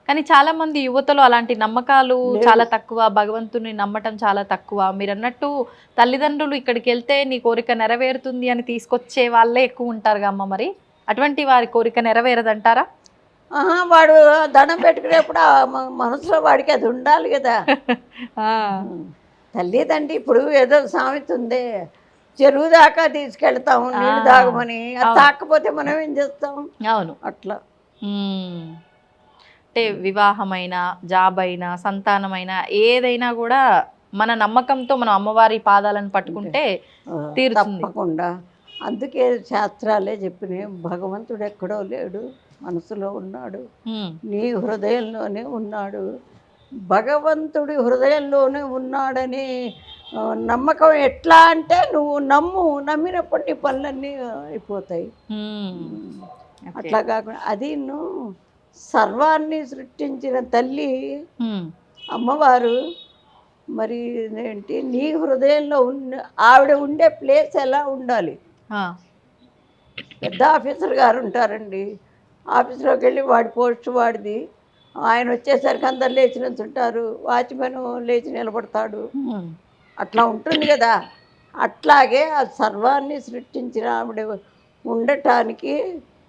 కానీ చాలా మంది యువతలో అలాంటి నమ్మకాలు చాలా తక్కువ, భగవంతుని నమ్మటం చాలా తక్కువ. మీరు అన్నట్టు తల్లిదండ్రులు ఇక్కడికి వెళ్తే నీ కోరిక నెరవేరుతుంది అని తీసుకొచ్చే వాళ్ళే ఎక్కువ ఉంటారు అమ్మ. మరి అటువంటి వారి కోరిక నెరవేరదంటారా? వాడు దండం పెట్టుకునేప్పుడు మనసులో వాడికి అది ఉండాలి కదా. తల్లిదండ్రి ఇప్పుడు ఏదో సామెత ఉంది, చెరువు దాకా తీసుకెళ్తాము నీళ్ళు తాగమని, అది తాకపోతే మనం ఏం చేస్తాం? అవును, అట్లా. అంటే వివాహమైన, జాబ్ అయినా, సంతానమైనా ఏదైనా కూడా మన నమ్మకంతో మనం అమ్మవారి పాదాలను పట్టుకుంటే తీరుతుంది తప్పకుండా. అందుకే శాస్త్రాలే చెప్పినాయి, భగవంతుడు ఎక్కడో లేడు, మనసులో ఉన్నాడు, నీ హృదయంలోనే ఉన్నాడు. భగవంతుడి హృదయంలోనే ఉన్నాడని నమ్మకం ఎట్లా అంటే నువ్వు నమ్మినప్పుడు నీ పనులన్నీ అయిపోతాయి. అట్లా కాకుండా అది నువ్వు సర్వాన్ని సృష్టించిన తల్లి అమ్మవారు. మరి ఏంటి నీ హృదయంలో ఆవిడ ఉండే ప్లేస్ ఎలా ఉండాలి? పెద్ద ఆఫీసర్ గారు ఉంటారండి, ఆఫీస్లోకి వెళ్ళి వాడి పోస్ట్ వాడిది, ఆయన వచ్చేసరికి అందరు లేచి నిల్చుంటారు, వాచ్మెన్ లేచి నిలబడతాడు, అట్లా ఉంటుంది కదా. అట్లాగే ఆ సర్వాన్ని సృష్టించిన ఆవిడ ఉండటానికి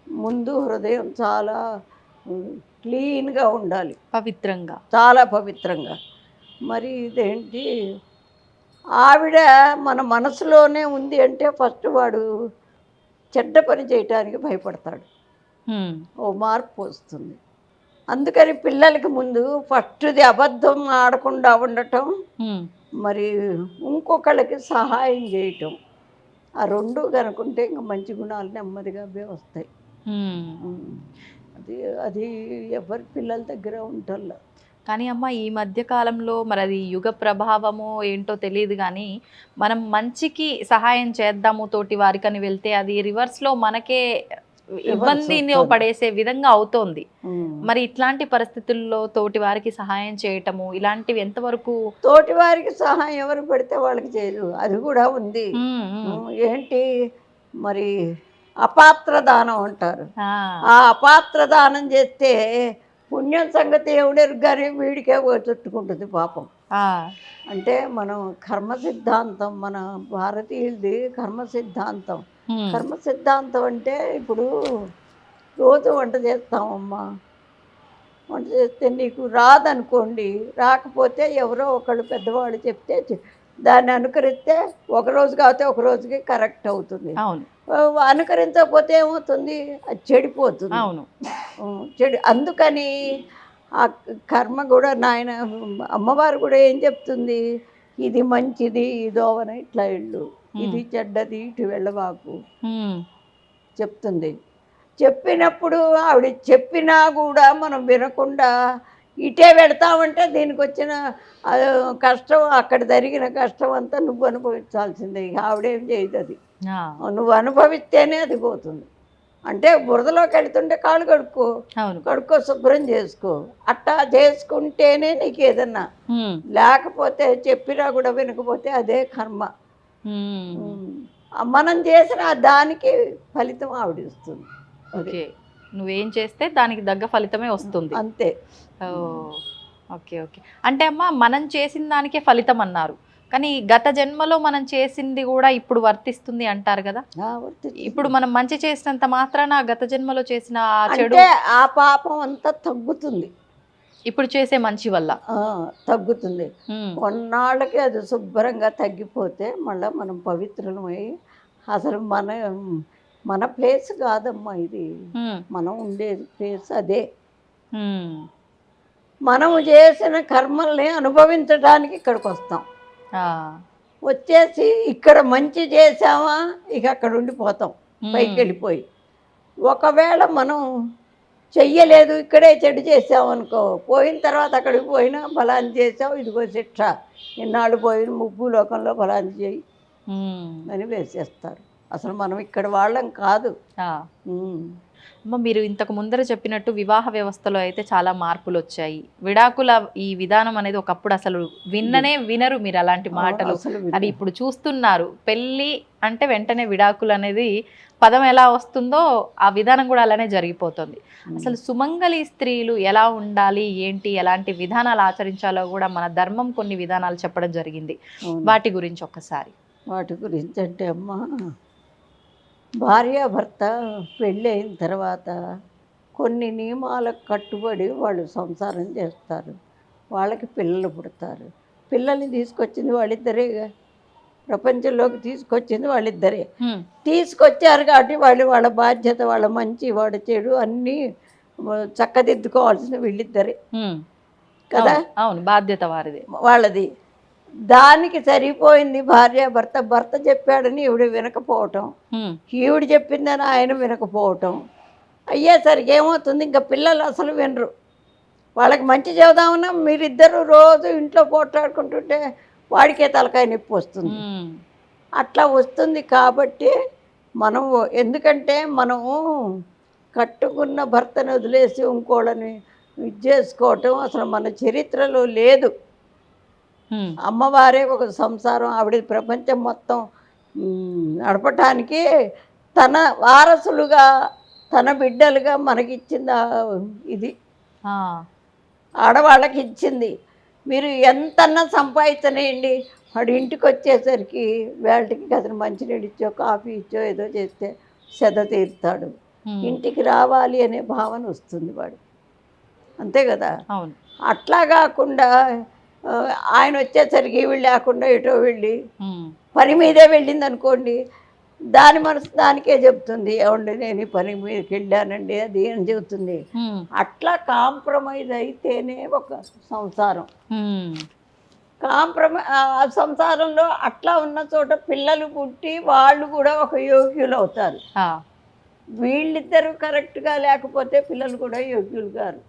ముందు హృదయం చాలా క్లీన్గా ఉండాలి, పవిత్రంగా, చాలా పవిత్రంగా. మరి ఇదేంటి ఆవిడ మన మనసులోనే ఉంది అంటే ఫస్ట్ వాడు చెడ్డ పని చేయటానికి భయపడతాడు, ఓ మార్పు వస్తుంది. అందుకని పిల్లలకి ముందు ఫస్ట్ది అబద్ధం ఆడకుండా ఉండటం, మరి ఇంకొకళ్ళకి సహాయం చేయటం, ఆ రెండు కనుకుంటే ఇంకా మంచి గుణాలు నెమ్మదిగా వస్తాయి. అది అది ఎవరి పిల్లల దగ్గర ఉంటల్లా. కానీ అమ్మ ఈ మధ్య కాలంలో మరి అది యుగ ప్రభావమో ఏంటో తెలియదు, కానీ మనం మంచికి సహాయం చేద్దాము తోటి వారికని వెళ్తే అది రివర్స్లో మనకే ఇబ్బందిని పడేసే విధంగా అవుతోంది. మరి ఇట్లాంటి పరిస్థితుల్లో తోటి వారికి సహాయం చేయటము ఇలాంటివి ఎంతవరకు? తోటి వారికి సహాయం ఎవరు పెడితే వాళ్ళకి చేయరు, అది కూడా ఉంది. ఏంటి మరి అపాత్ర దానం అంటారు, ఆ అపాత్ర దానం చేస్తే పుణ్యం సంగతి ఎవడెరు కానీ వీడికే చుట్టుకుంటుంది పాపం. అంటే మనం కర్మ సిద్ధాంతం, మన భారతీయులది కర్మ సిద్ధాంతం. కర్మ సిద్ధాంతం అంటే ఇప్పుడు రోజు వంట చేస్తామమ్మా, వంట చేస్తే నీకు రాదనుకోండి, రాకపోతే ఎవరో ఒకళ్ళు పెద్దవాళ్ళు చెప్తే దాన్ని అనుకరిస్తే ఒకరోజు కాకపోతే ఒక రోజుకి కరెక్ట్ అవుతుంది. అవును, అనుకరించకపోతే ఏమవుతుంది? అది చెడిపోతుంది. అవును, చెడు. అందుకని ఆ కర్మ కూడా నాయన అమ్మవారు కూడా ఏం చెప్తుంది, ఇది మంచిది ఇదోవన ఇట్లా వెళ్ళు, ఇది చెడ్డది ఇటు వెళ్ళబాకు చెప్తుంది. చెప్పినప్పుడు ఆవిడ చెప్పినా కూడా మనం వినకుండా ఇటే పెడతామంటే దీనికి వచ్చిన కష్టం, అక్కడ జరిగిన కష్టం అంతా నువ్వు అనుభవించాల్సిందే. ఇక ఆవిడేం చేయదు, అది నువ్వు అనుభవిస్తేనే అది పోతుంది. అంటే బురదలోకి వెళ్తుంటే కాళ్ళు కడుక్కో శుభ్రం చేసుకో, అట్టా చేసుకుంటేనే నీకు ఏదన్నా. లేకపోతే చెప్పినా కూడా వినకపోతే అదే కర్మ. మనం చేసిన దానికి ఫలితం ఆవిడిస్తుంది. ఓకే, నువ్వేం చేస్తే దానికి తగ్గ ఫలితమే వస్తుంది, అంతే. Okay okay. అంటే అమ్మ మనం చేసిన దానికే ఫలితం అన్నారు, కానీ గత జన్మలో మనం చేసింది కూడా ఇప్పుడు వర్తిస్తుంది అంటారు కదా. ఇప్పుడు మనం మంచి చేసినంత మాత్రాన గత జన్మలో చేసిన చెడు ఆ పాపం అంతా తగ్గుతుంది, ఇప్పుడు చేసే మంచి వల్ల తగ్గుతుంది. కొన్నాళ్ళకి అది శుభ్రంగా తగ్గిపోతే మళ్ళీ మనం పవిత్రమై అసలు మన ప్లేస్ కాదమ్మా ఇది, మనం ఉండేది ప్లేస్ అదే. మనము చేసిన కర్మల్ని అనుభవించడానికి ఇక్కడికి వస్తాం. వచ్చేసి ఇక్కడ మంచి చేసామా ఇక అక్కడ ఉండిపోతాం, పైకి వెళ్ళిపోయి. ఒకవేళ మనం చెయ్యలేదు, ఇక్కడే చెడు చేసామనుకో, పోయిన తర్వాత అక్కడికి పోయినా ఫలాన్ని చేసావు, ఇదిగో శిక్ష, ఇన్నాళ్ళు పోయిన ముప్పు లోకంలో ఫలాన్ని చేయి అని వేసేస్తారు. అసలు మనం ఇక్కడ వాళ్ళం కాదు. ఆ. ఉమ్. అమ్మ, మీరు ఇంతకు ముందర చెప్పినట్టు వివాహ వ్యవస్థలో అయితే చాలా మార్పులు వచ్చాయి. విడాకుల ఈ విధానం అనేది ఒకప్పుడు అసలు వినరు మీరు అలాంటి మాటలు. అసలు అది ఇప్పుడు చూస్తున్నారు. పెళ్ళి అంటే వెంటనే విడాకులు అనేది పదం ఎలా వస్తుందో ఆ విధానం కూడా అలానే జరిగిపోతుంది. అసలు సుమంగళి స్త్రీలు ఎలా ఉండాలి, ఏంటి, ఎలాంటి విధానాలు ఆచరించాలో కూడా మన ధర్మం కొన్ని విధానాలు చెప్పడం జరిగింది. వాటి గురించి ఒక్కసారి. వాటి గురించి అంటే అమ్మ, భార్యాభర్త పెళ్ళి అయిన తర్వాత కొన్ని నియమాలకు కట్టుబడి వాళ్ళు సంసారం చేస్తారు. వాళ్ళకి పిల్లలు పుడతారు. పిల్లల్ని తీసుకొచ్చింది వాళ్ళిద్దరేగా, ప్రపంచంలోకి తీసుకొచ్చింది వాళ్ళిద్దరే. తీసుకొచ్చారు కాబట్టి వాళ్ళ బాధ్యత, వాళ్ళ మంచి వాళ్ళ చెడు అన్నీ చక్కదిద్దుకోవాల్సిన వీళ్ళిద్దరే కదా. అవును, బాధ్యత వారిది, వాళ్ళది. దానికి సరిపోయింది భార్యాభర్త. భర్త చెప్పాడని ఈవిడ వినకపోవటం, ఈవిడ చెప్పిందని ఆయన వినకపోవటం అయ్యేసరికి ఏమవుతుంది, ఇంకా పిల్లలు అసలు వినరు. వాళ్ళకి మంచి చెబుదామన్నా మీరిద్దరు రోజు ఇంట్లో పోట్లాడుకుంటుంటే వాడికే తలకాయ నొప్పి వస్తుంది. అట్లా వస్తుంది. కాబట్టి మనం, ఎందుకంటే మనము కట్టుకున్న భర్తను వదిలేసి ఇంకోళ్ళని ఇది చేసుకోవటం అసలు మన చరిత్రలో లేదు. అమ్మవారే ఒక సంసారం, ఆవిడ ప్రపంచం మొత్తం నడపటానికి తన వారసులుగా, తన బిడ్డలుగా మనకిచ్చింది ఇది, ఆడవాళ్ళకి ఇచ్చింది. మీరు ఎంతన్నా సంపాదించనేయండి, వాడు ఇంటికి వచ్చేసరికి వేళకి అతను మంచినీళ్ళు ఇచ్చో కాఫీ ఇచ్చో ఏదో చేస్తే సెద తీరుతాడు. ఇంటికి రావాలి అనే భావన వస్తుంది వాడు, అంతే కదా. అట్లా కాకుండా ఆయన వచ్చేసరికి వీళ్ళు లేకుండా ఎటో వెళ్ళి పని మీదే వెళ్ళింది అనుకోండి, దాని మనసు దానికే చెప్తుంది, ఏమండి నేను పని మీదకి వెళ్ళానండి అది అని చెబుతుంది. అట్లా కాంప్రమైజ్ అయితేనే ఒక సంసారం. ఆ సంసారంలో అట్లా ఉన్న చోట పిల్లలు పుట్టి వాళ్ళు కూడా ఒక యోగ్యులు అవుతారు. వీళ్ళిద్దరూ కరెక్ట్గా లేకపోతే పిల్లలు కూడా యోగ్యులు గారు.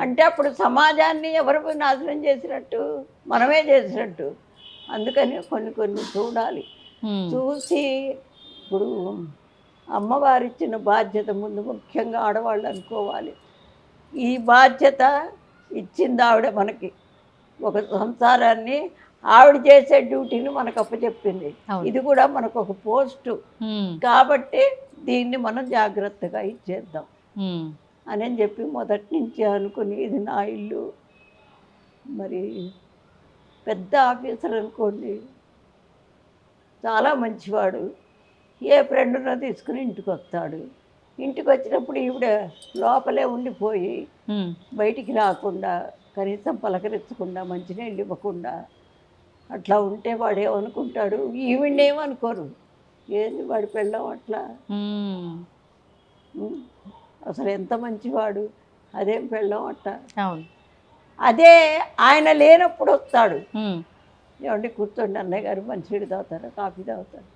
అంటే అప్పుడు సమాజాన్ని ఎవరు నాశనం చేసినట్టు, మనమే చేసినట్టు. అందుకని కొన్ని చూడాలి. చూసి ఇప్పుడు అమ్మవారిచ్చిన బాధ్యత ముందు ముఖ్యంగా ఆడవాళ్ళు అనుకోవాలి. ఈ బాధ్యత ఇచ్చింది ఆవిడ మనకి, ఒక సంసారాన్ని ఆవిడ చేసే డ్యూటీని మనకు అప్పచెప్పింది. ఇది కూడా మనకు ఒక పోస్టు కాబట్టి దీన్ని మనం జాగ్రత్తగా ఇచ్చేద్దాం అని చెప్పి మొదటి నుంచి అనుకుని, ఇది నా ఇల్లు. మరి పెద్ద ఆఫీసర్ అనుకోండి, చాలా మంచివాడు, ఏ ఫ్రెండ్నో తీసుకుని ఇంటికి వస్తాడు. ఇంటికి వచ్చినప్పుడు ఈవిడ లోపలే ఉండిపోయి బయటికి రాకుండా, కనీసం పలకరించకుండా, మంచినీళ్ళు ఇవ్వకుండా అట్లా ఉంటే వాడు ఏమనుకుంటాడు, ఈవిడేమనుకోరు, ఏంది వాడి పెళ్ళం అట్లా, అసలు ఎంత మంచివాడు, అదేం పెళ్ళం అట్ట. అదే ఆయన లేనప్పుడు వస్తాడు, ఏమంటే కూర్చోండి అన్నయ్య గారు మంచినీళ్ళు తాగుతారా, కాఫీ తాగుతారు.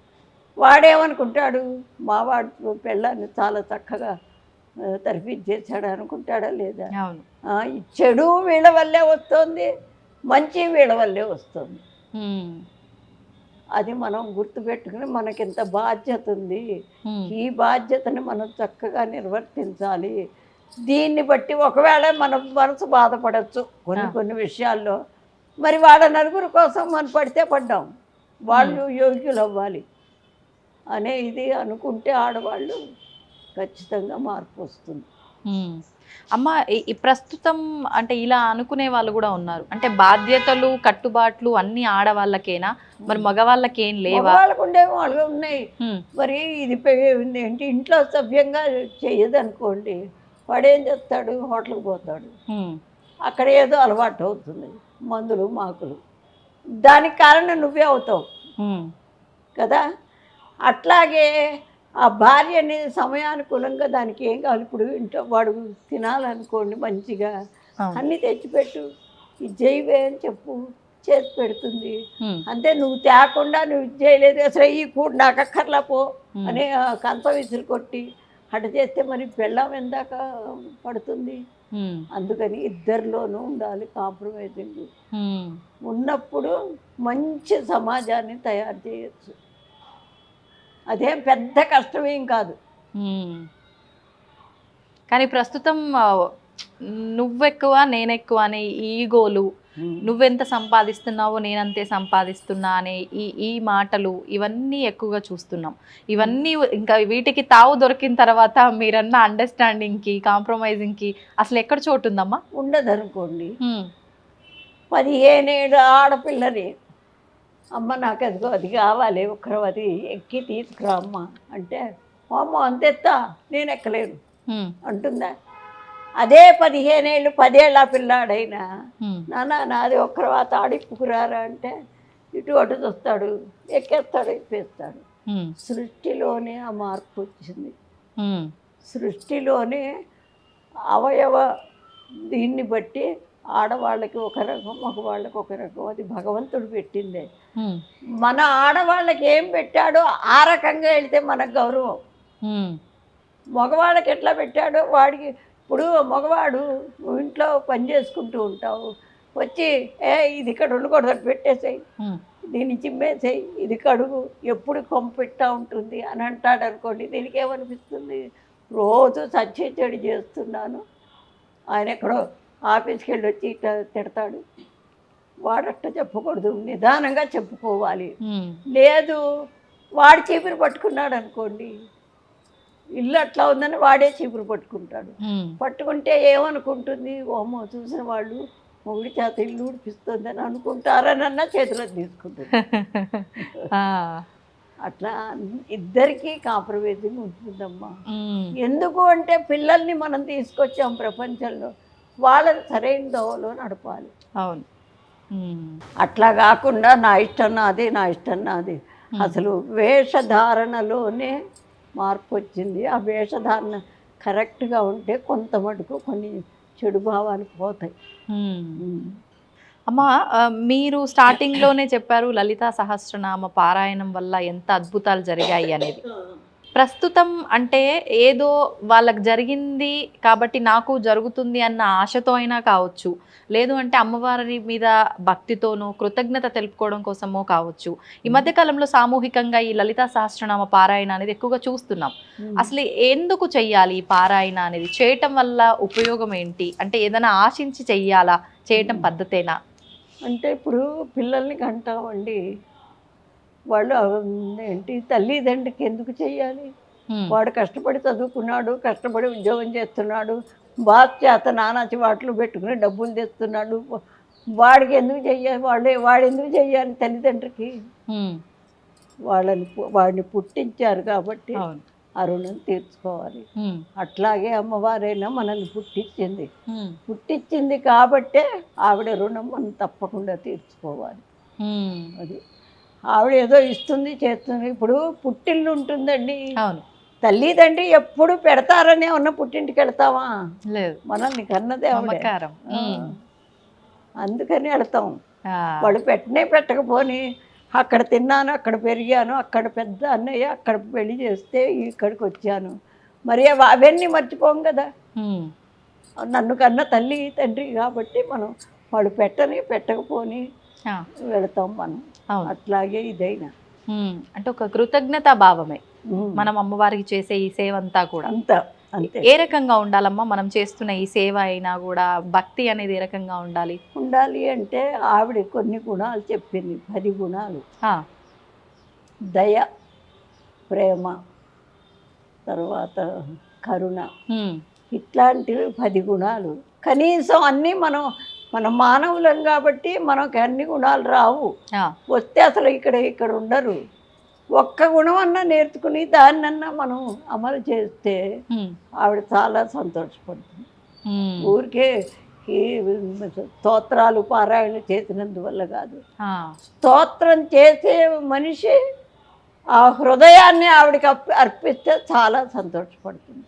వాడేమనుకుంటాడు, మా వాడు పెళ్ళాన్ని చాలా చక్కగా తరిపించేసాడు అనుకుంటాడా లేదా. చెడు వీళ్ళ వల్లే వస్తుంది, మంచి వీళ్ళ వల్లే వస్తుంది. అది మనం గుర్తుపెట్టుకుని మనకింత బాధ్యత ఉంది, ఈ బాధ్యతని మనం చక్కగా నిర్వర్తించాలి. దీన్ని బట్టి ఒకవేళ మన మనసు బాధపడచ్చు కొన్ని విషయాల్లో. మరి వాళ్ళ నలుగురు కోసం మనం పడితే పడ్డాం, వాళ్ళు యోగ్యులు అవ్వాలి అనే ఇది అనుకుంటే ఆడవాళ్ళు ఖచ్చితంగా మార్పు వస్తుంది. అమ్మ, ఈ ప్రస్తుతం అంటే ఇలా అనుకునే వాళ్ళు కూడా ఉన్నారు, అంటే బాధ్యతలు కట్టుబాట్లు అన్ని ఆడవాళ్ళకేనా, మరి మగవాళ్ళకేం లేవా? వాళ్ళకు ఉండేవి వాళ్ళగా ఉన్నాయి. మరి ఇది ఏంటి, ఇంట్లో సభ్యంగా చెయ్యదు అనుకోండి, వాడేం చేస్తాడు, హోటల్కి పోతాడు, అక్కడ ఏదో అలవాటు అవుతుంది, మందులు మాకులు, దానికి కారణం నువ్వే అవుతావు కదా. అట్లాగే ఆ భార్యని సమయానుకూలంగా దానికి ఏం కావాలి, ఇప్పుడు ఇంట్లో వాడు తినాలనుకోండి మంచిగా అన్నీ తెచ్చిపెట్టు, ఇది చేయవే అని చెప్పు, చేసి పెడుతుంది. అంతే, నువ్వు తేకుండా నువ్వు ఇది చేయలేదు, అసలు ఈ కూడా నాకు అక్కర్లా పో అని కంచం విసిరి కొట్టి అటు చేస్తే మరి పెళ్ళాం ఎందాక పడుతుంది. అందుకని ఇద్దరిలోనూ ఉండాలి కాంప్రమైజింగ్. ఉన్నప్పుడు మంచి సమాజాన్ని తయారు చేయొచ్చు. అదేం పెద్ద కష్టమేం కాదు. కానీ ప్రస్తుతం నువ్వెక్కువ నేనెక్కువ అనే ఈగోలు, నువ్వెంత సంపాదిస్తున్నావో నేనంతే సంపాదిస్తున్నా అనే ఈ మాటలు ఇవన్నీ ఎక్కువగా చూస్తున్నాం. ఇవన్నీ ఇంకా వీటికి తావు దొరికిన తర్వాత మీరన్న అండర్స్టాండింగ్కి, కాంప్రమైజింగ్కి అసలు ఎక్కడ చోటు ఉందమ్మా? ఉండదనుకోండి. 15 ఏళ్ళ ఆడపిల్లని అమ్మ నాకు అదిగో అది కావాలి, ఒకరు అది ఎక్కి తీసుకురా అమ్మ అంటే అమ్మ అంతెత్తా నేను ఎక్కలేను అంటుందా? అదే 15 ఏళ్ళు 10 ఏళ్ళ పిల్లాడైనా నాన్న నాది ఒక్కరవాత ఆడిప్పుకురారా అంటే ఇటు అటు చూస్తాడు, ఎక్కేస్తాడు, ఎక్కేస్తాడు. సృష్టిలోనే ఆ మార్పు వచ్చింది. సృష్టిలోనే అవయవ దీన్ని బట్టి ఆడవాళ్ళకి ఒక రకం, మగవాళ్ళకి ఒక రకం. అది భగవంతుడు పెట్టిందే. మన ఆడవాళ్ళకి ఏం పెట్టాడో ఆ రకంగా వెళ్తే మనకు గౌరవం. మగవాళ్ళకి ఎట్లా పెట్టాడో వాడికి. ఇప్పుడు మగవాడు నువ్వు ఇంట్లో పని చేసుకుంటూ ఉంటావు, వచ్చి ఇది ఇక్కడ ఉండకూడదు పెట్టేసేయి, దీన్ని చిమ్మేసేయి, ఇది కడుగు, ఎప్పుడు కొంపెట్టా ఉంటుంది అని అంటాడు అనుకోండి. దీనికి ఏమనిపిస్తుంది? రోజు సచ్చేచెడు చేస్తున్నాను, ఆయన ఎక్కడో ఆఫీస్కి వెళ్ళి వచ్చి ఇట్లా తిడతాడు. వాడట్ట చెప్పకూడదు, నిదానంగా చెప్పుకోవాలి. లేదు వాడు చీపురు పట్టుకున్నాడు అనుకోండి, ఇల్లు అట్లా ఉందని వాడే చీపురు పట్టుకుంటాడు. పట్టుకుంటే ఏమనుకుంటుంది? ఓమో చూసిన వాళ్ళు మొగుడి చేత ఇల్లు ఊడిపిస్తుందని అనుకుంటారనన్నా చేతిలో తీసుకుంటుంది. అట్లా ఇద్దరికీ కాంప్రమైజింగ్ ఉంటుందమ్మా. ఎందుకు అంటే పిల్లల్ని మనం తీసుకొచ్చాం ప్రపంచంలో, వాళ్ళని సరైన దోవలో నడపాలి. అవును. అట్లా కాకుండా నా ఇష్టం నాది, నా ఇష్టం నాది. అసలు వేషధారణలోనే మార్పు వచ్చింది. ఆ వేషధారణ కరెక్ట్గా ఉంటే కొంత మటుకు కొన్ని చెడు భావాలు పోతాయి. అమ్మా, మీరు స్టార్టింగ్లోనే చెప్పారు లలితా సహస్రనామ పారాయణం వల్ల ఎంత అద్భుతాలు జరిగాయి అనేది. ప్రస్తుతం అంటే ఏదో వాళ్ళకి జరిగింది కాబట్టి నాకు జరుగుతుంది అన్న ఆశతో అయినా కావచ్చు, లేదు అంటే అమ్మవారి మీద భక్తితోనో కృతజ్ఞత తెలుపుకోవడం కోసమో కావచ్చు, ఈ మధ్యకాలంలో సామూహికంగా ఈ లలితా సహస్రనామ పారాయణ అనేది ఎక్కువగా చూస్తున్నాం. అసలు ఎందుకు చెయ్యాలి ఈ పారాయణ అనేది? చేయటం వల్ల ఉపయోగం ఏంటి? అంటే ఏదైనా ఆశించి చెయ్యాలా, చేయటం పద్ధతేనా? అంటే ఇప్పుడు పిల్లల్ని కంటామండి, వాళ్ళు ఏంటి తల్లిదండ్రికి ఎందుకు చెయ్యాలి? వాడు కష్టపడి చదువుకున్నాడు, కష్టపడి ఉద్యోగం చేస్తున్నాడు, బాస్ చేత నానాచి వాటిలో పెట్టుకుని డబ్బులు తెస్తున్నాడు, వాడికి ఎందుకు చెయ్యాలి? వాడు ఎందుకు చెయ్యాలి తల్లిదండ్రికి? వాడిని పుట్టించారు కాబట్టి ఆ రుణం తీర్చుకోవాలి. అట్లాగే అమ్మవారైనా మనల్ని పుట్టించింది కాబట్టే ఆవిడ రుణం మనం తప్పకుండా తీర్చుకోవాలి. అది ఆవిడ ఏదో ఇస్తుంది చేస్తుంది. ఇప్పుడు పుట్టిల్లు ఉంటుందండి, తల్లిదండ్రి ఎప్పుడు పెడతారనే ఉన్న పుట్టింటికి వెళ్తావా? లేదు, మనల్ని కన్నదే ఆవిడ. అందుకని వెళ్తాం. వాడు పెట్టకపోని అక్కడ తిన్నాను, అక్కడ పెరిగాను, అక్కడ పెద్ద అన్నయ్య అక్కడ పెళ్లి చేస్తే ఇక్కడికి వచ్చాను, మరి అవన్నీ మర్చిపోం కదా. నన్ను కన్న తల్లి తండ్రి కాబట్టి మనం వాడు పెట్టకపోని వెళతాం మనం. అట్లాగే ఇదైనా అంటే ఒక కృతజ్ఞతా భావమే మనం అమ్మవారికి చేసే ఈ సేవ అంతా కూడా. అంతే. ఏ రకంగా ఉండాలమ్మా మనం చేస్తున్న ఈ సేవ అయినా కూడా? భక్తి అనేది ఏ రకంగా ఉండాలి అంటే ఆవిడ కొన్ని గుణాలు చెప్పింది, 10 గుణాలు. దయ, ప్రేమ, తర్వాత కరుణ, ఇట్లాంటివి 10 గుణాలు. కనీసం అన్నీ మన మానవులం కాబట్టి మనకు అన్ని గుణాలు రావు. వస్తే అసలు ఇక్కడ ఉండరు. ఒక్క గుణం అన్నా నేర్చుకుని దాన్నన్నా మనం అమలు చేస్తే ఆవిడ చాలా సంతోషపడుతుంది. ఊరికే ఈ స్తోత్రాలు పారాయణ చేసినందువల్ల కాదు, స్తోత్రం చేసే మనిషి ఆ హృదయాన్ని ఆవిడకి అర్పిస్తే చాలా సంతోషపడుతుంది.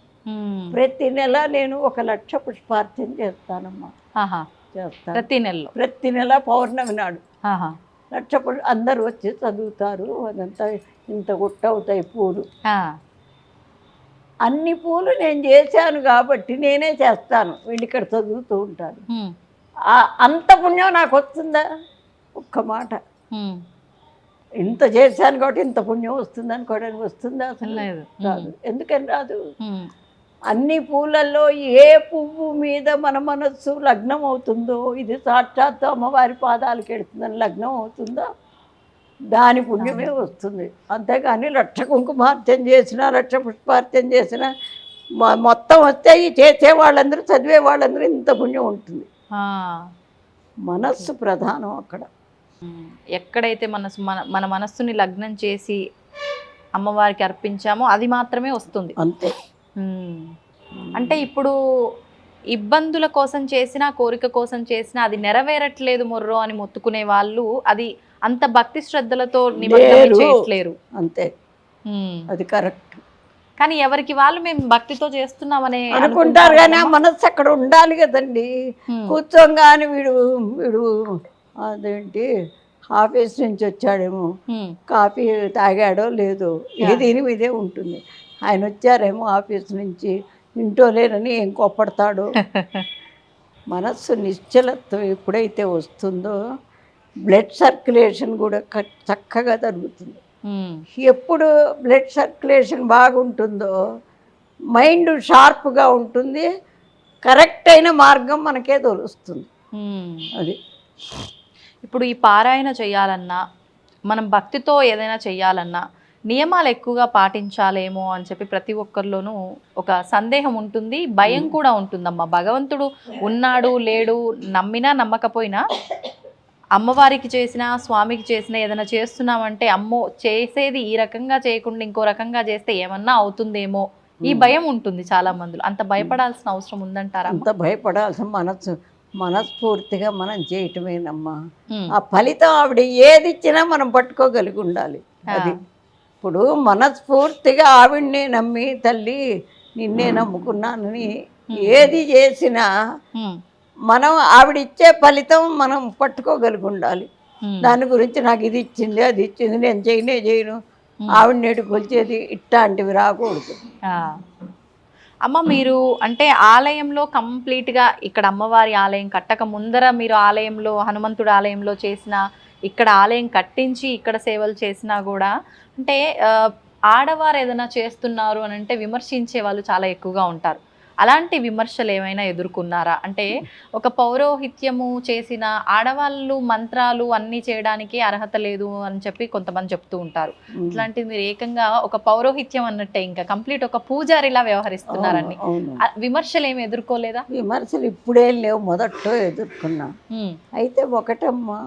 ప్రతి నెల నేను 1 లక్ష పుష్పార్చన చేస్తానమ్మా. చేస్తాను ప్రతి నెల పౌర్ణమి నాడు 1 లక్ష అందరూ వచ్చి చదువుతారు. అదంతా ఇంత గుట్టవుతాయి పూలు. అన్ని పూలు నేను చేశాను కాబట్టి నేనే చేస్తాను, వీళ్ళు ఇక్కడ చదువుతూ ఉంటారు. అంత పుణ్యం నాకు వస్తుందా? ఒక్క మాట. ఇంత చేశాను కాబట్టి ఇంత పుణ్యం వస్తుంది అనుకోవడానికి వస్తుందా అసలు? లేదు. రాదు. ఎందుకని రాదు? ఉమ్. అన్ని పూలల్లో ఏ పువ్వు మీద మన మనస్సు లగ్నం అవుతుందో, ఇది సాక్షాత్తు అమ్మవారి పాదాలకు ఎడుతుందని లగ్నం అవుతుందో దాని పుణ్యమే వస్తుంది. అంతేగాని లక్ష కుంకుమార్చన చేసినా, లక్ష పుష్పార్చన చేసినా మొత్తం వస్తే ఈ చేసే వాళ్ళందరూ, చదివే వాళ్ళందరూ ఇంత పుణ్యం ఉంటుంది. ఆ. మనస్సు ప్రధానం అక్కడ. ఎక్కడైతే మన మనస్సుని లగ్నం చేసి అమ్మవారికి అర్పించామో అది మాత్రమే వస్తుంది. అంతే. అంటే ఇప్పుడు ఇబ్బందుల కోసం చేసినా, కోరిక కోసం చేసినా అది నెరవేరట్లేదు మొర్రో అని మొత్తుకునే వాళ్ళు అది అంత భక్తి శ్రద్ధలతో నిమగ్నం చేయట్లేరు. అంతే, అది కరెక్ట్. కానీ ఎవరికి వాళ్ళు మేము భక్తితో చేస్తున్నామని అనుకుంటారు. కానీ ఆ మనస్సు అక్కడ ఉండాలి కదండి. కూర్చోగానే వీడు అదేంటి ఆఫీస్ నుంచి వచ్చాడేమో, కాఫీ తాగాడో లేదో, దీని మీదే ఉంటుంది. ఆయన వచ్చారేమో ఆఫీస్ నుంచి, ఇంట్లో లేనని ఏం కోప్పడతాడో. మనస్సు నిశ్చలత్వం ఎప్పుడైతే వస్తుందో బ్లడ్ సర్క్యులేషన్ కూడా చక్కగా జరుగుతుంది. ఎప్పుడు బ్లడ్ సర్క్యులేషన్ బాగుంటుందో మైండ్ షార్ప్గా ఉంటుంది, కరెక్ట్ అయిన మార్గం మనకే తెలుస్తుంది. అది ఇప్పుడు ఈ పారాయణ చేయాలన్నా, మనం భక్తితో ఏదైనా చేయాలన్నా నియమాలు ఎక్కువగా పాటించాలేమో అని చెప్పి ప్రతి ఒక్కరిలోనూ ఒక సందేహం ఉంటుంది, భయం కూడా ఉంటుందమ్మా. భగవంతుడు ఉన్నాడు లేడు, నమ్మినా నమ్మకపోయినా అమ్మవారికి చేసినా, స్వామికి చేసినా ఏదైనా చేస్తున్నామంటే అమ్మో చేసేది ఈ రకంగా చేయకుండా ఇంకో రకంగా చేస్తే ఏమన్నా అవుతుందేమో ఈ భయం ఉంటుంది చాలా మందిలో. అంత భయపడాల్సిన అవసరం ఉందంటారా? అంత భయపడాల్సిన మనస్ఫూర్తిగా మనం చేయటమేనమ్మా. ఆ ఫలితం ఆవిడ ఏది ఇచ్చినా మనం పట్టుకోగలిగి ఉండాలి. అది ఇప్పుడు మనస్ఫూర్తిగా ఆవిడనే నమ్మి, తల్లి నిన్నే నమ్ముకున్నానని ఏది చేసినా మనం ఆవిడిచ్చే ఫలితం మనం పట్టుకోగలిగి ఉండాలి. దాని గురించి నాకు ఇది ఇచ్చింది, అది ఇచ్చింది, నేను చేయను, ఆవిడ నేడు కొలిచేది, ఇట్లాంటివి రాకూడదు. అమ్మ మీరు అంటే ఆలయంలో కంప్లీట్గా ఇక్కడ అమ్మవారి ఆలయం కట్టక ముందర మీరు ఆలయంలో హనుమంతుడి ఆలయంలో చేసిన, ఇక్కడ ఆలయం కట్టించి ఇక్కడ సేవలు చేసినా కూడా అంటే ఆడవారు ఏదైనా చేస్తున్నారు అని అంటే విమర్శించే వాళ్ళు చాలా ఎక్కువగా ఉంటారు. అలాంటి విమర్శలు ఏమైనా ఎదుర్కొన్నారా? అంటే ఒక పౌరోహిత్యము చేసిన ఆడవాళ్ళు మంత్రాలు అన్నీ చేయడానికి అర్హత లేదు అని చెప్పి కొంతమంది చెప్తూ ఉంటారు. అట్లాంటిది మీరు ఏకంగా ఒక పౌరోహిత్యం అన్నట్టే ఇంకా కంప్లీట్ ఒక పూజారిలా వ్యవహరిస్తున్నారని విమర్శలు ఏమి ఎదుర్కోలేదా? విమర్శలు ఇప్పుడే లేవు, మొదట్లో ఎదుర్కొన్నా. అయితే ఒకటమ్మా,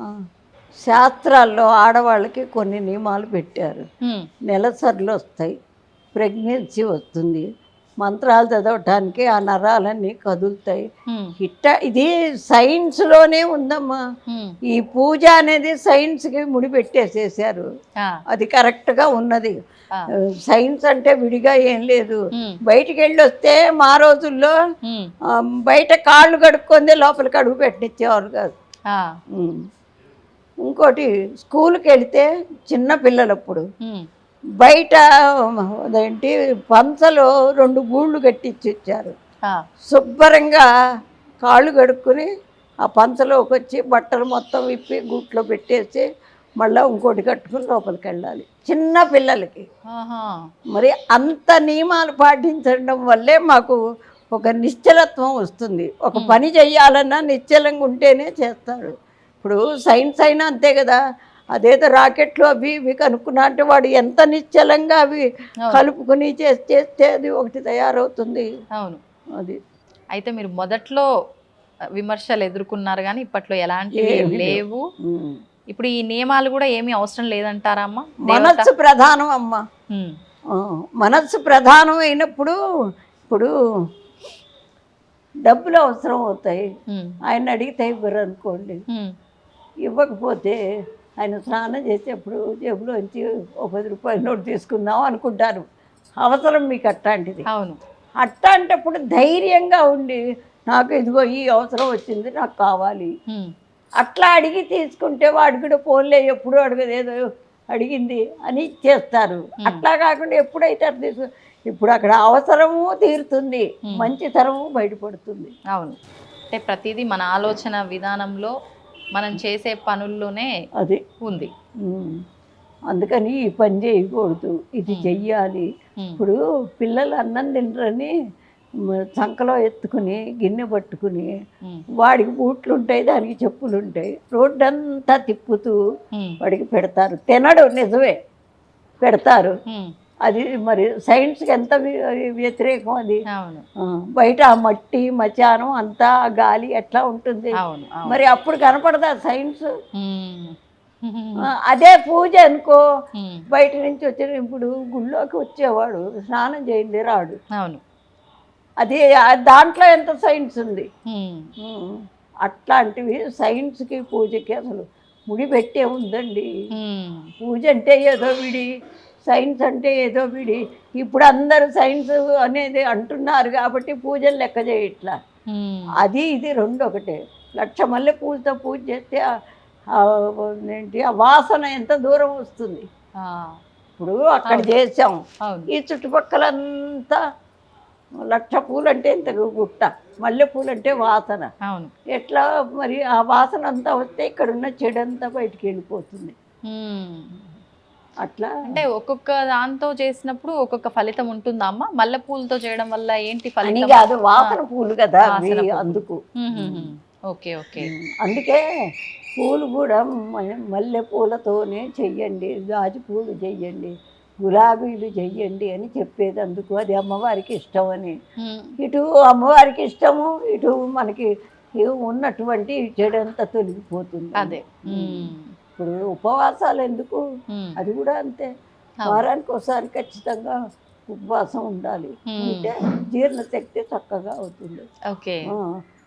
శాస్త్రాల్లో ఆడవాళ్ళకి కొన్ని నియమాలు పెట్టారు. నెలసర్లు వస్తాయి, ప్రెగ్నెన్సీ వస్తుంది, మంత్రాలు చదవటానికి ఆ నరాలన్నీ కదులుతాయి. ఇది సైన్స్లోనే ఉందమ్మా. ఈ పూజ అనేది సైన్స్కి ముడిపెట్టేసేసారు. అది కరెక్ట్గా ఉన్నది. సైన్స్ అంటే విడిగా ఏం లేదు. బయటికి వెళ్ళి వస్తే మా రోజుల్లో బయట కాళ్ళు కడుక్కుందే లోపలికి అడుగు పెట్టించేవారు కాదు. ఇంకోటి, స్కూల్కి వెళితే చిన్న పిల్లలప్పుడు బయట అదేంటి పంచలో 2 గూళ్ళు కట్టించి ఇచ్చారు. శుభ్రంగా కాళ్ళు కడుక్కొని ఆ పంచలోకి వచ్చి బట్టలు మొత్తం విప్పి గూట్లో పెట్టేసి మళ్ళీ ఇంకోటి కట్టుకుని లోపలికి వెళ్ళాలి చిన్న పిల్లలకి. మరి అంత నియమాలు పాటించడం వల్లే మాకు ఒక నిశ్చలత్వం వస్తుంది. ఒక పని చెయ్యాలన్నా నిశ్చలంగా ఉంటేనే చేస్తాడు. ఇప్పుడు సైన్స్ అయినా అంతే కదా. అదేదో రాకెట్లు అవి ఇవి కనుక్కున్నా అంటే వాడు ఎంత నిశ్చలంగా అవి కలుపుకొని చేస్తే అది ఒకటి తయారవుతుంది. అవును, అది. అయితే మీరు మొదట్లో విమర్శలు ఎదుర్కొన్నారు కానీ ఇప్పట్లో ఎలాంటివి లేవు. ఇప్పుడు ఈ నియమాలు కూడా ఏమీ అవసరం లేదంటారా అమ్మ? మనస్సు ప్రధానం అమ్మ. మనస్సు ప్రధానం అయినప్పుడు ఇప్పుడు డబ్బులు అవసరం అవుతాయి. ఆయన అడిగితే ఇవ్వరు అనుకోండి. ఇవ్వకపోతే ఆయన స్నానం చేసేప్పుడు జేబులోంచి 10 రూపాయల నోటు తీసుకుందాం అనుకుంటారు. అవసరం మీకు అట్లాంటిది. అవును, అట్లాంటప్పుడు ధైర్యంగా ఉండి నాకు ఇదిగో ఈ అవసరం వచ్చింది, నాకు కావాలి అట్లా అడిగి తీసుకుంటే వాడు కూడా ఫోన్లే ఎప్పుడు అడగదేదో అడిగింది అని చేస్తారు. అట్లా కాకుండా ఎప్పుడైతే ఇప్పుడు అక్కడ అవసరము తీరుతుంది, మంచితనము బయటపడుతుంది. అవును, అంటే ప్రతిదీ మన ఆలోచన విధానంలో మనం చేసే పనుల్లోనే అది ఉంది. అందుకని ఈ పని చేయకూడదు, ఇది చెయ్యాలి. ఇప్పుడు పిల్లలు అన్నం తినరని సంకలో ఎత్తుకుని గిన్నె పట్టుకుని వాడికి బూట్లు ఉంటాయి, దానికి చెప్పులు ఉంటాయి, రోడ్డంతా తిప్పుతూ వాడికి పెడతారు. తినడు, నిజమే పెడతారు. అది మరి సైన్స్కి ఎంత వ్యతిరేకం అది. బయట ఆ మట్టి మచానం అంతా గాలి ఎట్లా ఉంటుంది, మరి అప్పుడు కనపడదా సైన్స్? అదే పూజ అనుకో, బయట నుంచి వచ్చిన ఇప్పుడు గుళ్ళోకి వచ్చేవాడు స్నానం చేయింది రాడు. అది దాంట్లో ఎంత సైన్స్ ఉంది. అట్లాంటివి సైన్స్కి పూజకి అసలు ముడి పెట్టే ఉందండి. పూజ అంటే ఏదో విడి, సైన్స్ అంటే ఏదో విడి. ఇప్పుడు అందరూ సైన్స్ అనేది అంటున్నారు కాబట్టి పూజలు లెక్క చేయట్లా. అది ఇది రెండు ఒకటే. 1,00,000 మల్లె పూలతో పూజ చేస్తే ఏంటి ఆ వాసన ఎంత దూరం వస్తుంది. ఇప్పుడు అక్కడ చేసాం, ఈ చుట్టుపక్కలంతా 1,00,000 పూలు అంటే ఇంత గుట్ట, మల్లె పూలు అంటే వాసన. ఎట్లా మరి ఆ వాసన అంతా వస్తే ఇక్కడ ఉన్న చెడంతా బయటికి వెళ్ళిపోతుంది. అట్లా అంటే ఒక్కొక్క దాంతో చేసినప్పుడు ఒక్కొక్క ఫలితం ఉంటుందా అమ్మ? మల్లె పూలతో చేయడం వల్ల ఏంటి ఫలితం? కాదు, వాసన పూలు కదా అందుకు. Okay okay. అందుకే పూలు కూడా మల్లె పూలతోనే చెయ్యండి, గాజు పూలు చెయ్యండి, గులాబీలు చెయ్యండి అని చెప్పేది అందుకు. అది అమ్మవారికి ఇష్టం అని. ఇటు అమ్మవారికి ఇష్టము, ఇటు మనకి ఉన్నటువంటి చెడంతా తొలగిపోతుంది. అదే ఇప్పుడు ఉపవాసాలు ఎందుకు, అది కూడా అంతే. వారానికి ఒకసారి ఖచ్చితంగా ఉపవాసం ఉండాలి, అంటే జీర్ణశక్తి చక్కగా అవుతుంది. ఓకే.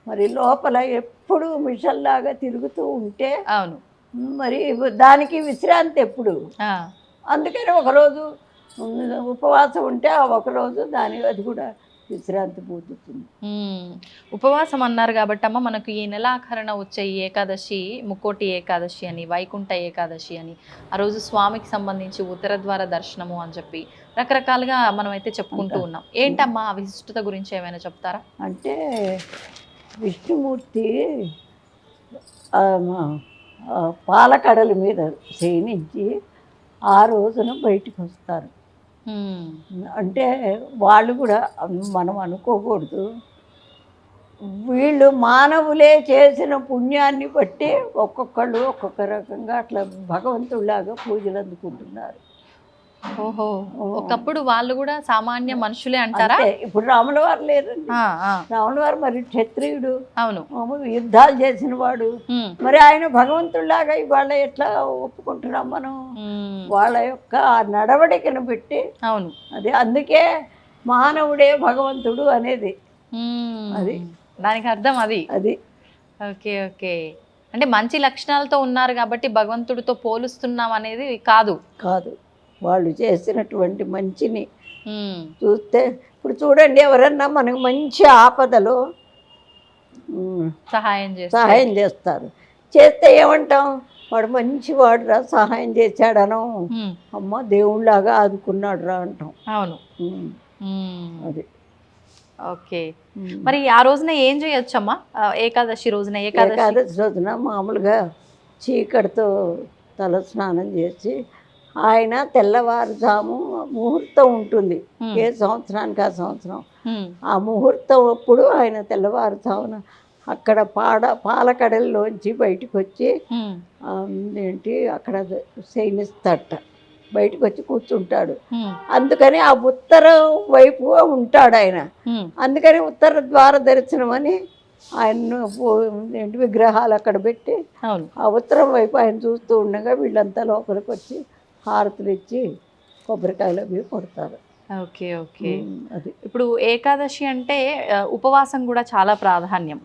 మరి లోపల ఎప్పుడు మిషన్లాగా తిరుగుతూ ఉంటే అవును, మరి దానికి విశ్రాంతి ఎప్పుడు. అందుకని ఒకరోజు ఉపవాసం ఉంటే ఆ ఒకరోజు అది కూడా విశ్రాంతి పొందుతుంది. ఉపవాసం అన్నారు కాబట్టి అమ్మ, మనకు ఈ నెలాఖరణ వచ్చే ఈ ఏకాదశి ముక్కోటి ఏకాదశి అని, వైకుంఠ ఏకాదశి అని, ఆ రోజు స్వామికి సంబంధించి ఉత్తర ద్వార దర్శనము అని చెప్పి రకరకాలుగా మనం అయితే చెప్పుకుంటూ ఉన్నాం. ఏంటమ్మా ఆ విశిష్టత గురించి ఏమైనా చెప్తారా? అంటే విష్ణుమూర్తి పాలకడల మీద శయనించి ఆ రోజున బయటికి వస్తారు. అంటే వాళ్ళు కూడా మనం అనుకోకూడదు, వీళ్ళు మానవులే చేసిన పుణ్యాన్ని బట్టి ఒక్కొక్కళ్ళు ఒక్కొక్క రకంగా అట్లా భగవంతుడిలాగా పూజలు అందుకుంటున్నారు. ఓహో, ఒకప్పుడు వాళ్ళు కూడా సామాన్య మనుషులే అంటారా? ఇప్పుడు రాముల వారు లేరండి. రాముల వారు మరి క్షత్రియుడు, అవును, యుద్ధాలు చేసిన వాడు. మరి ఆయన భగవంతుడిలాగా ఇవాళ ఎట్లా ఒప్పుకుంటున్నాం మనం? వాళ్ళ యొక్క నడవడికను పెట్టి. అవును, అది అందుకే మానవుడే భగవంతుడు అనేది. అది దానికి అర్థం అది. Okay okay. అంటే మంచి లక్షణాలతో ఉన్నారు కాబట్టి భగవంతుడితో పోలుస్తున్నాం అనేది కాదు. వాళ్ళు చేసినటువంటి మంచిని చూస్తే, ఇప్పుడు చూడండి, ఎవరన్నా మనకు మంచి ఆపదలో సహాయం చేస్తారు. చేస్తే ఏమంటాం? వాడు మంచి వాడురా, సహాయం చేశాడను, అమ్మ దేవుళ్ళలాగా ఆదుకున్నాడు రా అంటాం. అవును, అది. ఓకే. మరి ఆ రోజున ఏం చేయొచ్చమ్మా? ఏకాదశి రోజున మామూలుగా చీకటితో తల స్నానం చేసి, ఆయన తెల్లవారుజాము ముహూర్తం ఉంటుంది, ఏ సంవత్సరానికి ఆ సంవత్సరం, ఆ ముహూర్తం అప్పుడు ఆయన తెల్లవారుజామున అక్కడ పాలకడల్లోంచి బయటకు వచ్చి అక్కడ శయనిస్తాడట, బయటకు వచ్చి కూర్చుంటాడు. అందుకని ఆ ఉత్తరం వైపు ఉంటాడు ఆయన. అందుకని ఉత్తర ద్వార దర్శనం అని ఆయన విగ్రహాలు అక్కడ పెట్టి ఆ ఉత్తరం వైపు ఆయన చూస్తూ ఉండగా వీళ్ళంతా లోపలికి వచ్చి హారతులు ఇచ్చి కొబ్బరికాయలు అవి కొడతారు. Okay okay. అది ఇప్పుడు ఏకాదశి అంటే ఉపవాసం కూడా చాలా ప్రాధాన్యం.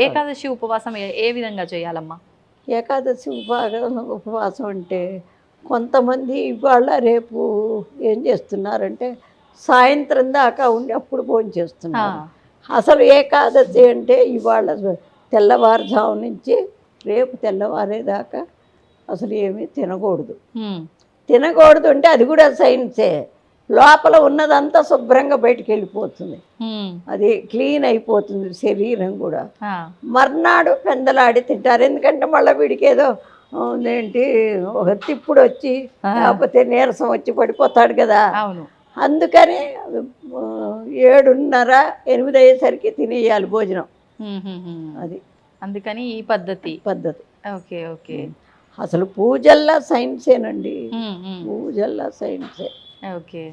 ఏకాదశి ఉపవాసం ఏ విధంగా చేయాలమ్మా? ఏకాదశి ఉపవాసం అంటే కొంతమంది ఇవాళ రేపు ఏం చేస్తున్నారంటే సాయంత్రం దాకా ఉండి అప్పుడు భోజనం చేస్తున్నారు. అసలు ఏకాదశి అంటే ఇవాళ తెల్లవారుజాము నుంచి రేపు తెల్లవారేదాకా అసలు ఏమీ తినకూడదు అంటే అది కూడా సైన్సే. లోపల ఉన్నదంతా శుభ్రంగా బయటికి వెళ్ళిపోతుంది, అది క్లీన్ అయిపోతుంది శరీరం కూడా. మర్నాడు పెందలాడి తింటారు, ఎందుకంటే మళ్ళీ వీడికి ఏదో ఏంటి ఒక తిప్పుడు వచ్చి లేకపోతే నీరసం వచ్చి పడిపోతాడు కదా, అవును. అందుకని 7:30, 8 అయ్యేసరికి తినేయాలి భోజనం. అది అందుకని ఈ పద్ధతి. Okay okay. అసలు పూజల్లా సైన్సేనండి, పూజల్లా సైన్సే. ఓకే.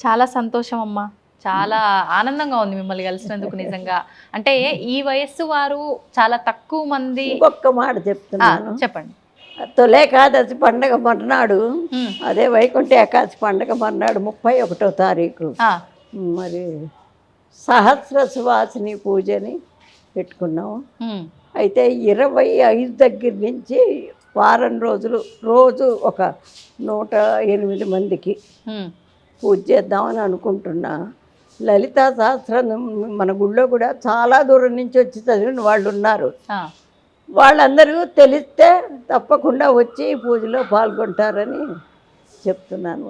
చాలా సంతోషం అమ్మా, చాలా ఆనందంగా ఉంది మిమ్మల్ని కలిసినందుకు నిజంగా. అంటే ఈ వయస్సు వారు చాలా తక్కువ మంది. ఒక్క మాట చెప్తున్నాను, చెప్పండి. తొలి ఏకాదశి పండగ మర్నాడు, అదే వైకుంఠ ఏకాదశి పండగ మర్నాడు 31వ తారీఖు మరి సహస్ర సువాసిని పూజని పెట్టుకున్నాము. అయితే 25 దగ్గర నుంచి వారం రోజులు రోజు ఒక 108 మందికి పూజ చేద్దామని అనుకుంటున్నా. లలితా సహస్రం మన గుళ్ళో కూడా చాలా దూరం నుంచి వచ్చి చదివిన వాళ్ళు ఉన్నారు. వాళ్ళందరూ తెలిస్తే తప్పకుండా వచ్చి పూజలో పాల్గొంటారని చెప్తున్నాను.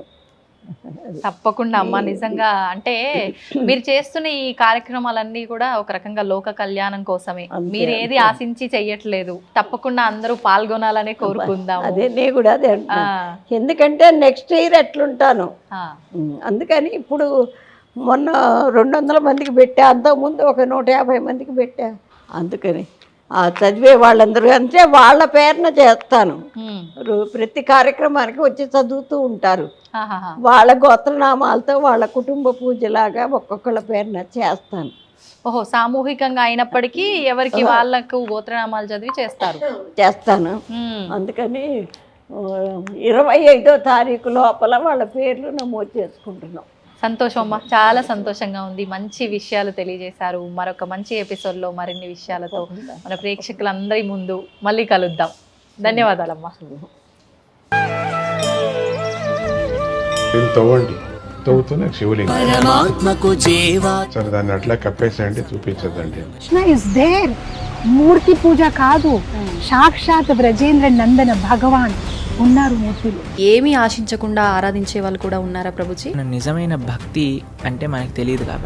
తప్పకుండా అమ్మ. నిజంగా అంటే మీరు చేస్తున్న ఈ కార్యక్రమాలన్నీ కూడా ఒక రకంగా లోక కళ్యాణం కోసమే, మీరు ఏది ఆశించి చెయ్యట్లేదు. తప్పకుండా అందరూ పాల్గొనాలనే కోరుకుందాం. అదే నేను కూడా అదే అంటున్నా. ఎందుకంటే నెక్స్ట్ ఇయర్ ఎట్లుంటాను, అందుకని ఇప్పుడు మొన్న 200 మందికి పెట్టా, అంతకుముందు ఒక 150 మందికి పెట్టా. అందుకని ఆ చదివే వాళ్ళందరూ అంటే వాళ్ళ పేరున చేస్తాను. ప్రతి కార్యక్రమానికి వచ్చి చదువుతూ ఉంటారు. వాళ్ళ గోత్రనామాలతో వాళ్ళ కుటుంబ పూజలాగా ఒక్కొక్కళ్ళ పేరున చేస్తాను. ఓహో, సామూహికంగా అయినప్పటికీ ఎవరికి వాళ్ళకు గోత్రనామాలు చదివి చేస్తాను. అందుకని 25వ తారీఖు లోపల వాళ్ళ పేర్లు నమోదు చేసుకుంటున్నాం. సంతోషం అమ్మ, చాలా సంతోషంగా ఉంది. మంచి విషయాలు తెలియజేశారు. మరొక మంచి ఎపిసోడ్లో మరిన్ని విషయాలతో మన ప్రేక్షకులందరి ముందు మళ్ళీ కలుద్దాం. ధన్యవాదాలమ్మా. తవ్వుతూనే శివలింగం సరే దాన్ని అట్లా కప్పేసేయండి, చూపించదండి. మూర్తి పూజ కాదు, సాక్షాత్ బ్రజేంద్ర నందన భగవాన్ ఉన్నారు మూర్తులు. ఏమీ ఆశించకుండా ఆరాధించే వాళ్ళు కూడా ఉన్నారా ప్రభుజీ? నిజమైన భక్తి అంటే మనకు తెలియదు కాబట్టి